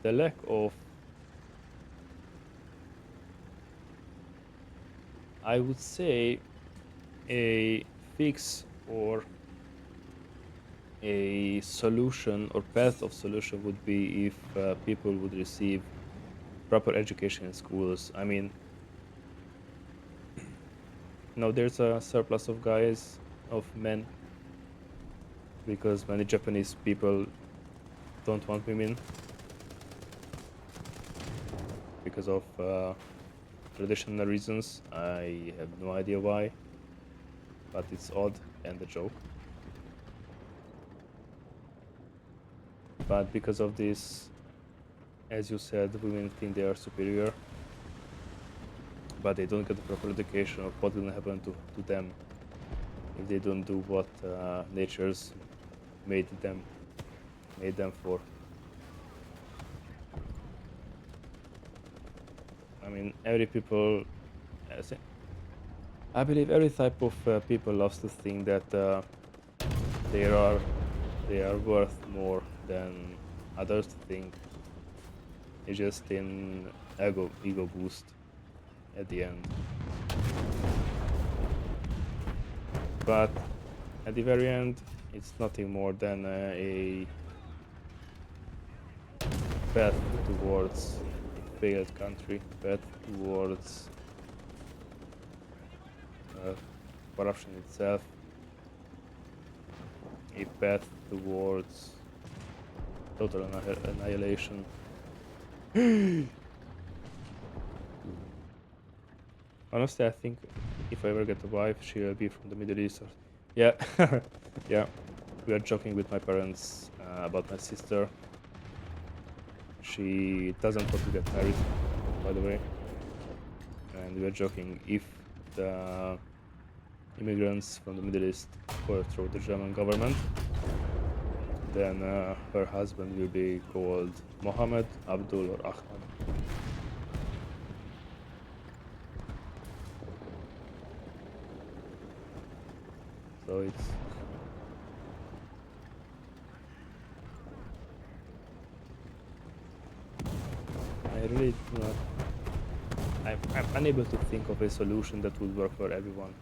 The lack of, I would say, a fix or a solution or path of solution would be if people would receive proper education in schools. I mean, now there's a surplus of guys, of men, because many Japanese people don't want women because of traditional reasons. I have no idea why, but it's odd and a joke. But because of this, as you said, women think they are superior, but they don't get the proper education of what will happen to them if they don't do what nature's made them for. I mean, I believe every type of people loves to think that they are worth more than others think. It's just an ego boost at the end. But at the very end, it's nothing more than a path towards a failed country, path towards corruption itself, a path towards total annihilation. Honestly, I think if I ever get a wife, she will be from the Middle East. Yeah, yeah. We are joking with my parents about my sister. She doesn't want to get married, by the way. And we are joking if the immigrants from the Middle East overthrow the German government, then her husband will be called Mohammed, Abdul, or Ahmad. So it's I really do not. I'm unable to think of a solution that would work for everyone.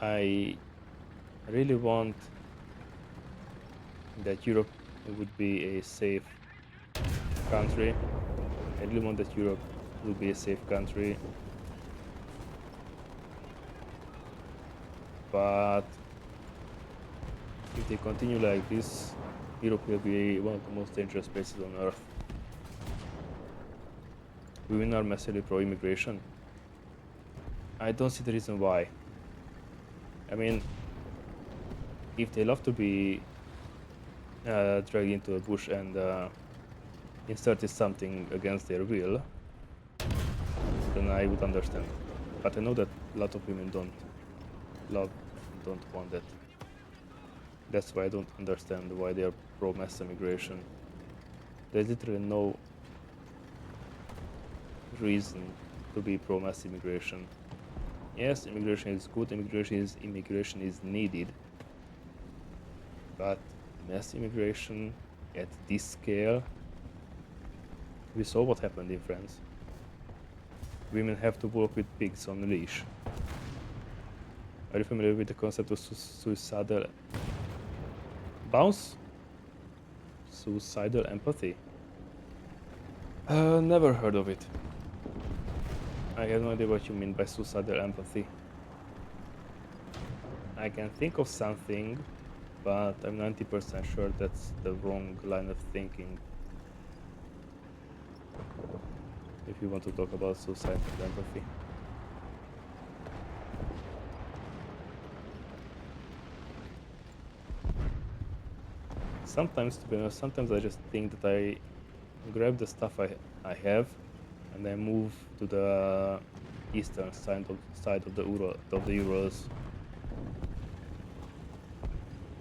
I really want that Europe would be a safe country. I really want that Europe will be a safe country. But if they continue like this, Europe will be one of the most dangerous places on Earth. Women are massively pro-immigration. I don't see the reason why. I mean, if they love to be dragged into a bush and inserted something against their will, then I would understand. But I know that a lot of women don't love, don't want that. That's why I don't understand why they are pro-mass immigration. There's literally no reason to be pro-mass immigration. Yes, immigration is good, immigration is needed, but mass immigration at this scale, we saw what happened in France. Women have to walk with pigs on a leash. Are you familiar with the concept of suicidal bounce? Suicidal empathy? Never heard of it. I have no idea what you mean by suicidal empathy. I can think of something, but I'm 90% sure that's the wrong line of thinking. If you want to talk about suicidal empathy. Sometimes, to be honest, sometimes I just think that I grab the stuff I have and I move to the eastern side of the Urals.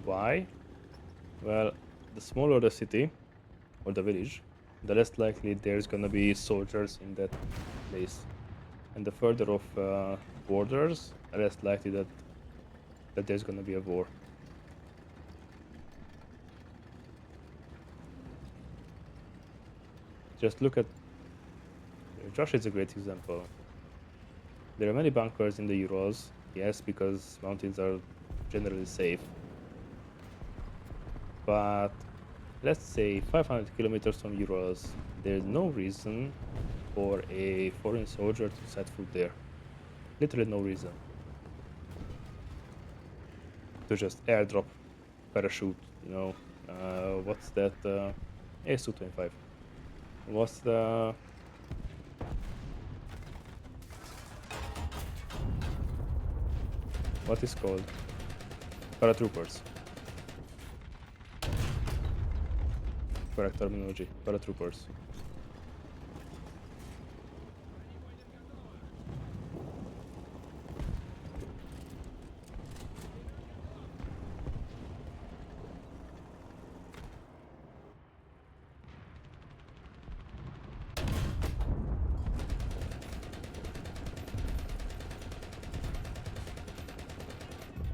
Why? Well, the smaller the city or the village, the less likely there's gonna be soldiers in that place, and the further off borders, the less likely that there's gonna be a war. Just look at Josh is a great example. There are many bunkers in the Urals, yes, because mountains are generally safe. But let's say 500 kilometers from Urals, there's no reason for a foreign soldier to set foot there. Literally no reason. To just airdrop parachute, you know. What's that? AS-225. What's the... What is called? Paratroopers. Correct terminology. Paratroopers.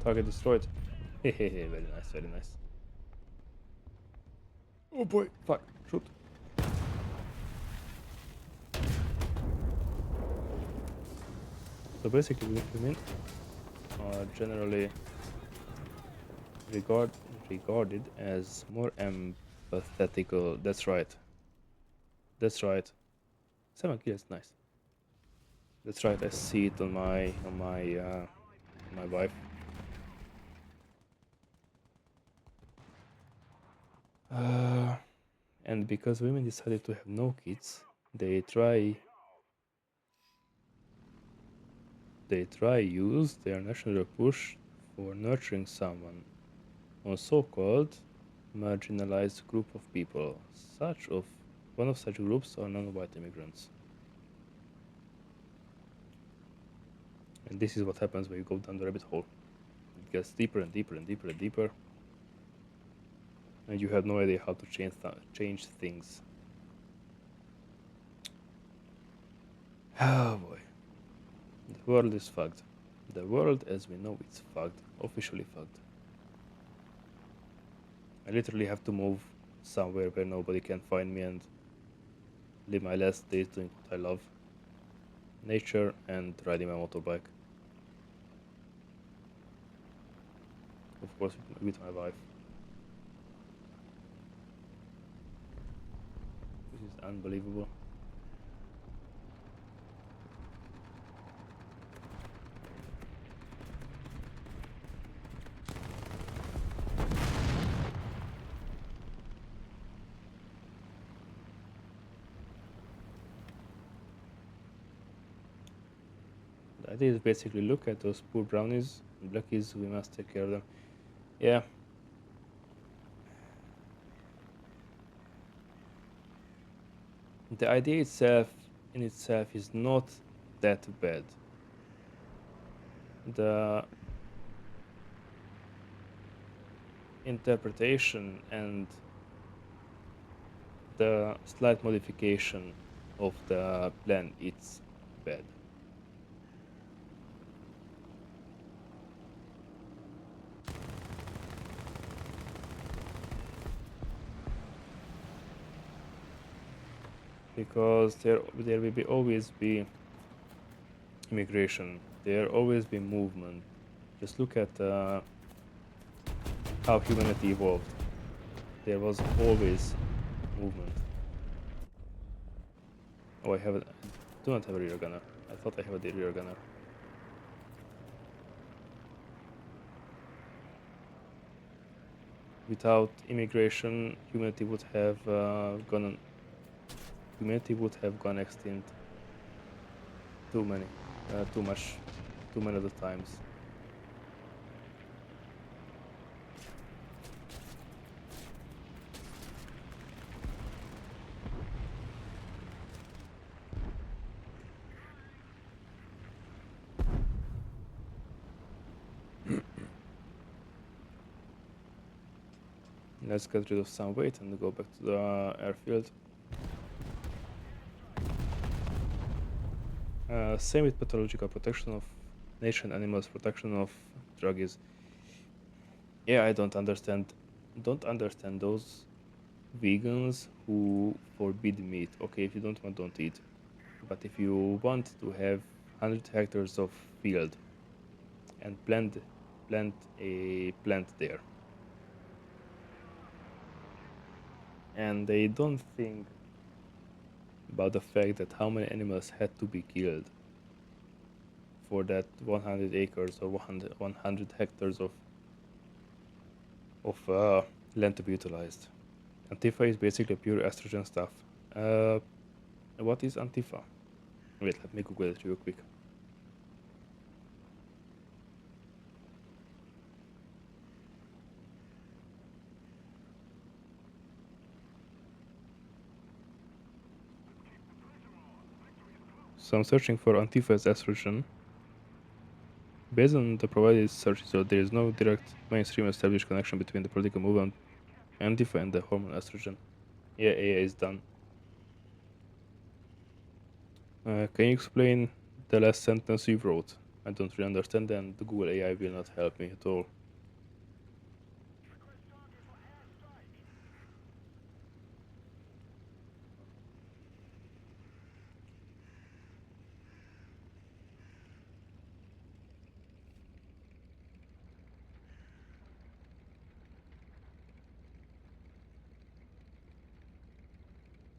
Target destroyed. Hehehe, very nice, very nice. Oh boy, fuck, shoot. So basically, women are generally regarded as more empathetical. That's right. That's right. 7 kills, nice. That's right. I see it on my wife. And because women decided to have no kids, they try use their national push for nurturing someone on so-called marginalized group of people. One of such groups are non-white immigrants. And this is what happens when you go down the rabbit hole. It gets deeper and deeper and deeper and deeper, and you have no idea how to change things. Oh boy. The world is fucked. The world as we know it's fucked. Officially fucked. I literally have to move somewhere where nobody can find me and live my last days doing what I love. Nature and riding my motorbike. Of course with my wife. This is unbelievable. The idea is basically look at those poor brownies and blackies, we must take care of them. Yeah. The idea in itself is not that bad. The interpretation and the slight modification of the plan, it's bad. Because there will always be immigration, there always be movement. Just look at how humanity evolved. There was always movement. Oh, I do not have a rear gunner. I thought I had a rear gunner. Without immigration, humanity would have gone extinct too many of the times. Let's get rid of some weight and go back to the airfield. Same with pathological protection of nature and animals, protection of druggies. Yeah, I don't understand those vegans who forbid meat. Okay, if you don't want, don't eat. But if you want to have 100 hectares of field and plant a plant there, and they don't think about the fact that how many animals had to be killed for that 100 acres or 100 hectares of land to be utilized. Antifa is basically pure estrogen stuff. What is Antifa? Wait, let me Google it real quick. So I'm searching for Antifa as estrogen. Based on the provided search result, there is no direct mainstream established connection between the political movement Antifa and the hormone estrogen. Yeah, AI is done. Can you explain the last sentence you wrote? I don't really understand, and the Google AI will not help me at all.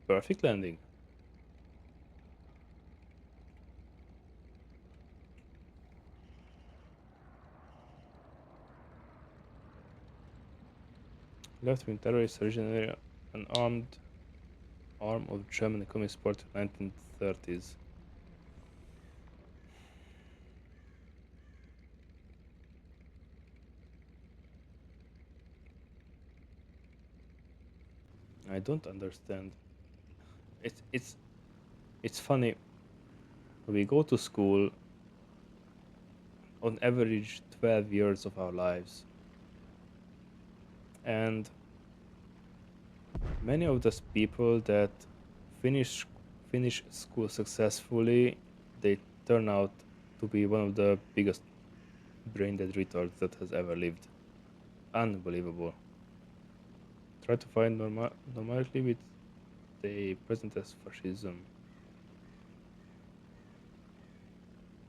Perfect landing. Left-wing terrorists originally an armed arm of German Communist Party 1930s. I don't understand. It's funny. We go to school on average 12 years of our lives, and many of those people that finish school successfully, they turn out to be one of the biggest brain dead retards that has ever lived. Unbelievable. Try to find normality with they present as fascism.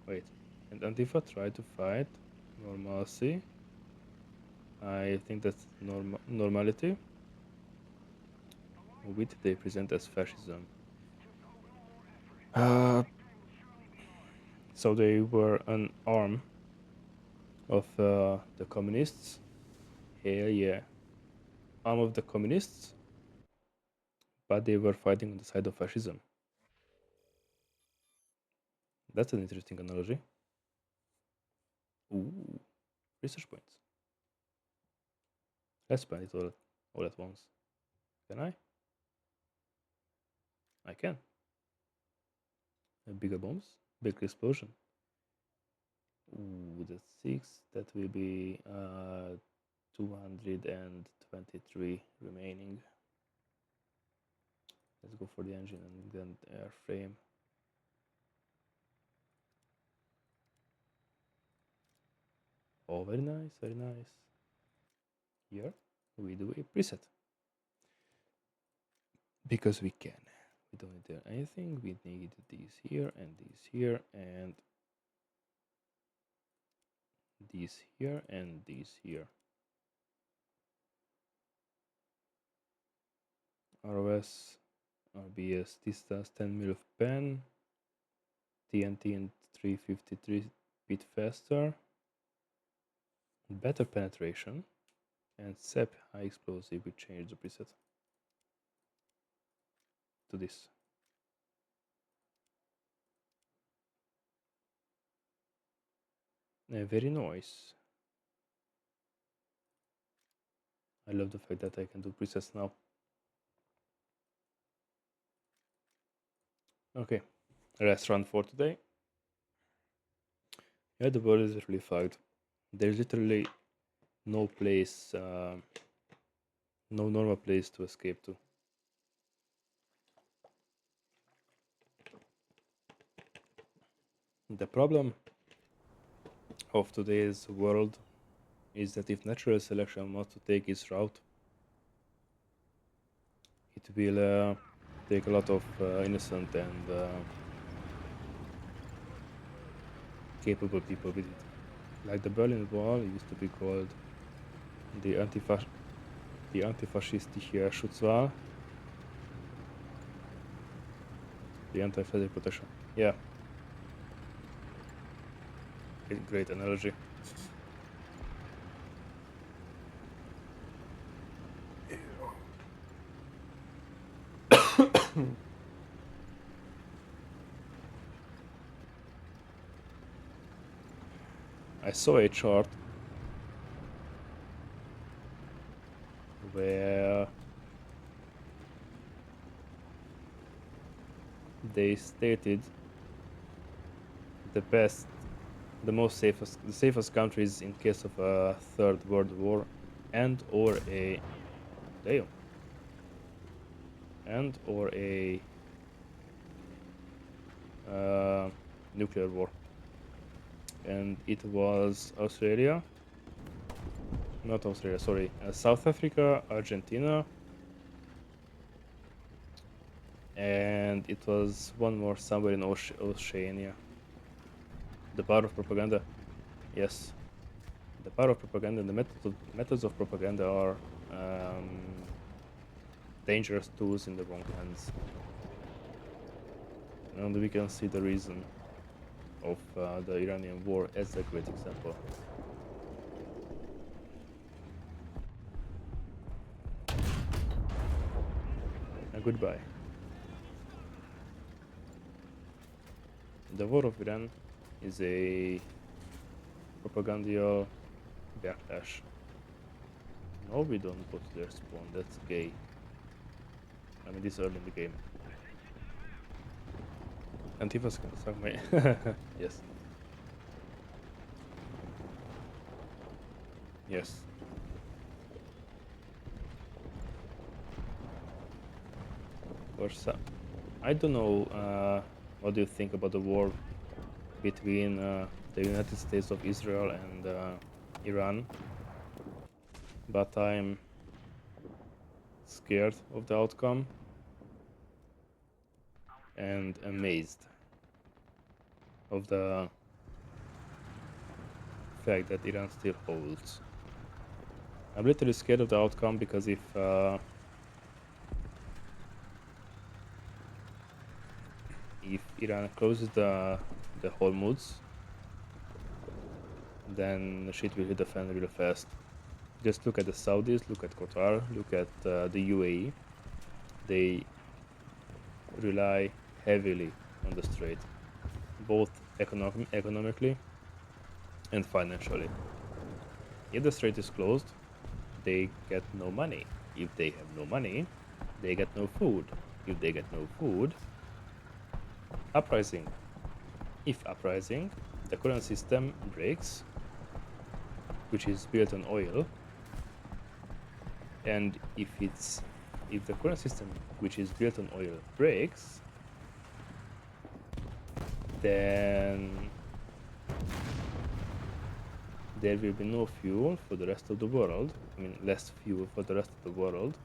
Wait, and Antifa try to fight normalcy. I think that's normality. With they present as fascism. So they were an arm of the communists. Hell yeah, arm of the communists, but they were fighting on the side of fascism. That's an interesting analogy. Ooh, research points. Let's spend it all at once. Can I? I can. Bigger bombs, bigger explosion. Ooh, that's 6. That will be 223 remaining. Let's go for the engine and then airframe. Oh, very nice, very nice. Here we do a preset because we can. We don't need anything. We need these here and these here and these here and these here. ROS, RBS, this does 10 mil of pen, TNT and 353 bit faster, better penetration, and SEP high explosive. We change the preset to this. Very nice. I love the fact that I can do presets now. Okay, last run for today. Yeah, the world is really fucked. There's literally no place, no normal place to escape to. The problem of today's world is that if natural selection wants to take its route, it will take a lot of innocent and capable people with it. Like the Berlin Wall used to be called the Antifaschistische Schutzwall, the anti-fascist protection. Yeah, great analogy. I saw a chart where they stated the safest countries in case of a third world war and or a nuclear war, and it was South Africa, Argentina, and it was one more somewhere in Oceania. The power of propaganda. Yes, the power of propaganda and the methods of propaganda are dangerous tools in the wrong hands. And we can see the reason of the Iranian war as a great example. Goodbye. The war of Iran is a propagandial backlash. No, we don't go to their spawn, that's gay. I mean, this early in the game. Antifa's gonna suck my... Yes. Yes. Of course, I don't know what do you think about the war between the United States of Israel and Iran, but I'm scared of the outcome and amazed of the fact that Iran still holds. I'm literally scared of the outcome because if Iran closes the Hormuz, then shit will hit the fan really fast. Just look at the Saudis, look at Qatar, look at the UAE. They rely heavily on the strait, both economically and financially. If the strait is closed, they get no money. If they have no money, they get no food. If they get no food, uprising. If uprising, the current system breaks, which is built on oil, and if the current system, which is built on oil, breaks, then there will be no fuel for the rest of the world. I mean, less fuel for the rest of the world.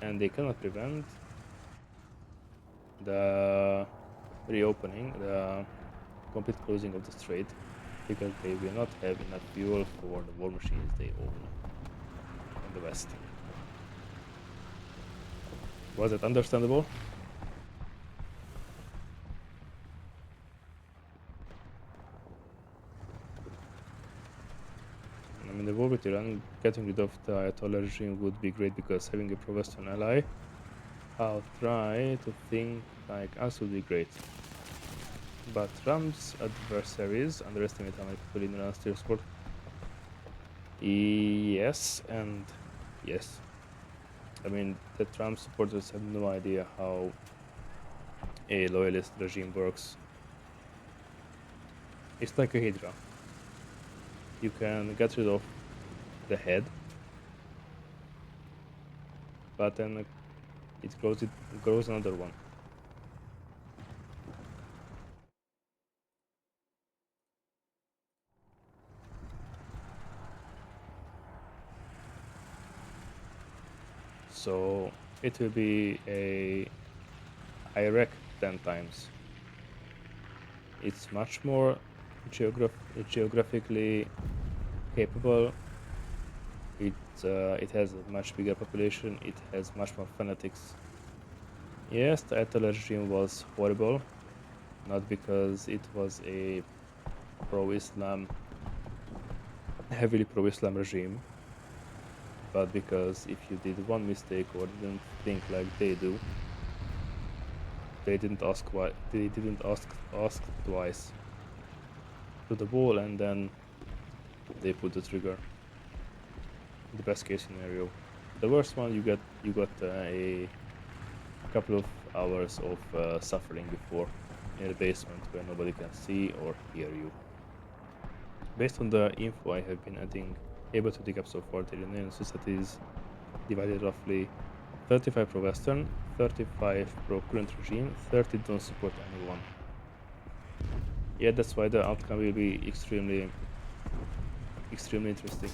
And they cannot prevent the reopening, the complete closing of the strait, because they will not have enough fuel for the war machines they own in the West. Was it understandable? I mean, the war with Iran, getting rid of the Ayatollah regime would be great because having a pro-Western ally, I'll try to think like us would be great. But Trump's adversaries underestimate how many people in Iran still support. Yes, and yes. I mean, the Trump supporters have no idea how a loyalist regime works. It's like a hydra. You can get rid of the head, but then it grows another one. So it will be a Iraq 10 times. It's much more geographically capable. It has a much bigger population. It has much more fanatics. Yes, the Ayatollah regime was horrible, not because it was a pro-Islam, heavily pro-Islam regime, but because if you did one mistake or didn't think like they do, they didn't ask why. They didn't ask twice to the ball, and then they pulled the trigger. The best case scenario. The worst one, you got a couple of hours of suffering before in the basement where nobody can see or hear you. Based on the info I have been able to dig up so far, the Iranian society is divided roughly 35 pro-Western, 35 pro-current regime, 30 don't support anyone. Yeah, that's why the outcome will be extremely interesting.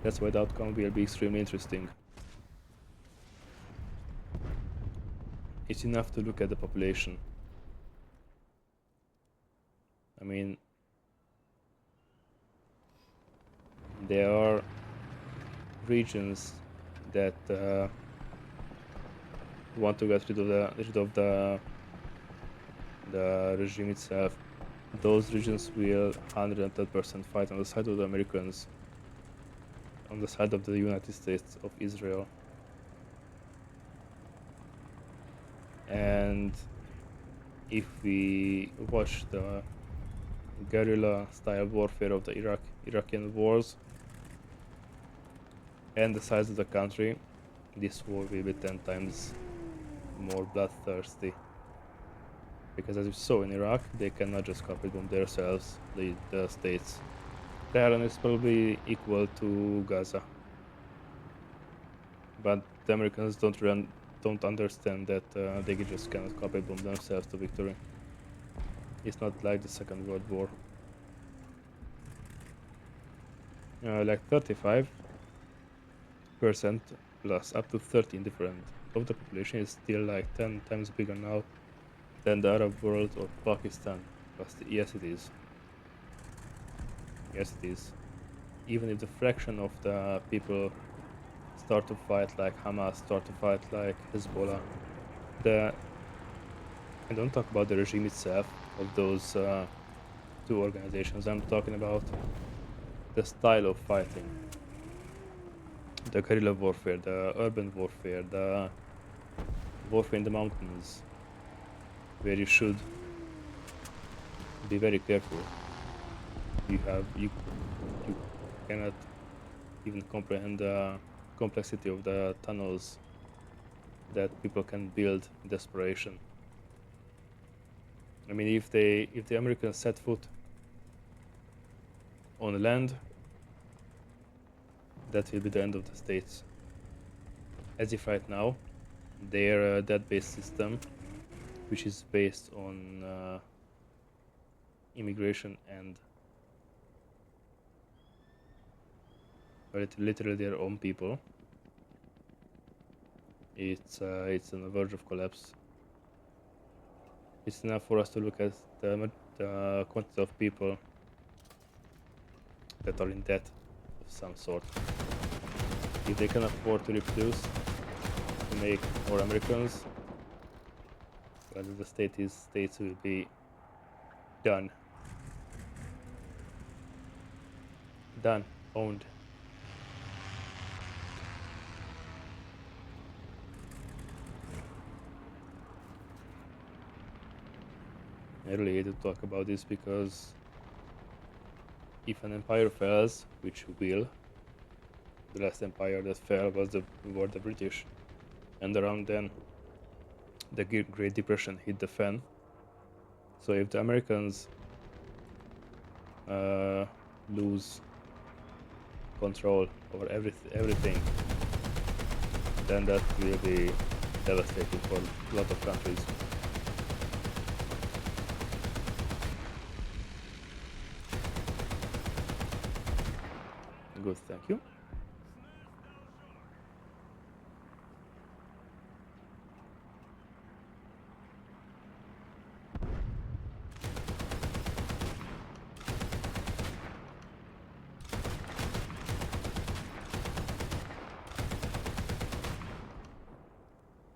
That's why the outcome will be extremely interesting. It's enough to look at the population. I mean, there are regions that want to get rid of the regime itself. Those regions will 110% fight on the side of the Americans, on the side of the United States of Israel. And if we watch the guerrilla style warfare of the Iraqian wars and the size of the country, this war will be 10 times more bloodthirsty. Because as we saw in Iraq, they cannot just copy bomb themselves, the states. Tehran is probably equal to Gaza. But the Americans don't understand that they just cannot copy bomb themselves to victory. It's not like the Second World War. Like 35% plus up to 13% of the population is still like 10 times bigger now than the Arab world or Pakistan. But yes, it is. Yes, it is. Even if the fraction of the people start to fight like Hamas, start to fight like Hezbollah, I don't talk about the regime itself of those two organizations. I'm talking about the style of fighting, the guerrilla warfare, the urban warfare, the warfare in the mountains, where you should be very careful. You cannot even comprehend the complexity of the tunnels that people can build in desperation. I mean, if the Americans set foot on land, that will be the end of the states. As if right now, their debt-based system, which is based on immigration and literally their own people, it's on the verge of collapse. It's enough for us to look at the quantity of people that are in debt of some sort. If they can afford to reproduce, to make more Americans, well, the states will be done, owned. I really hate to talk about this because if an empire fails, which will, the last empire that fell were the British, and around then the Great Depression hit the fan. So if the Americans lose control over everything, then that will be devastating for a lot of countries. Good, thank you.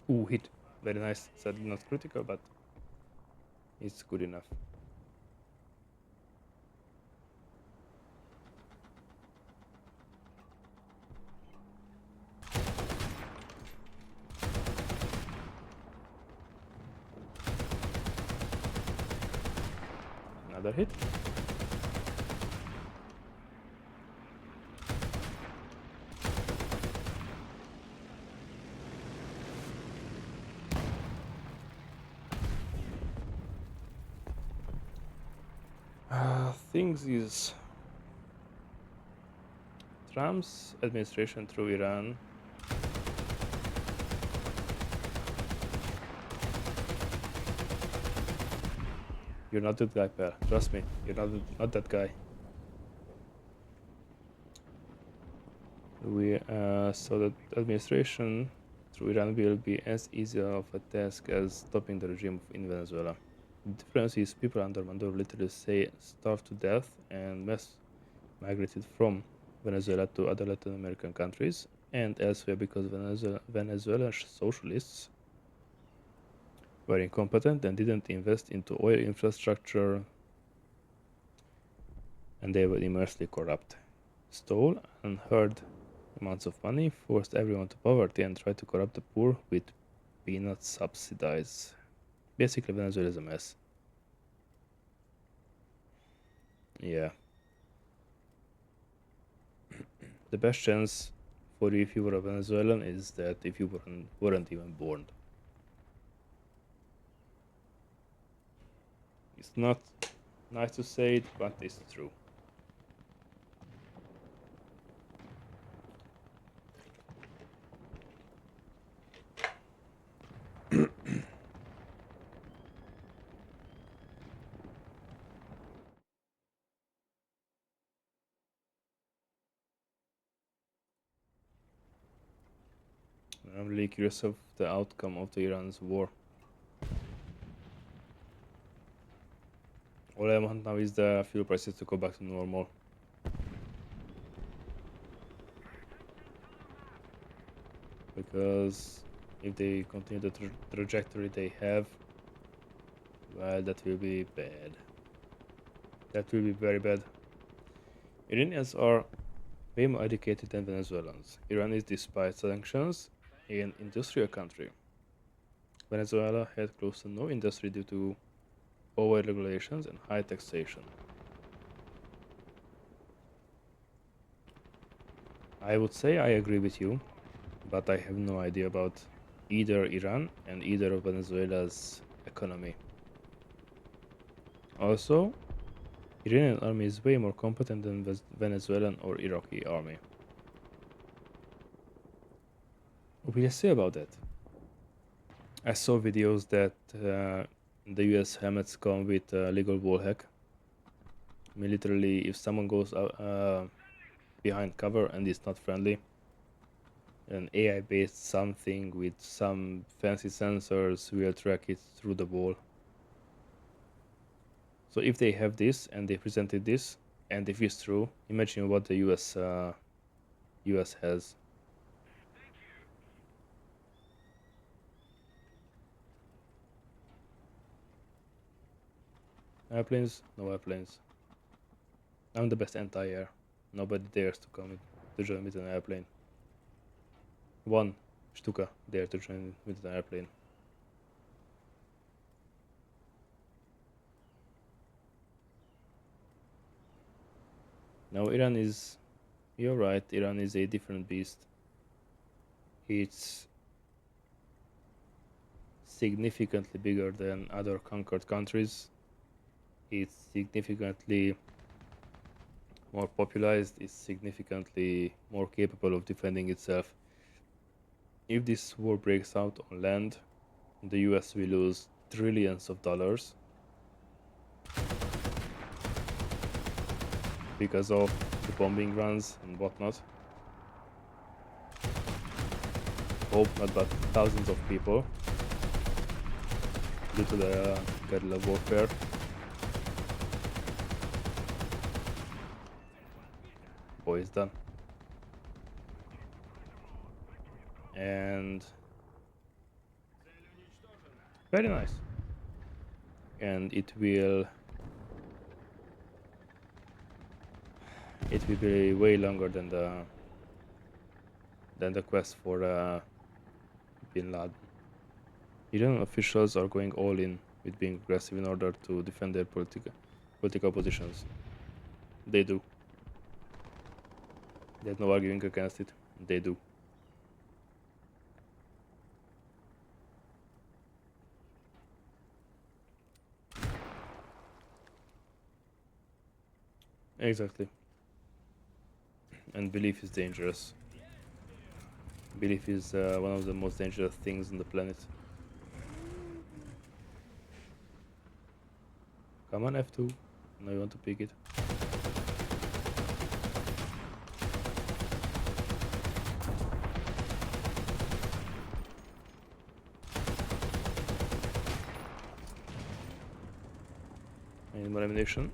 Ooh, hit. Very nice. Said not critical, but it's good enough. Another hit. Things is Trump's administration through Iran you're not that guy, pal. Trust me, you're not that guy. So the administration through Iran will be as easy of a task as stopping the regime in Venezuela. The difference is people under Maduro literally say starved to death and mass migrated from Venezuela to other Latin American countries and elsewhere because Venezuelan socialists were incompetent and didn't invest into oil infrastructure, and they were immensely corrupt. Stole unheard amounts of money, forced everyone to poverty, and tried to corrupt the poor with peanut subsidize. Basically, Venezuela is a mess. Yeah. The best chance for you if you were a Venezuelan is that if you weren't even born. It's not nice to say it, but it's true. I'm really curious of the outcome of the Iran's war. All I want now is the fuel prices to go back to normal. Because if they continue the trajectory they have, well, that will be bad. That will be very bad. Iranians are way more educated than Venezuelans. Iran is, despite sanctions, an industrial country. Venezuela had close to no industry due to over regulations and high taxation. I would say I agree with you, but I have no idea about either Iran and either of Venezuela's economy. Also, Iranian army is way more competent than Venezuelan or Iraqi army. We'll see about that. I saw videos that the US helmets come with legal wallhack. I mean, literally, if someone goes behind cover and is not friendly, an AI-based something with some fancy sensors will track it through the wall. So if they have this and they presented this, and if it's true, imagine what the US has. Airplanes? No airplanes. I'm the best anti-air. Nobody dares to come to join with an airplane. One Stuka dare to join with an airplane. Now Iran is, you're right, Iran is a different beast. It's significantly bigger than other conquered countries. It's significantly more popularized, it's significantly more capable of defending itself. If this war breaks out on land, the US will lose trillions of dollars because of the bombing runs and whatnot. Hope not, but thousands of people due to the guerrilla warfare. Boy, is done. And very nice. And it will be way longer than the quest for Bin Laden. Iranian officials are going all in with being aggressive in order to defend their political positions. They do. There's no arguing against it. They do. Exactly. And belief is dangerous. Belief is one of the most dangerous things on the planet. Come on, F2. Now you want to pick it. I need more ammunition.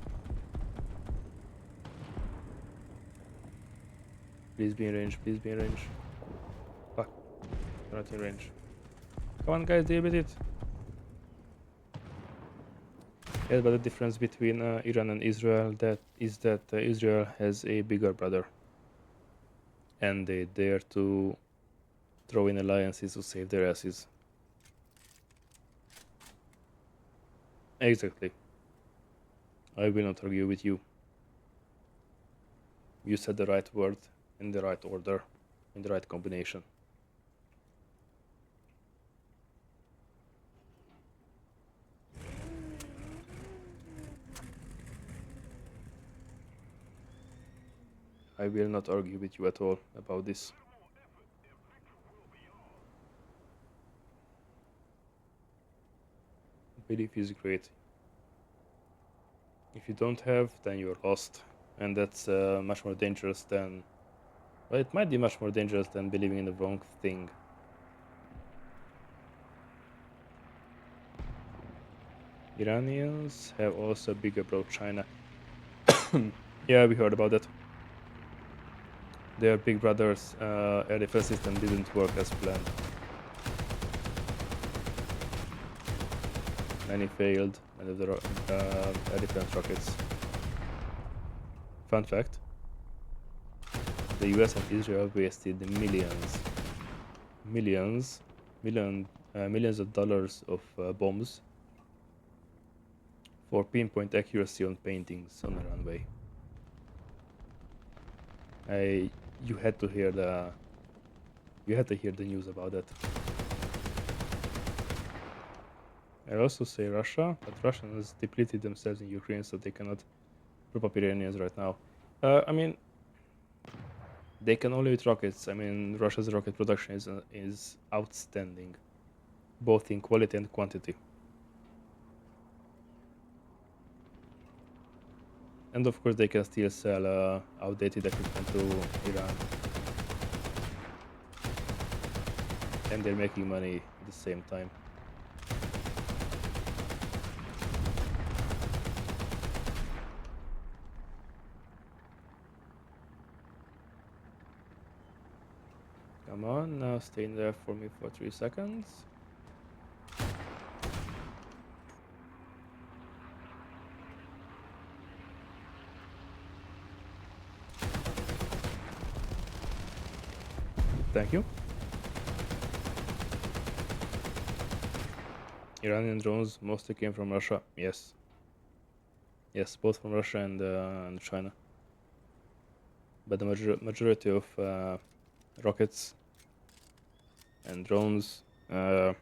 Please be in range, please be in range. Fuck. You're not in range. Come on, guys, deal with it. Yeah, but the difference between Iran and Israel is that Israel has a bigger brother. And they dare to throw in alliances to save their asses. Exactly. I will not argue with you. You said the right word in the right order, in the right combination. I will not argue with you at all about this. Belief is great. If you don't have, then you're lost. And that's much more dangerous than. Well, it might be much more dangerous than believing in the wrong thing. Iranians have also big about China. Yeah, we heard about that. Their big brother's air defense system didn't work as planned. Many failed, many of the air defense rockets. Fun fact, the US and Israel wasted millions of dollars of bombs for pinpoint accuracy on paintings on a runway. You had to hear the news about that. I also say Russia, but Russians depleted themselves in Ukraine, so they cannot prop up Iranians right now. I mean, they can only with rockets. I mean, Russia's rocket production is outstanding, both in quality and quantity. And of course, they can still sell outdated equipment to Iran, and they're making money at the same time. Come on, now stay in there for me for 3 seconds. Thank you. Iranian drones mostly came from Russia. Yes. Yes, both from Russia and China. But the majority of rockets and drones are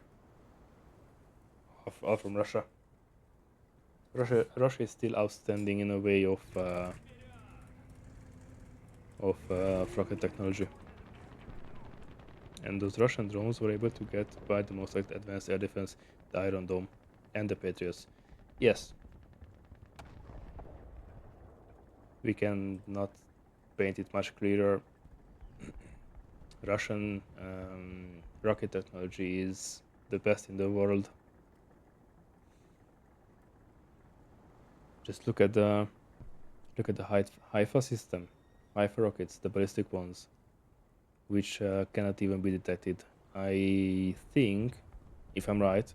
from Russia. Russia is still outstanding in a way of rocket technology. And those Russian drones were able to get by the most advanced air defense, the Iron Dome, and the Patriots. Yes, we can not paint it much clearer. Russian rocket technology is the best in the world. Just look at the Haifa system, Haifa rockets, the ballistic ones, which cannot even be detected. I think, if I'm right,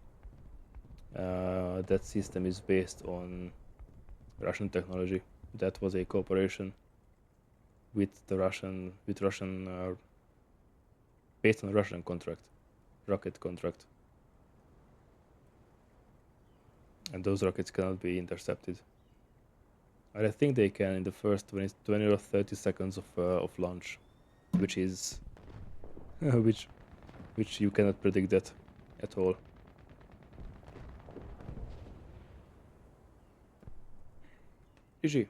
that system is based on Russian technology. That was a cooperation with Russian, based on a Russian contract, rocket contract, and those rockets cannot be intercepted. I think they can in the first 20 or 30 seconds of launch, which is which you cannot predict that at all. GG.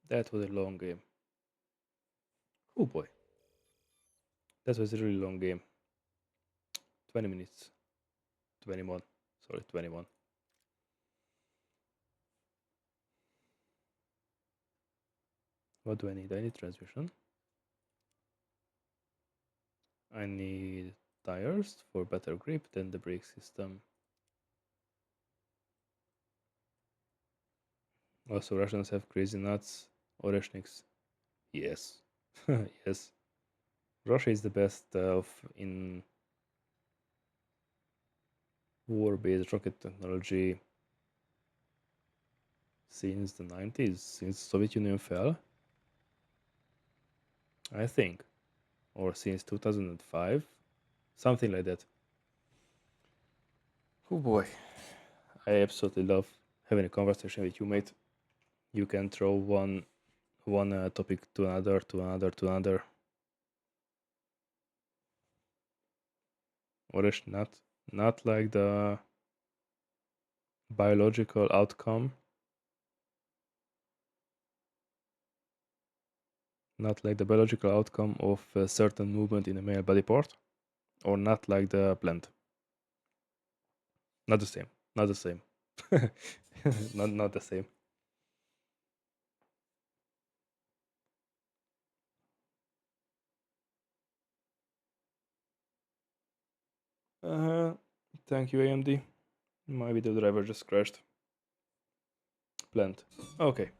That was a long game. Oh boy, that was a really long game. 20 minutes. 21. Sorry, 21. What do I need? I need transmission. I need tires for better grip, then the brake system. Also, Russians have crazy nuts. Oreshniks. Yes. Yes. Russia is the best in war-based rocket technology since the 90s, since Soviet Union fell, I think, or since 2005, something like that. Oh boy. I absolutely love having a conversation with you, mate. You can throw one topic to another, to another, to another. Or it's not like the biological outcome, not like the biological outcome of a certain movement in a male body part, or not like the plant. Not the same. Not the same. not the same. Uh, Thank you, AMD. My video driver just crashed. Plant. Okay.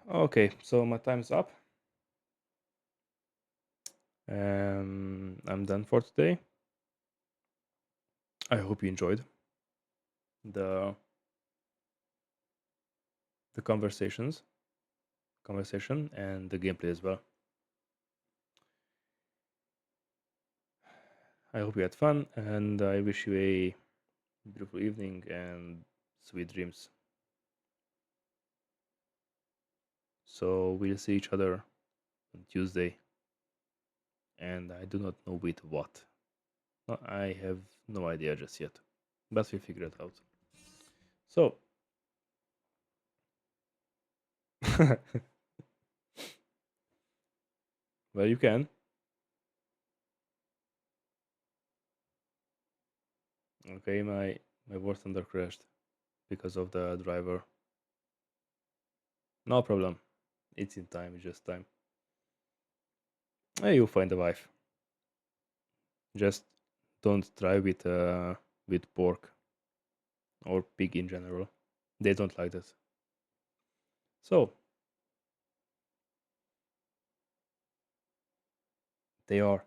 Okay, so my time's up. I'm done for today. I hope you enjoyed the conversation and the gameplay as well. I hope you had fun, and I wish you a beautiful evening and sweet dreams. So we'll see each other on Tuesday, and I do not know with what. I have no idea just yet, but we'll figure it out. So, well, you can. Okay, my War Thunder crashed because of the driver. No problem. It's in time. It's just time. Hey, you'll find a wife. Just don't try with pork or pig in general. They don't like that. So they are.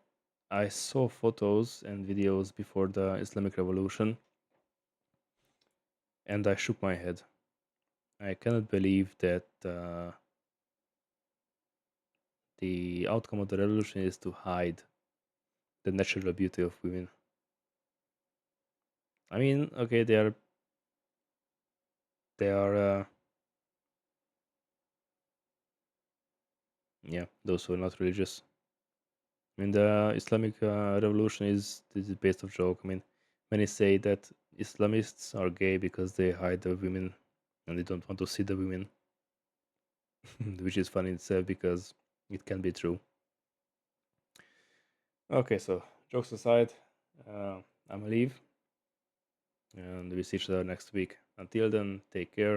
I saw photos and videos before the Islamic Revolution, and I shook my head. I cannot believe that the outcome of the revolution is to hide the natural beauty of women. I mean, okay, they are yeah, those who are not religious. I mean, the Islamic revolution is based of joke. I mean, many say that Islamists are gay because they hide the women and they don't want to see the women, which is funny itself because it can be true. Okay, so jokes aside, I'm gonna leave and we'll see each other next week. Until then, take care